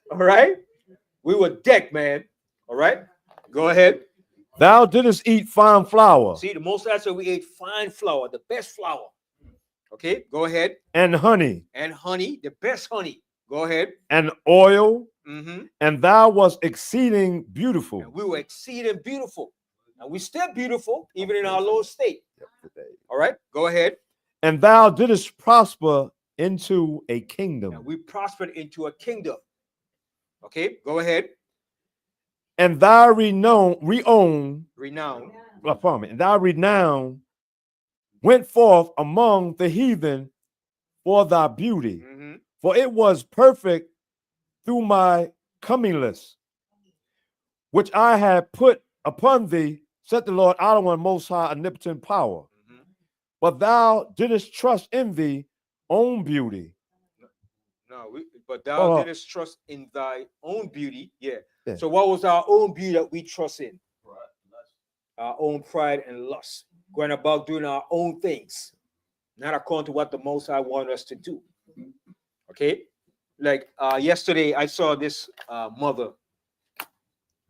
All right, we were decked, man. All right, go ahead. Thou didst eat fine flour. See, the Most High said we ate fine flour, the best flour. Okay, go ahead. And honey. And honey, the best honey. Go ahead. And oil. Mm-hmm. And thou was exceeding beautiful. And we were exceeding beautiful. And we still beautiful, even in our low state. All right, go ahead. And thou didst prosper into a kingdom. And we prospered into a kingdom. Okay, go ahead. And thy renown went forth among the heathen for thy beauty. Mm-hmm. For it was perfect through my comeliness, which I had put upon thee, said the Lord, out of one most high omnipotent power. Mm-hmm. But thou didst trust in thee own beauty. But thou didst trust in thy own beauty. Yeah. So what was our own beauty that we trust in? Our own pride and lust. Going about doing our own things, not according to what the Most High wanted us to do. Okay? Like yesterday, I saw this mother,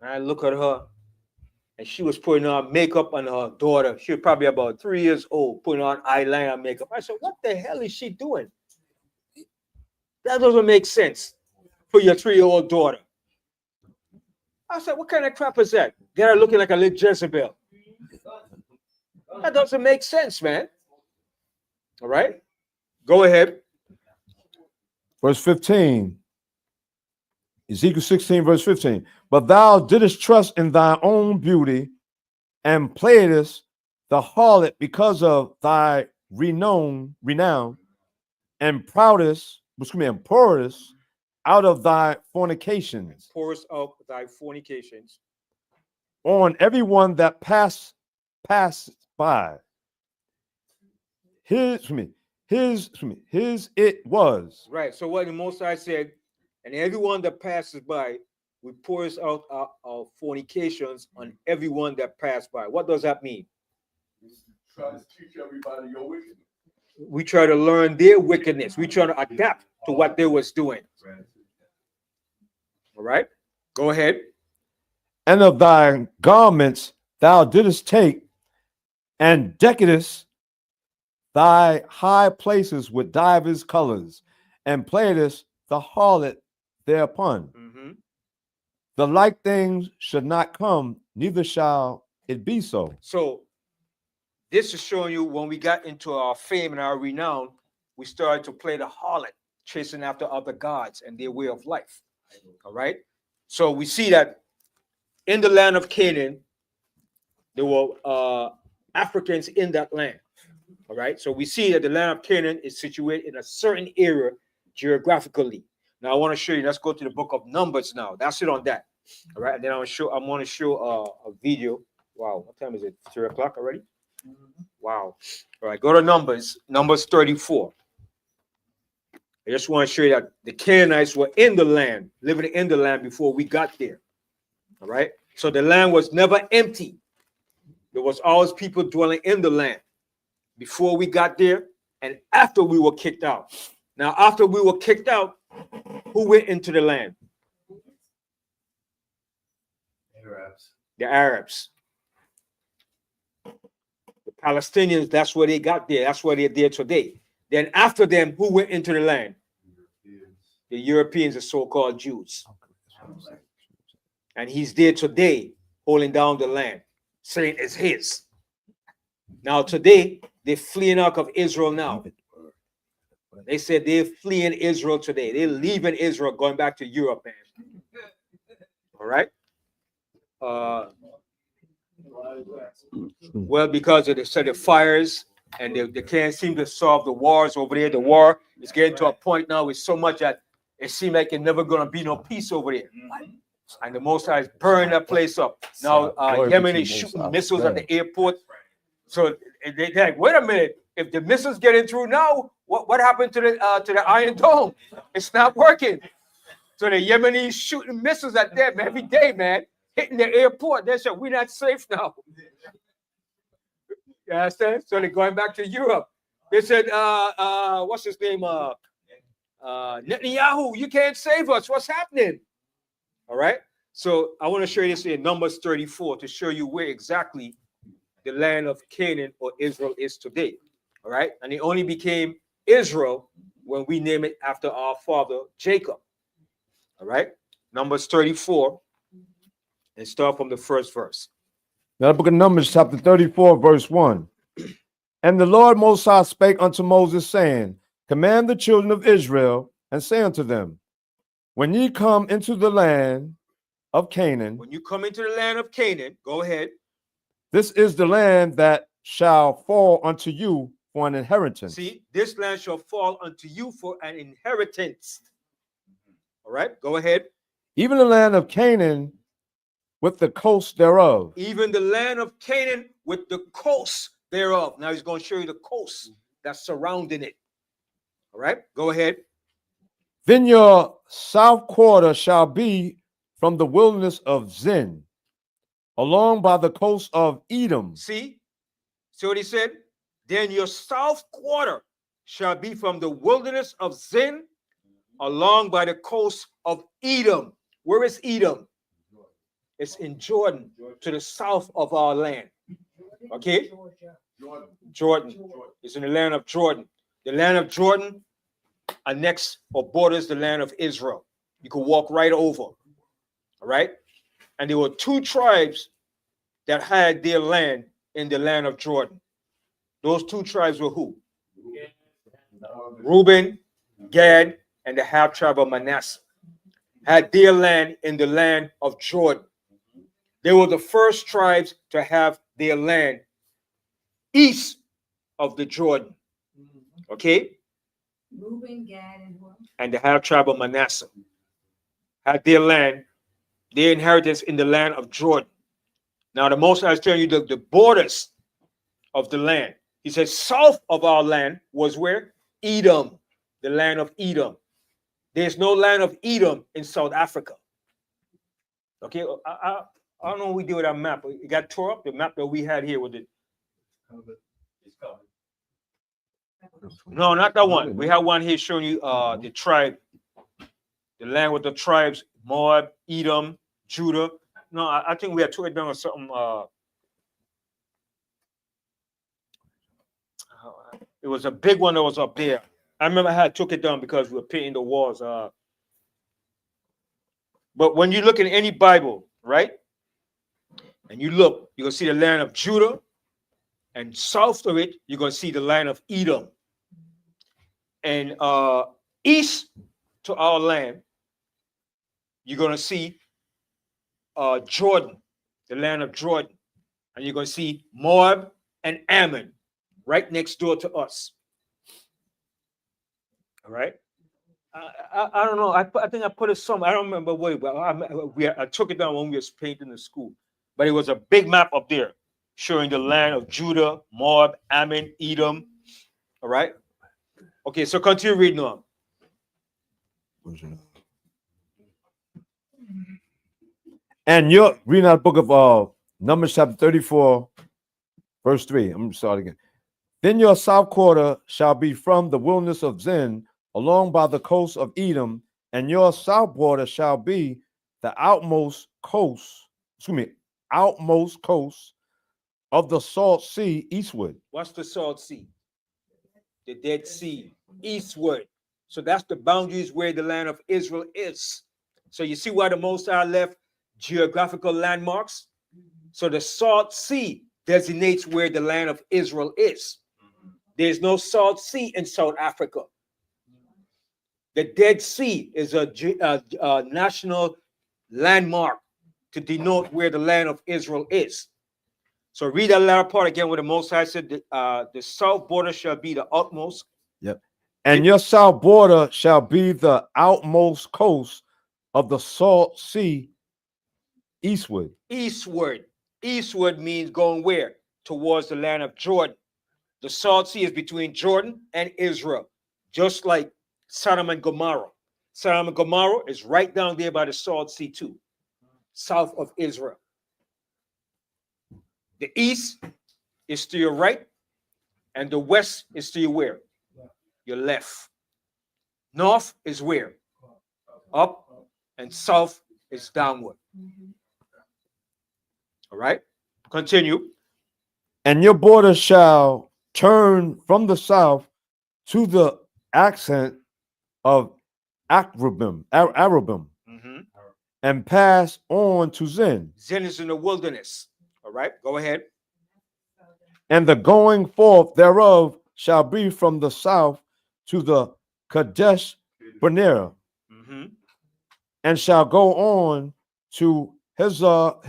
and I look at her, and she was putting on makeup on her daughter. She was probably about 3 years old, putting on eyeliner makeup. I said, what the hell is she doing? That doesn't make sense for your 3-year-old daughter. I said, what kind of crap is that? Get her looking like a little Jezebel. That doesn't make sense, man. All right, go ahead. Verse 15. Ezekiel 16, verse 15. But thou didst trust in thy own beauty and playedst the harlot because of thy renown, and pourest out of thy fornications. Pourest out thy fornications On everyone that passed by. His it was. Right. So what the Most High said, and everyone that passes by, we pour out our fornications on everyone that passed by. What does that mean? Try to teach everybody your wickedness. We try to learn their wickedness. We try to adapt to what they was doing. All right. Go ahead. And of thy garments thou didst take, and deckedest thy high places with divers colors, and playedest the harlot thereupon. Mm-hmm. The like things should not come, neither shall it be so. So this is showing you when we got into our fame and our renown, we started to play the harlot, chasing after other gods and their way of life. All right. So we see that in the land of Canaan, there were Africans in that land. All right. So we see that the land of Canaan is situated in a certain area geographically. Now I want to show you. Let's go to the book of Numbers now. That's it on that. All right. And then I want to show a video. Wow. What time is it? 3 o'clock already? Wow. All right. Go to Numbers 34. I just want to show you that the Canaanites were in the land, living in the land before we got there. All right. So the land was never empty. There was always people dwelling in the land before we got there and after we were kicked out. Now, after we were kicked out, who went into the land? Arabs. The Arabs. The Palestinians, that's where they got there. That's where they're there today. Then after them, who went into the land? The Europeans, the so-called Jews. And he's there today, holding down the land, saying it's his. Now today, they're fleeing out of Israel now. They said they're fleeing Israel today. They're leaving Israel, going back to Europe, man. All right. Well, because of the fires, and they can't seem to solve the wars over there. The war is getting to a point now with so much that it seems like it's never going to be no peace over there. And the Most High is burning that place up. Now, Yemen is shooting missiles at the airport. So they're like, wait a minute. If the missiles getting through now, what happened to the Iron Dome? It's not working. So the Yemenis shooting missiles at them every day, man, hitting the airport. They said, we're not safe now. You understand? So they're going back to Europe. They said, what's his name? Netanyahu, you can't save us. What's happening? All right. So I want to show you this in Numbers 34 to show you where exactly the land of Canaan or Israel is today. All right. And it only became Israel when we name it after our father Jacob. All right. Numbers 34 and start from the first verse. Now, the book of Numbers, chapter 34, verse 1. And the Lord Most High spake unto Moses, saying, command the children of Israel, and say unto them, when ye come into the land of Canaan, when you come into the land of Canaan, go ahead. This is the land that shall fall unto you for an inheritance. See, this land shall fall unto you for an inheritance. All right, go ahead. Even the land of Canaan with the coast thereof. Even the land of Canaan with the coast thereof. Now he's going to show you the coast that's surrounding it. All right, go ahead. Then your south quarter shall be from the wilderness of Zin, along by the coast of Edom. See what he said? Then your south quarter shall be from the wilderness of Zin, along by the coast of Edom. Where is Edom? It's in Jordan, to the south of our land. Okay? Jordan. It's in the land of Jordan. The land of Jordan annexes or borders the land of Israel. You can walk right over. All right? And there were two tribes that had their land in the land of Jordan. Those two tribes were who? Reuben, Gad, and the half tribe of Manasseh had their land in the land of Jordan. They were the first tribes to have their land east of the Jordan. Okay? Reuben, Gad, and what? And the half tribe of Manasseh had their land, their inheritance in the land of Jordan. Now, the Most High is telling you the borders of the land. He says, south of our land was where? Edom, the land of Edom. There's no land of Edom in South Africa. Okay, I don't know what we did with our map. It got tore up. The map that we had here with it. No, not that one. We have one here showing you the tribe, the land with the tribes, Moab, Edom, Judah. No, I think we had tore it down or something. It was a big one that was up there. I remember I took it down because we were painting the walls. But when you look in any Bible, right, and you look, you're going to see the land of Judah, and south of it, you're going to see the land of Edom. And east to our land, you're going to see Jordan, the land of Jordan. And you're going to see Moab and Ammon right next door to us. All right. I don't know. I think I put it somewhere. I don't remember where, but I took it down when we was painting the school. But it was a big map up there showing the land of Judah, Moab, Ammon, Edom. All right. Okay, so continue reading on. And you're reading out the book of Numbers chapter 34, verse 3. I'm going to start again. Then your south quarter shall be from the wilderness of Zin, along by the coast of Edom, and your south border shall be the outmost coast of the Salt Sea eastward. What's the Salt Sea? The Dead Sea, eastward. So that's the boundaries where the land of Israel is. So you see why the Most High left geographical landmarks? So the Salt Sea designates where the land of Israel is. There's no Salt Sea in South Africa. The Dead Sea is a national landmark to denote where the land of Israel is. So read that latter part again where the Most High said, the south border shall be the utmost. Yep. And your south border shall be the outmost coast of the Salt Sea eastward. Eastward. Eastward means going where? Towards the land of Jordan. The Salt Sea is between Jordan and Israel, just like Sodom and Gomorrah. Sodom and Gomorrah is right down there by the Salt Sea too, south of Israel. The east is to your right, and the west is to your where? Your left. North is where? Up, and south is downward. All right, continue. And your border shall turn from the south to the accent of Arabim, and pass on to Zin. Zin is in the wilderness. All right, go ahead. And the going forth thereof shall be from the south to the Kadesh Barnea, and shall go on to Hizaradah,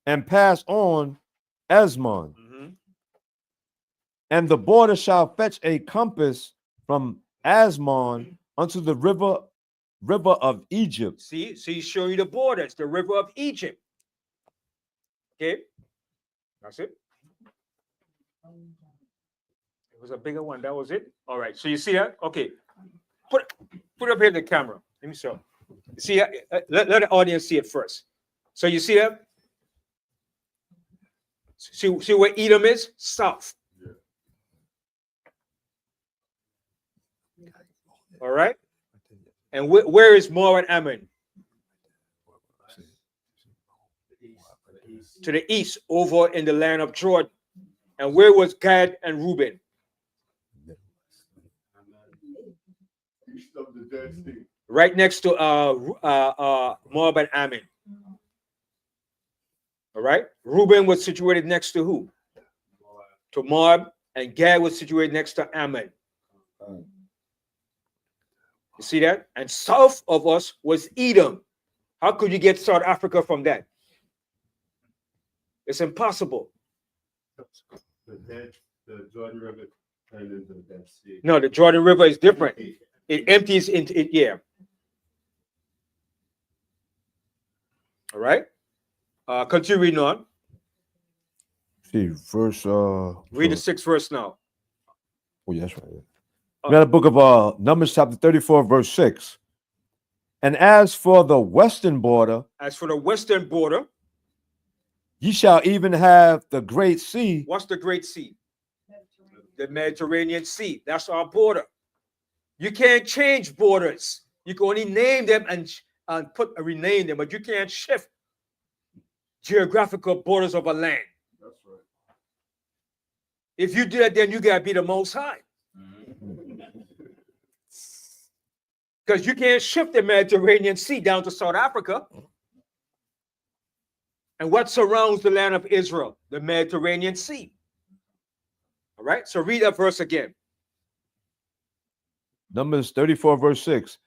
and pass on Esmon. And the border shall fetch a compass from Asmon unto the river of Egypt. See, so he's showing you the borders, the river of Egypt. Okay, that's it. It was a bigger one. That was it. All right. So you see that? Okay. Put it up here in the camera. Let me show. See, let the audience see it first. So you see that? See where Edom is? South. All right. And where is Moab and Ammon? To the east, over in the land of Jordan. And where was Gad and Reuben? East of the Dead Sea. Right next to Moab and Ammon. All right. Reuben was situated next to who? To Moab, and Gad was situated next to Ammon. You see that? And south of us was Edom. How could you get South Africa from that? It's impossible. The Jordan River turned into the Dead Sea. No, the Jordan River is different. It empties into it, yeah. All right. Continue reading on. See, verse Read the 6th verse now. Oh, yeah, that's right. We got a book of Numbers chapter 34, verse 6. And as for the western border, ye shall even have the great sea. What's the great sea? The Mediterranean Sea. That's our border. You can't change borders. You can only name them and rename them, but you can't shift geographical borders of a land. That's right. If you do that, then you gotta be the Most High. Because you can't shift the Mediterranean Sea down to South Africa. And what surrounds the land of Israel? The Mediterranean Sea. All right, so read that verse again. Numbers 34, verse 6.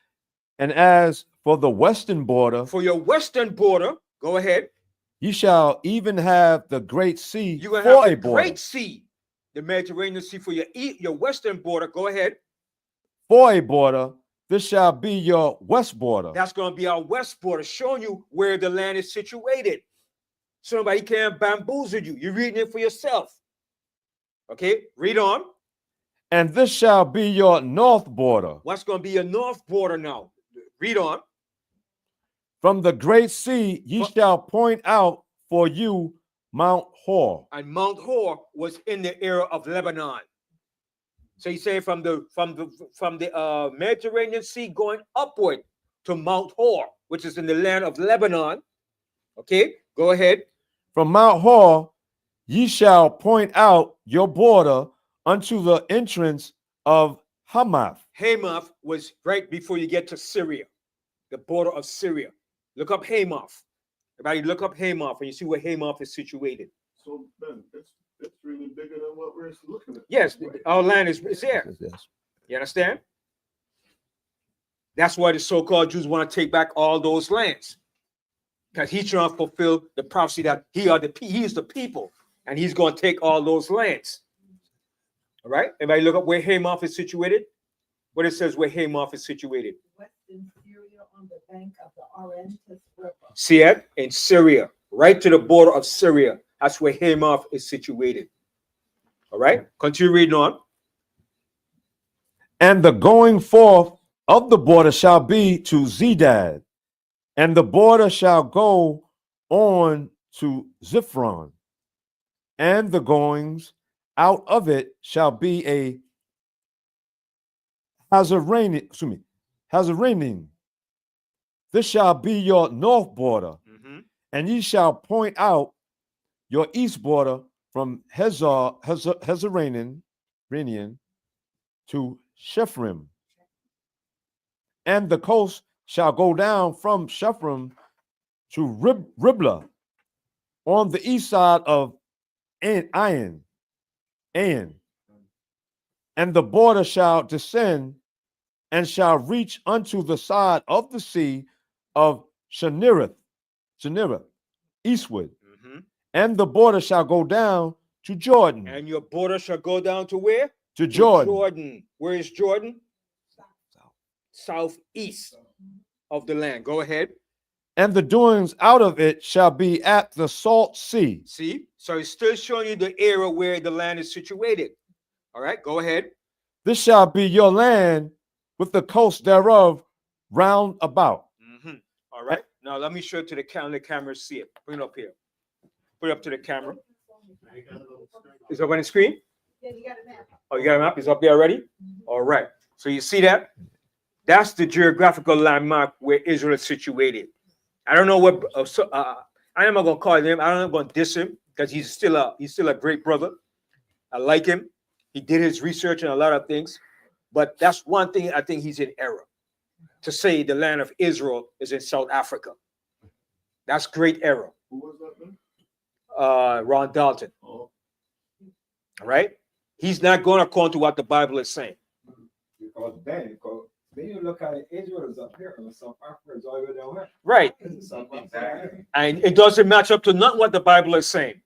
And as for the western border, for your western border, go ahead. Ye shall even have the great sea You're for gonna have a the border. great sea, the Mediterranean Sea for your western border. Go ahead. For a border, this shall be your west border. That's going to be our west border, showing you where the land is situated. Somebody can't bamboozle you. You're reading it for yourself. Okay, read on. And this shall be your north border. What's going to be your north border now? Read on. From the great sea ye shall point out for you Mount Hor. And Mount Hor was in the area of Lebanon. So he's saying from the Mediterranean Sea going upward to Mount Hor, which is in the land of Lebanon. Okay, go ahead. From Mount Hor ye shall point out your border unto the entrance of Hamath. Hamath was right before you get to Syria, the border of Syria. Look up Hamath. Everybody look up Hamath and you see where Hamath is situated. So Ben, it's really bigger than what we're looking at. Yes, our land is there. Yes. You understand? That's why the so-called Jews want to take back all those lands. Because he's trying to fulfill the prophecy that he is the people, and he's going to take all those lands. All right? Everybody look up where Hamath is situated. What it says where Hamath is situated. Western Syria on the bank of the Orontes River. See it? In Syria, right to the border of Syria. That's where Hamath is situated. All right? Continue reading on. And the going forth of the border shall be to Zedad, and the border shall go on to Ziphron, and the goings out of it shall be a Hazarenim. This shall be your north border, and ye shall point out your east border from Hazarenim to Shephrim. And the coast shall go down from Shephrim to Riblah on the east side of Ain. And the border shall descend and shall reach unto the side of the sea of Shinnereth, eastward. And the border shall go down to Jordan. And your border shall go down to where? To Jordan. Jordan. Where is Jordan? Southeast of the land. Go ahead. And the doings out of it shall be at the salt sea. See? So it's still showing you the area where the land is situated. All right, go ahead. This shall be your land with the coast thereof round about. All right. Now let me show it to the camera. The camera see it. Bring it up here. Put it up to the camera. Is it up on the screen? Yeah, you got a map. Oh, you got a map? It's up there already? All right. So you see that? That's the geographical landmark where Israel is situated. I don't know what I'm not gonna call him. I'm not gonna diss him because he's still a great brother. I like him. He did his research on a lot of things, but that's one thing I think he's in error. To say the land of Israel is in South Africa. That's great error. Who was that, man? Ron Dalton. Oh. All right? He's not going according to what the Bible is saying. Because then you look at it, Israel is up here and South Africa is all the way down here. Right. Exactly. And it doesn't match up to not what the Bible is saying.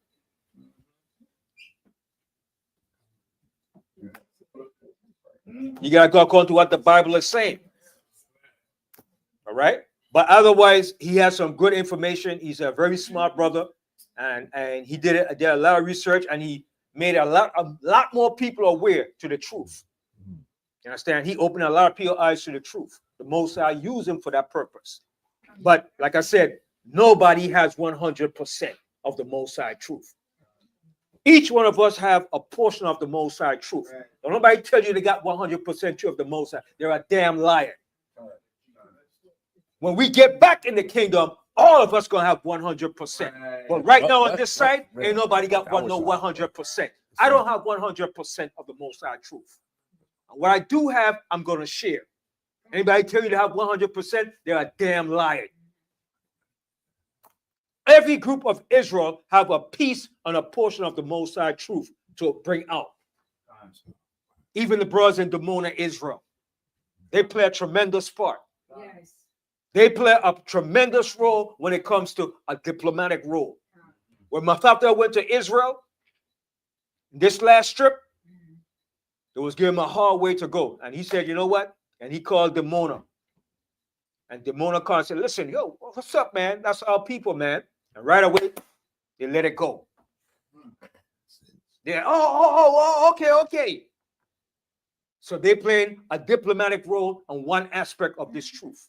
You got to go according to what the Bible is saying. All right? But otherwise, he has some good information. He's a very smart brother. And he did a lot of research, and he made a lot more people aware to the truth. You understand? He opened a lot of people's eyes to the truth. The Most High used him for that purpose. But like I said, nobody has 100% of the Most High truth. Each one of us have a portion of the Most High truth. Don't nobody tell you they got 100% truth of the Most High. They're a damn liar. When we get back in the kingdom, all of us gonna have 100%. But right now on this side, ain't nobody got 100%. I don't have 100% of the Most High truth. What I do have, I'm going to share. Anybody tell you to have 100%, they're a damn liar. Every group of Israel have a piece and a portion of the Most High truth to bring out. Even the brothers in Dimona, Israel, they play a tremendous part. Yes. They play a tremendous role when it comes to a diplomatic role. When my father went to Israel, this last trip, it was giving him a hard way to go. And he said, you know what? And he called Dimona. And Dimona called and said, listen, yo, what's up, man? That's our people, man. And right away, they let it go. They're, okay. So they playing a diplomatic role on one aspect of this truth.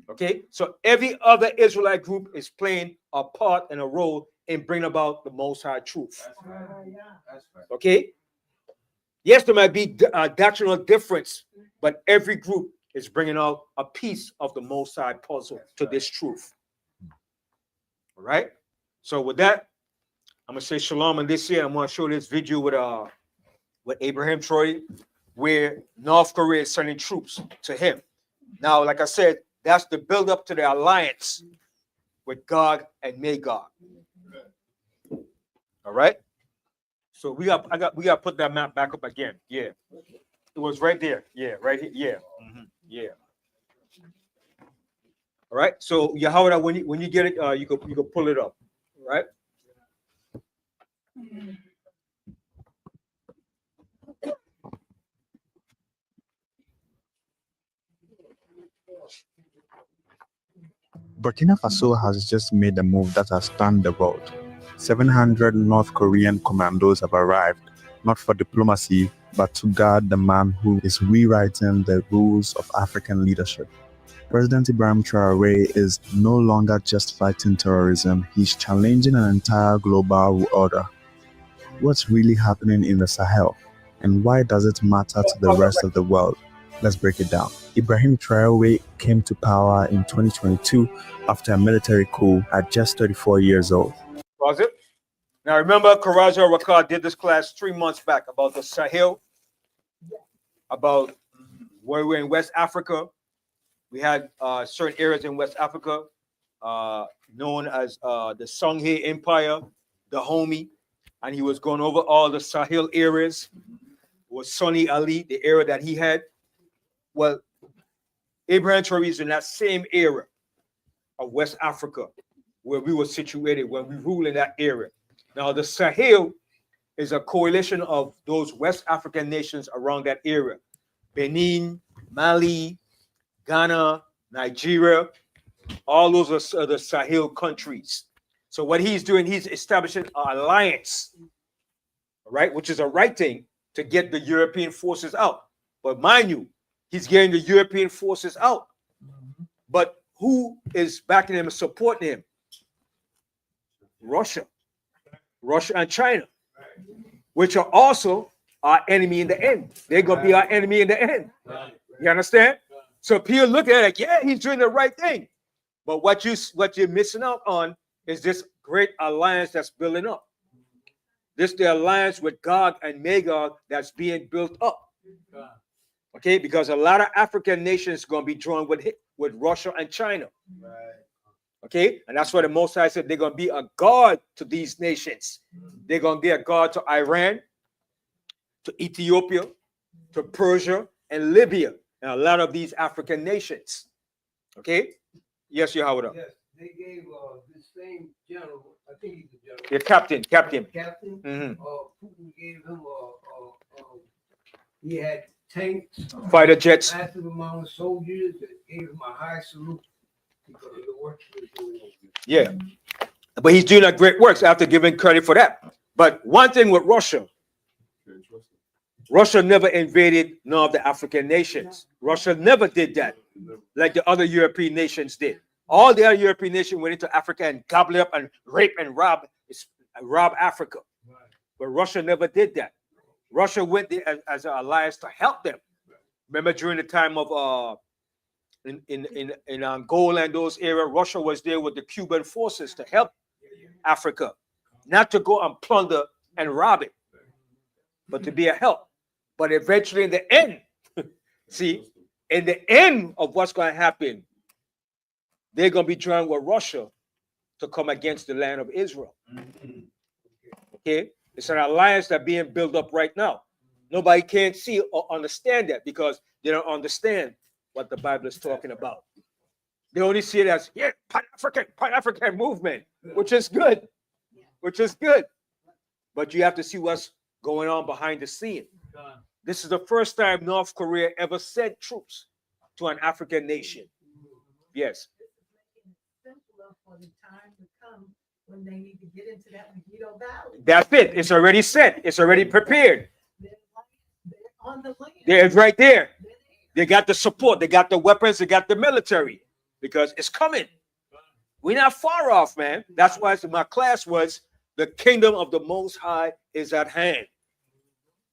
Okay? So every other Israelite group is playing a part and a role in bringing about the Most High truth. Okay? Yes, there might be a doctrinal difference, but every group is bringing out a piece of the Most High puzzle to this truth. All right. So with that, I'm gonna say shalom on this year. I'm gonna show this video with Abraham Troy, where North Korea is sending troops to him. Now, like I said, that's the build up to the alliance with God and Magog. All right. So we got to put that map back up again. Yeah. It was right there. Yeah, right here. Yeah. Yeah. All right. So Yahweh, when you get it, you can pull it up. All right. Burkina Faso has just made a move that has stunned the world. 700 North Korean commandos have arrived, not for diplomacy, but to guard the man who is rewriting the rules of African leadership. President Ibrahim Traoré is no longer just fighting terrorism, he's challenging an entire global order. What's really happening in the Sahel, and why does it matter to the rest of the world? Let's break it down. Ibrahim Traoré came to power in 2022 after a military coup at just 34 years old. Was it? Now remember, Karaja Rakar did this class 3 months back about the Sahel, about where we're in West Africa. We had certain areas in West Africa known as the Songhay Empire, the Homie, and he was going over all the Sahel areas. It was Sonny Ali, the area that he had. Well, Abraham Traoré is in that same era of West Africa where we were situated when we ruled in that area. Now, the Sahel is a coalition of those West African nations around that area. Benin, Mali, Ghana, Nigeria, all those are the Sahel countries. So what he's doing, he's establishing an alliance, right, which is a right thing to get the European forces out. But mind you, he's getting the European forces out. But who is backing him and supporting him? Russia and China, which are also our enemy in the end. They're going to be our enemy in the end. You understand? So people look at it, yeah, he's doing the right thing. But what you're missing out on is this great alliance that's building up. This the alliance with Gog and Magog that's being built up. Okay, because a lot of African nations are going to be joined with Russia and China. Okay, and that's why the Most High said they're going to be a guard to these nations. They're going to be a guard to Iran, to Ethiopia, to Persia, and Libya, and a lot of these African nations. Okay, yes, Yahweh. Yes, they gave this same general, I think he's a general. Yeah, captain. Captain. Mm-hmm. Putin gave him he had tanks, fighter jets, massive amount of soldiers that gave him a high salute because of the work he was doing. Yeah, but he's doing a great works after giving credit for that. But one thing with Russia never invaded none of the African nations. Russia never did that like the other European nations did. All the other European nations went into Africa and gobbled up and rape and rob Africa. But Russia never did that. Russia went there as an alliance to help them. Remember during the time of in Angola and those areas, Russia was there with the Cuban forces to help Africa, not to go and plunder and rob it, but to be a help. But eventually, in the end, see, in the end of what's going to happen, they're going to be joined with Russia to come against the land of Israel. Okay, it's an alliance that's being built up right now. Nobody can see or understand that because they don't understand what the Bible is talking about. They only see it as Pan-African movement, which is good, But you have to see what's going on behind the scene. This is the first time North Korea ever sent troops to an African nation. Yes. For the time to come when they need to get into that Megiddo Valley. That's it. It's already set. It's already prepared. They're on the land. It's right there. They got the support. They got the weapons. They got the military because it's coming. We're not far off, man. That's why my class was the kingdom of the Most High is at hand.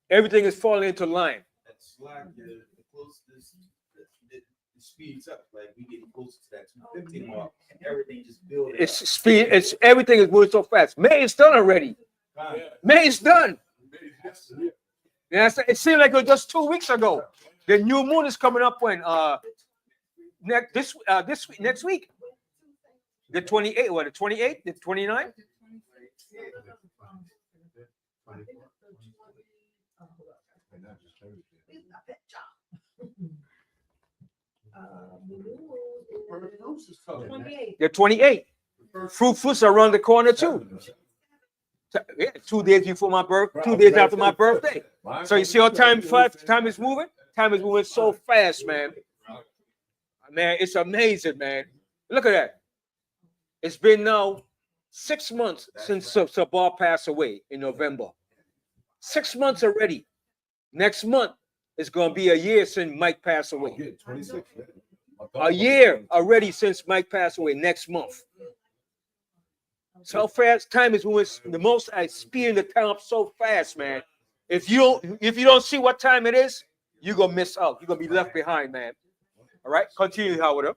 Everything is falling into line. That's like the closest it speeds up. Like we get closer to that 250 mark, and everything just builds. It's speed. It's everything is moving so fast. May is done already. May is done. Yeah, it seemed like it was just 2 weeks ago. The new moon is coming up when this week, next week. The 28th, what, the 28th, the 29th? The 28th. Fruits are around the corner too. Yeah, 2 days before my birthday, 2 days after my birthday. So you see how time is moving? Time is moving so fast, man. Man, it's amazing, man. Look at that. It's been now 6 months since Sabah passed away in November. 6 months already. Next month is going to be a year since Mike passed away. A year already since Mike passed away next month. So fast time is moving. The most I speeding the time up so fast, man. If you don't see what time it is, you're gonna miss out. You're gonna be left behind, man. All right, continue, Howard.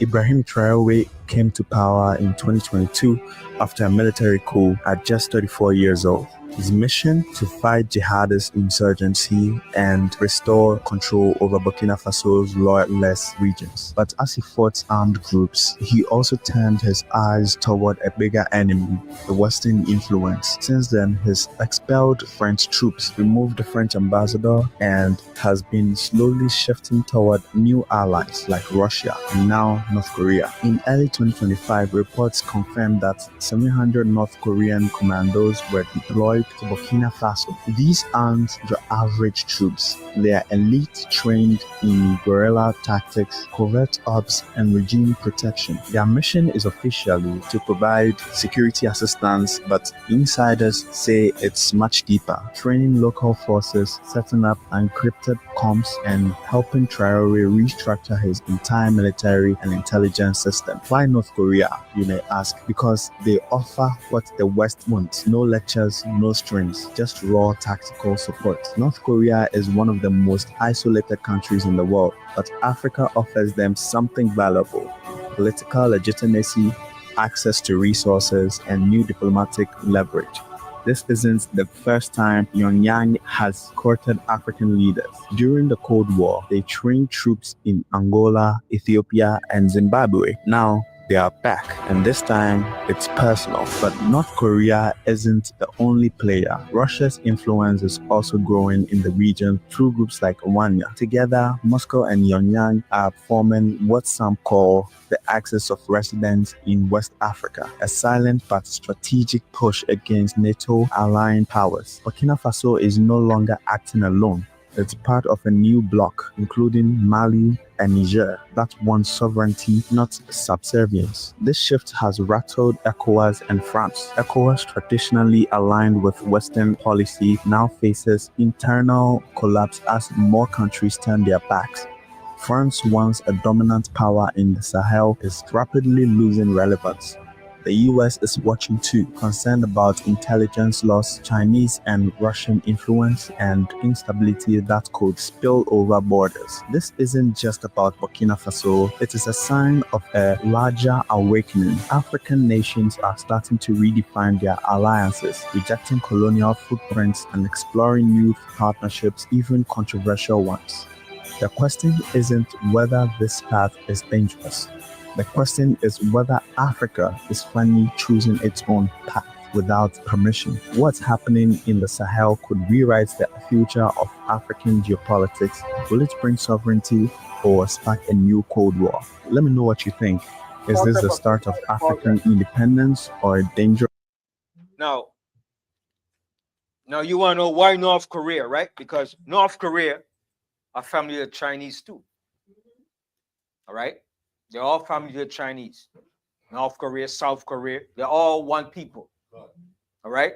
Ibrahim Traoré came to power in 2022 after a military coup at just 34 years old. His mission to fight jihadist insurgency and restore control over Burkina Faso's loyalist regions. But as he fought armed groups, he also turned his eyes toward a bigger enemy, the Western influence. Since then, he's expelled French troops, removed the French ambassador, and has been slowly shifting toward new allies like Russia and now North Korea. In early 2025, reports confirmed that 700 North Korean commandos were deployed to Burkina Faso. These aren't your average troops. They are elite, trained in guerrilla tactics, covert ops, and regime protection. Their mission is officially to provide security assistance, but insiders say it's much deeper, training local forces, setting up encrypted comms, and helping Traoré restructure his entire military and intelligence system. Why North Korea, you may ask? Because they offer what the West wants: no lectures, no strings, just raw tactical support. North Korea is one of the most isolated countries in the world, but Africa offers them something valuable: political legitimacy, access to resources, and new diplomatic leverage. This isn't the first time Pyongyang has courted African leaders. During the Cold War, they trained troops in Angola, Ethiopia, and Zimbabwe. Now, they are back, and this time it's personal. But North Korea isn't the only player. Russia's influence is also growing in the region through groups like Wanya. Together, Moscow and Pyongyang are forming what some call the Axis of Residence in West Africa, a silent but strategic push against NATO-aligned powers. Burkina Faso is no longer acting alone. It's part of a new bloc, including Mali and Niger, that wants sovereignty, not subservience. This shift has rattled ECOWAS and France. ECOWAS, traditionally aligned with Western policy, now faces internal collapse as more countries turn their backs. France, once a dominant power in the Sahel, is rapidly losing relevance. The US is watching too, concerned about intelligence loss, Chinese and Russian influence, and instability that could spill over borders. This isn't just about Burkina Faso, it is a sign of a larger awakening. African nations are starting to redefine their alliances, rejecting colonial footprints and exploring new partnerships, even controversial ones. The question isn't whether this path is dangerous. The question is whether Africa is finally choosing its own path without permission. What's happening in the Sahel could rewrite the future of African geopolitics. Will it bring sovereignty or spark a new Cold War? Let me know what you think. Is this the start of African independence or a danger? Now you want to know why North Korea, right? Because North Korea are family of Chinese too. All right? They're all family of the Chinese. North Korea, South Korea, they're all one people. All right?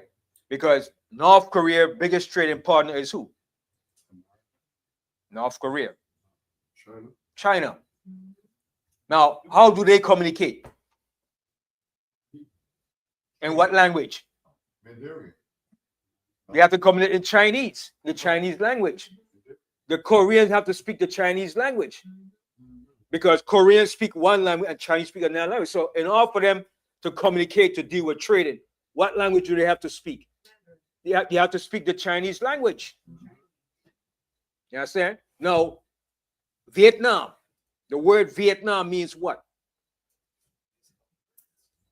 Because North Korea, biggest trading partner is who? North Korea. China. Now, how do they communicate? In what language? They have to communicate in Chinese, the Chinese language. the Koreans have to speak the Chinese language because Koreans speak one language and Chinese speak another language. So in order for them to communicate, to deal with trading, what language do they have to speak? They have to speak the Chinese language. You understand? Now, Vietnam, the word Vietnam means what?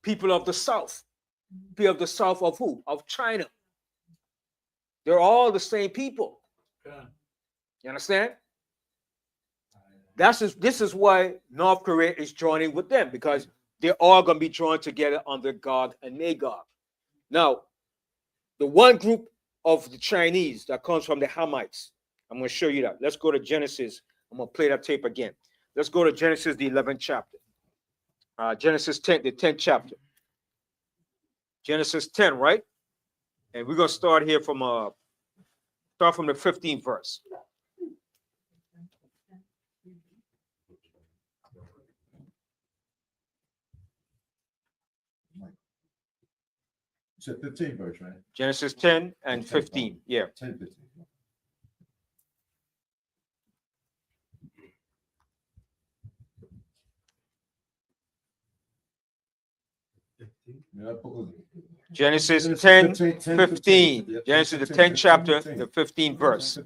People of the South. People of the South of who? Of China. They're all the same people. You understand? This is why North Korea is joining with them, because they're all going to be joined together under Gog and Magog. Now, the one group of the Chinese that comes from the Hamites, I'm going to show you that. Let's go to Genesis. I'm going to play that tape again. Let's go to Genesis, the 11th chapter. Genesis 10, the 10th chapter. Genesis 10, right? And we're going to start here from the 15th verse. It's a 15 verse, right? Genesis 10 and 15. Yeah. 10, 15. Genesis 10, 15. Genesis, the 10th chapter, the 15th verse.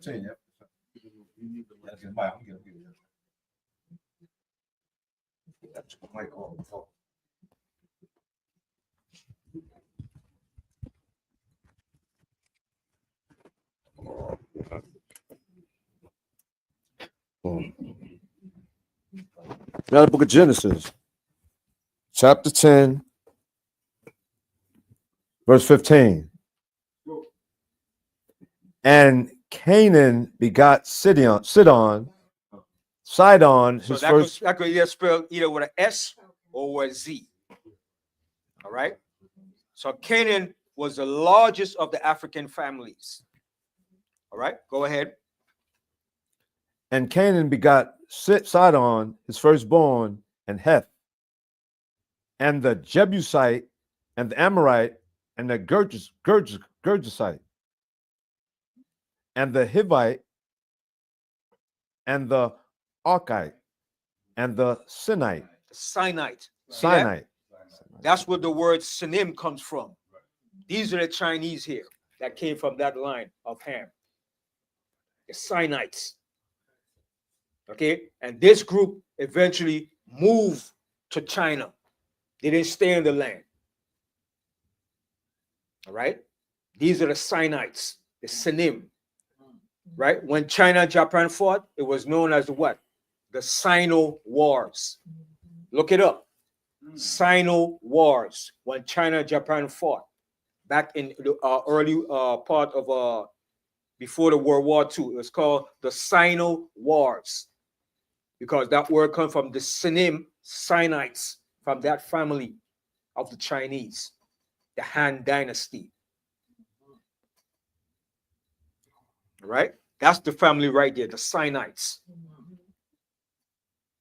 Now the book of Genesis, chapter 10, verse 15. And Canaan begot Sidon, his So first. that could either spell either with an S or with a Z. All right. So Canaan was the largest of the African families. All right. Go ahead. And Canaan begot Sidon, his firstborn, and Heth, and the Jebusite, and the Amorite, and the Gergesite, and the Hivite, and the Archite, and the Sinite. Sinite. Sinite. That's where the word Sinim comes from. These are the Chinese here that came from that line of Ham. The Sinites. Okay. And this group eventually moved to China. They didn't stay in the land. All right. These are the Sinites, the Sinim. Right. When China and Japan fought, it was known as the what? The Sino Wars. Look it up. Sino Wars. When China and Japan fought back in the early part of before the World War II. It was called the Sino Wars because that word comes from the Sinim, Sinites, from that family of the Chinese, the Han Dynasty. Right? That's the family right there, the Sinites.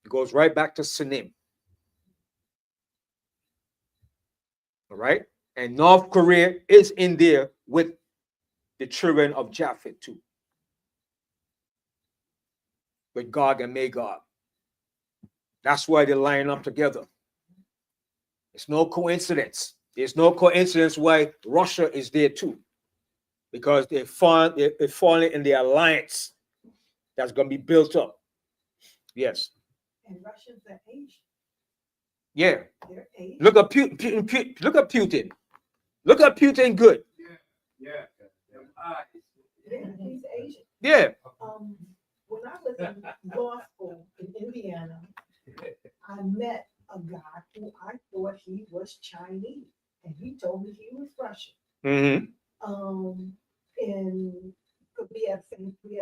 It goes right back to Sinim. All right? And North Korea is in there with the children of Japheth too. With Gog and Magog. That's why they line up together. It's no coincidence. There's no coincidence why Russia is there too. Because they're falling in the alliance that's going to be built up. Yes. And Russians are Asian. Yeah. They're Asian. Look at Putin. Look at Putin. Look at Putin good. Yeah. Yeah, he's Asian. Yeah. When I was in law school in Indiana, I met a guy who I thought he was Chinese, and he told me he was Russian. Mm-hmm. And we had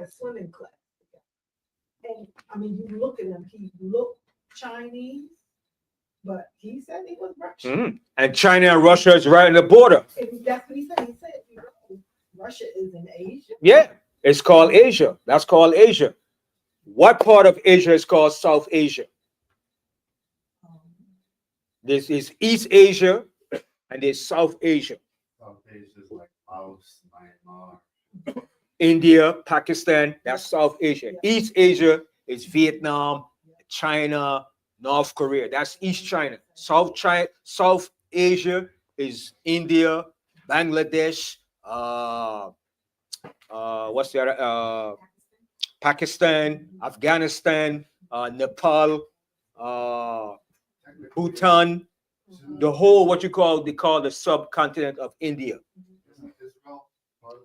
swimming class together. And I mean, you look at him, he looked Chinese, but he said he was Russian. Mm-hmm. And China and Russia is right on the border. And that's what he said. He said, Russia is in Asia. Yeah, it's called Asia. That's called Asia. What part of Asia is called South Asia? This is East Asia and there's South Asia. South Asia is like Laos, Myanmar. India, Pakistan, that's South Asia. East Asia is Vietnam, China, North Korea. That's East China. South Asia is India, Bangladesh, what's the other? Pakistan, Afghanistan, Nepal, Bhutan, the whole they call the subcontinent of India.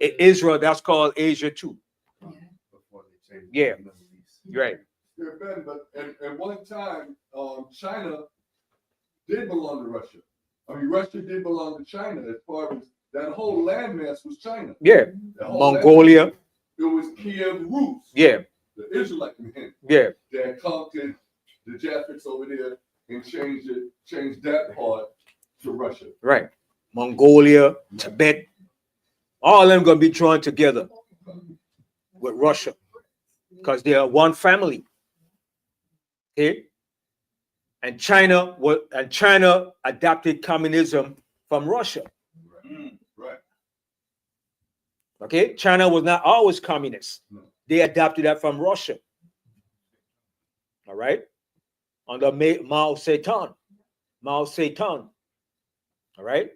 Israel, that's called Asia too. Yeah, right. Yeah, Ben, but at one time, China did belong to Russia. I mean, Russia did belong to China as far as that whole landmass was China. Yeah, That whole Mongolia. landmass, it was Kiev Rus. Yeah, the Israelite men. Yeah, That conquered the Japhets over there and changed that part to Russia. right. Mongolia, Tibet, all of them gonna be joined together with Russia because they are one family. Okay, and China adopted communism from Russia. Right. Okay, China was not always communist. They adopted that from Russia. All right, under Mao Zedong. All right.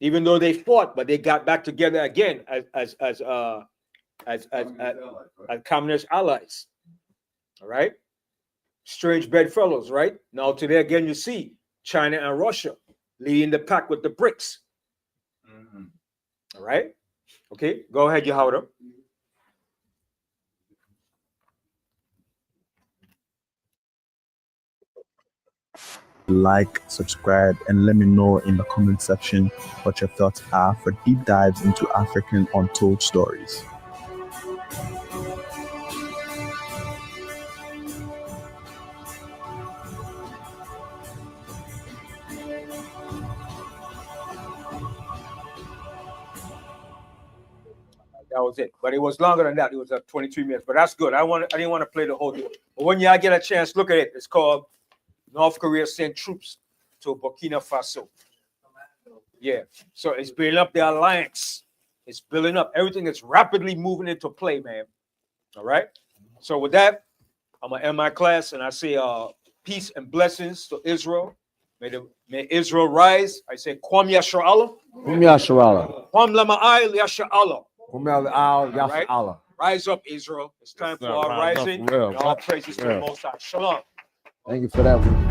Even though they fought, but they got back together again as communist allies. All right. Strange bedfellows, right? Now today again, you see China and Russia leading the pack with the BRICS. All right. Okay, go ahead, Yehuda. Like, subscribe, and let me know in the comment section what your thoughts are for deep dives into African untold stories. That was it. But it was longer than that. It was 23 minutes. But that's good. I didn't want to play the whole thing. But when y'all get a chance, look at it. It's called North Korea sent troops to Burkina Faso. Yeah. So it's building up the alliance. It's building up. Everything is rapidly moving into play, man. All right. So with that, I'm gonna end my class and I say peace and blessings to Israel. May Israel rise. I say Kwam Yasharallah. Kwam Yasharallah. Kwam Lama'ai Yasharallah. Right? Rise up, Israel. It's time for our rise up rising. for real. And all praises to the Most High. Shalom. Thank you for that one.